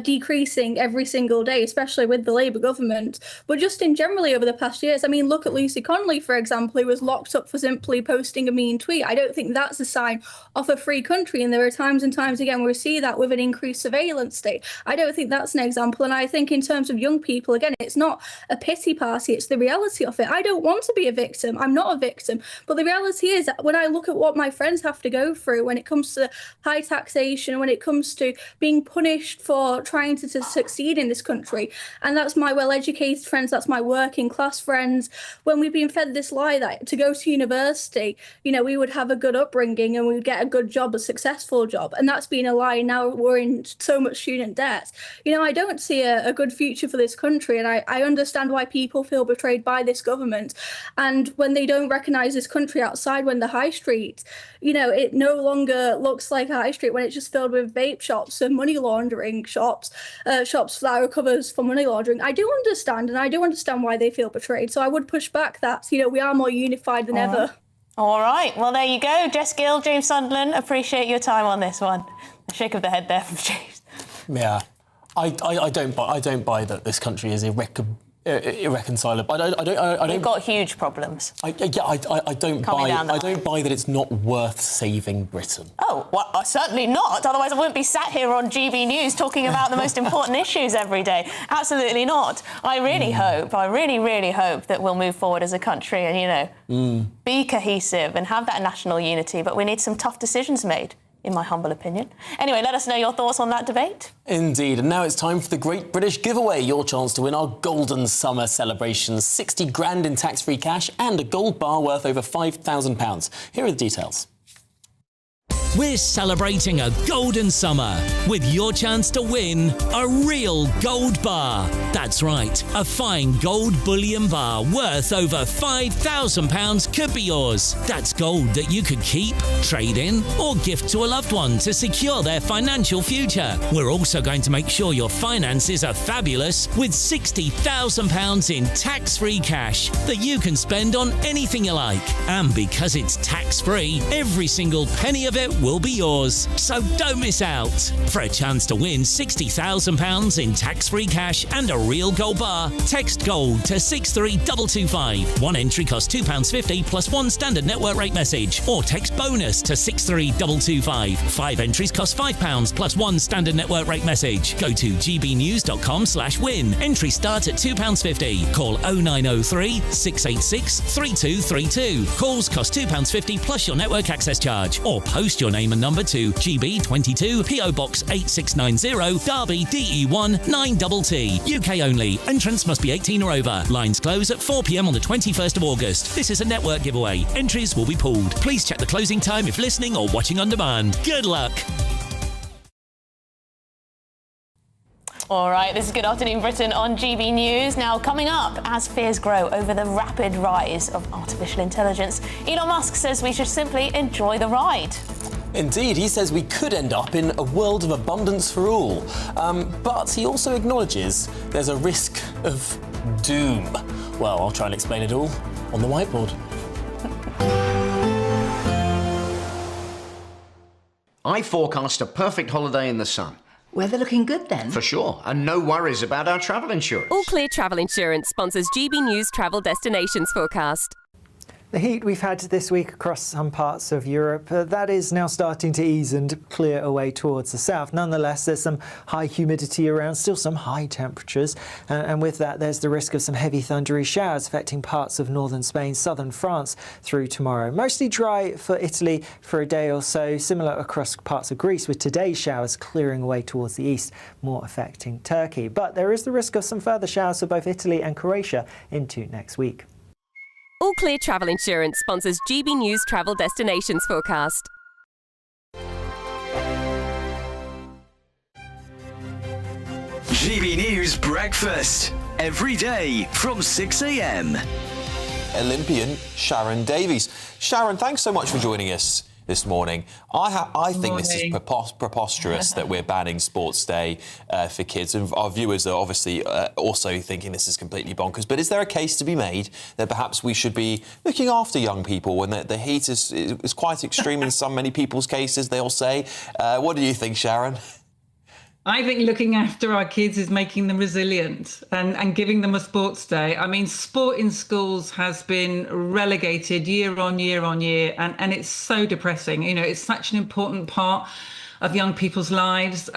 decreasing every single day, especially with the Labour government. But just in generally over the past years, I mean, look at Lucy Connolly, for example, who was locked up for simply posting a mean tweet. I don't think that's a sign of a free country. And there are times and times again where we see that with an increased surveillance state. I don't think that's an example. And I think in terms of young people, again, it's not a pity party. It's the reality of it. I don't want to be a victim. I'm not a victim. But the reality is that when I look at what my friends have to go through when it comes to high taxation, when it comes to being punished for trying to succeed in this country, and that's my well-educated friends, that's my working class friends, when we've been fed this lie that to go to university, you know, we would have a good upbringing and we would get a good job, a successful job, and that's been a lie. Now we're in so much student debt. You know, I don't see a good future for this country, and I understand why people feel betrayed by this government. And when they don't recognise this country outside, when the high street, you know, it no longer looks like a high street when it's just filled with vape shops and money laundering shops, shops that are covers for money laundering. I do understand, and I do understand why they feel betrayed. So I would push back that, you know, we are more unified than ever. All right. Well, there you go. Jess Gill, James Sunderland, appreciate your time on this one. A shake of the head there from James. Yeah, I don't buy that this country is irreconcilable. I don't. We've got huge problems. I don't buy that it's not worth saving Britain. Oh, well, certainly not. Otherwise, I wouldn't be sat here on GB News talking about the most important issues every day. Absolutely not. I really hope, I really hope that we'll move forward as a country and, you know, be cohesive and have that national unity. But we need some tough decisions made, in my humble opinion. Anyway, let us know your thoughts on that debate. Indeed, and now it's time for the Great British Giveaway, your chance to win our golden summer celebrations, 60 grand in tax-free cash and a gold bar worth over £5,000. Here are the details. we're celebrating a golden summer with your chance to win a real gold bar. That's right, a fine gold bullion bar worth over £5,000 could be yours. That's gold that you could keep, trade in, or gift to a loved one to secure their financial future. We're also going to make sure your finances are fabulous with £60,000 in tax-free cash that you can spend on anything you like. And because it's tax-free, every single penny of it will be yours. So don't miss out. For a chance to win £60,000 in tax-free cash and a real gold bar, text GOLD to 63225. One entry costs £2.50 plus one standard network rate message. Or text BONUS to 63225. 5 entries cost £5 plus one standard network rate message. Go to gbnews.com/win. Entry start at £2.50. Call 0903 686 3232. Calls cost £2.50 plus your network access charge. Or post your name and number to GB22 PO Box 8690 Derby DE1 9TT. UK only. Entrants must be 18 or over. Lines close at 4 p.m. on the 21st of August. This is a network giveaway. Entries will be pulled. Please check the closing time if listening or watching on demand. Good luck. All right, this is Good Afternoon Britain on GB News. Now, coming up, as fears grow over the rapid rise of artificial intelligence, Elon Musk says we should simply enjoy the ride. Indeed, he says we could end up in a world of abundance for all. But he also acknowledges there's a risk of doom. Well, I'll try and explain it all on the whiteboard. I forecast a perfect holiday in the sun. Weather looking good then? For sure, and no worries about our travel insurance. All Clear Travel Insurance sponsors GB News Travel Destinations Forecast. The heat we've had this week across some parts of Europe, that is now starting to ease and clear away towards the south. Nonetheless, there's some high humidity around, still some high temperatures. And with that, there's the risk of some heavy thundery showers affecting parts of northern Spain, southern France through tomorrow. Mostly dry for Italy for a day or so, similar across parts of Greece, with today's showers clearing away towards the east, more affecting Turkey. But there is the risk of some further showers for both Italy and Croatia into next week. All Clear Travel Insurance sponsors GB News Travel Destinations Forecast. GB News Breakfast, every day from 6 a.m. Olympian Sharon Davies. Sharon, thanks so much for joining us this morning. I think this is preposterous that we're banning Sports Day for kids, and our viewers are obviously also thinking this is completely bonkers. But is there a case to be made that perhaps we should be looking after young people when the heat is quite extreme in many people's cases, they'll say? What do you think, Sharon? I think looking after our kids is making them resilient and giving them a sports day. I mean, sport in schools has been relegated year on year on year, and it's so depressing. You know, it's such an important part of young people's lives.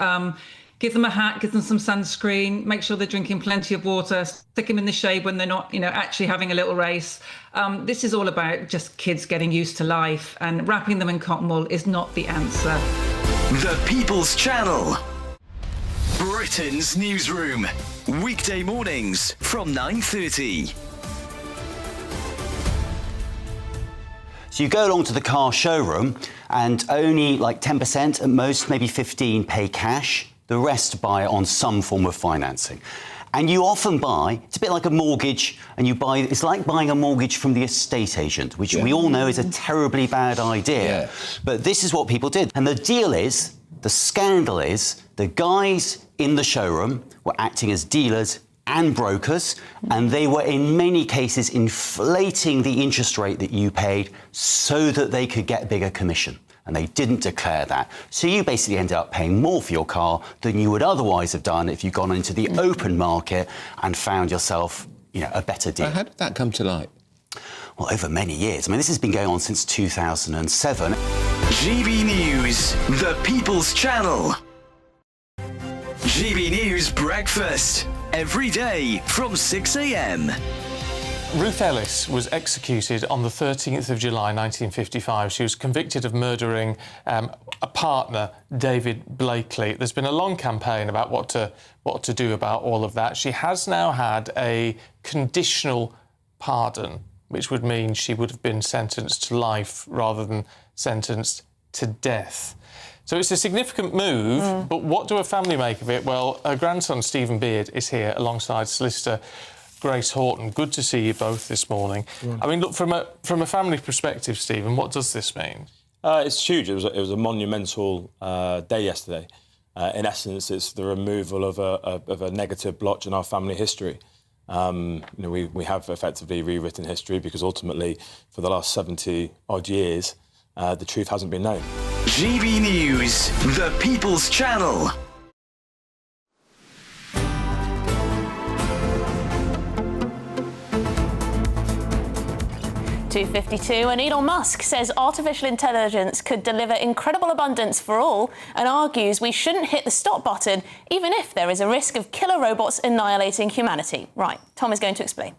Give them a hat, give them some sunscreen, make sure they're drinking plenty of water, stick them in the shade when they're not, actually having a little race. This is all about just kids getting used to life, and wrapping them in cotton wool is not the answer. The People's Channel. Britain's newsroom. Weekday mornings from 9:30. So you go along to the car showroom and only like 10% at most, maybe 15 pay cash. The rest buy on some form of financing. And you often buy, it's a bit like a mortgage, and it's like buying a mortgage from the estate agent, which we all know is a terribly bad idea. Yeah. But this is what people did. And the deal is, the scandal is, the guys in the showroom were acting as dealers and brokers, and they were in many cases inflating the interest rate that you paid so that they could get a bigger commission. And they didn't declare that. So you basically ended up paying more for your car than you would otherwise have done if you'd gone into the open market and found yourself, a better deal. How did that come to light? Well, over many years. I mean, this has been going on since 2007. GB News, the People's Channel. GB News Breakfast, every day from 6 a.m. Ruth Ellis was executed on the 13th of July 1955. She was convicted of murdering a partner, David Blakely. There's been a long campaign about what to do about all of that. She has now had a conditional pardon, which would mean she would have been sentenced to life rather than sentenced to death. So it's a significant move, but what do a family make of it? Well, her grandson, Stephen Beard, is here alongside solicitor Grace Horton. Good to see you both this morning. I mean, look, from a family perspective, Stephen, what does this mean? It's huge. It was a monumental day yesterday. In essence, it's the removal of a negative blotch in our family history. We have effectively rewritten history because ultimately, for the last 70-odd years, the truth hasn't been known. GB News, the People's Channel. 2:52, and Elon Musk says artificial intelligence could deliver incredible abundance for all and argues we shouldn't hit the stop button even if there is a risk of killer robots annihilating humanity. Right, Tom is going to explain.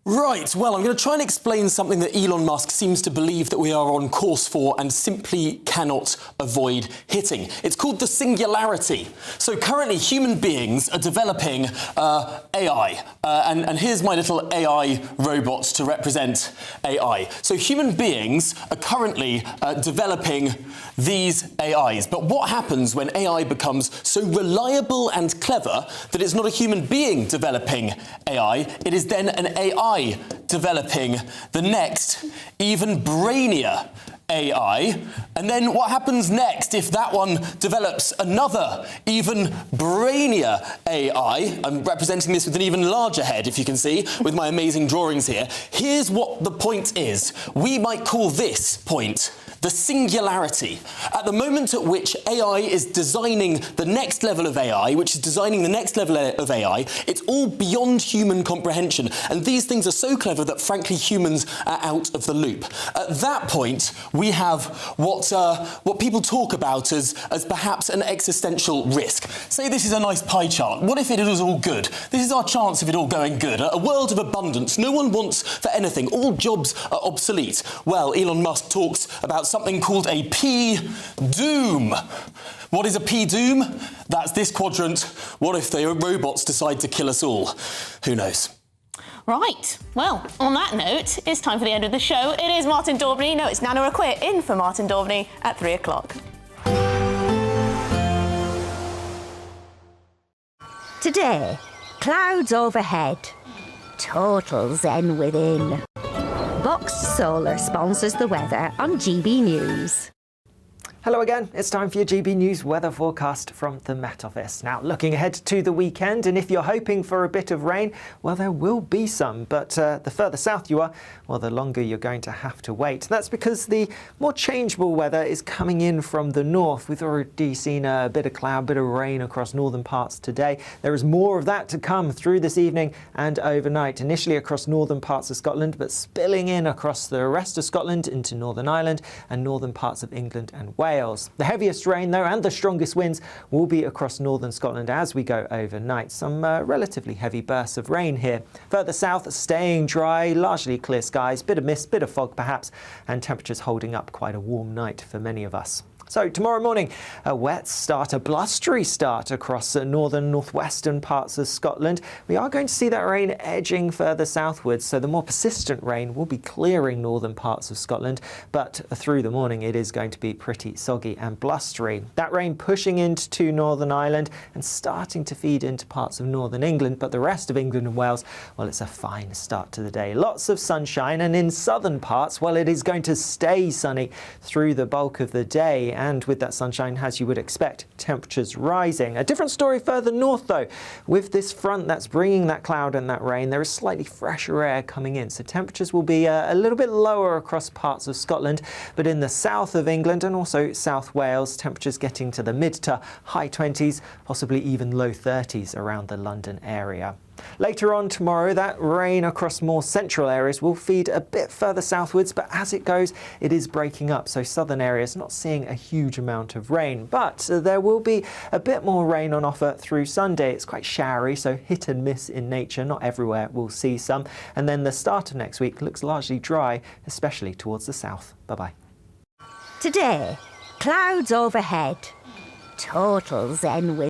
Right, well, I'm going to try and explain something that Elon Musk seems to believe that we are on course for and simply cannot avoid hitting. It's called the singularity. So currently human beings are developing AI, and here's my little AI robots to represent AI. So human beings are currently developing these AIs, but what happens when AI becomes so reliable and clever that it's not a human being developing AI, it is then an AI developing the next, even brainier AI. And then what happens next if that one develops another, even brainier AI? I'm representing this with an even larger head, if you can see, with my amazing drawings here. Here's what the point is. We might call this point the singularity. At the moment at which AI is designing the next level of AI, which is designing the next level of AI, it's all beyond human comprehension. And these things are so clever that, frankly, humans are out of the loop. At that point, we have what people talk about as perhaps an existential risk. Say this is a nice pie chart. What if it was all good? This is our chance of it all going good. A world of abundance. No one wants for anything. All jobs are obsolete. Well, Elon Musk talks about something called a P-doom. What is a P-doom? That's this quadrant. What if the robots decide to kill us all? Who knows? Right, well, on that note, it's time for the end of the show. It is Martin Daubney. No, it's Nana Akua in for Martin Daubney at 3 o'clock. Today, clouds overhead. Total zen within. Boxed Solar sponsors the weather on GB News. Hello again, it's time for your GB News weather forecast from the Met Office. Now, looking ahead to the weekend, and if you're hoping for a bit of rain, well, there will be some, but the further south you are, well, the longer you're going to have to wait. That's because the more changeable weather is coming in from the north. We've already seen a bit of cloud, bit of rain across northern parts today. There is more of that to come through this evening and overnight, initially across northern parts of Scotland, but spilling in across the rest of Scotland into Northern Ireland and northern parts of England and Wales. The heaviest rain, though, and the strongest winds will be across northern Scotland as we go overnight. Some relatively heavy bursts of rain here. Further south, staying dry, largely clear skies, bit of mist, bit of fog perhaps, and temperatures holding up quite a warm night for many of us. So tomorrow morning, a wet start, a blustery start across northern northwestern parts of Scotland. We are going to see that rain edging further southwards, so the more persistent rain will be clearing northern parts of Scotland, but through the morning it is going to be pretty soggy and blustery. That rain pushing into Northern Ireland and starting to feed into parts of northern England, but the rest of England and Wales, well, it's a fine start to the day. Lots of sunshine, and in southern parts, well, it is going to stay sunny through the bulk of the day. And with that sunshine, as you would expect, temperatures rising. A different story further north, though. With this front that's bringing that cloud and that rain, there is slightly fresher air coming in. So temperatures will be a little bit lower across parts of Scotland. But in the south of England and also South Wales, temperatures getting to the mid to high 20s, possibly even low 30s around the London area. Later on tomorrow, that rain across more central areas will feed a bit further southwards, but as it goes, it is breaking up. So southern areas not seeing a huge amount of rain, but there will be a bit more rain on offer through Sunday. It's quite showery, so hit and miss in nature. Not everywhere we'll see some. And then the start of next week looks largely dry, especially towards the south. Bye-bye. Today, clouds overhead. Total zen with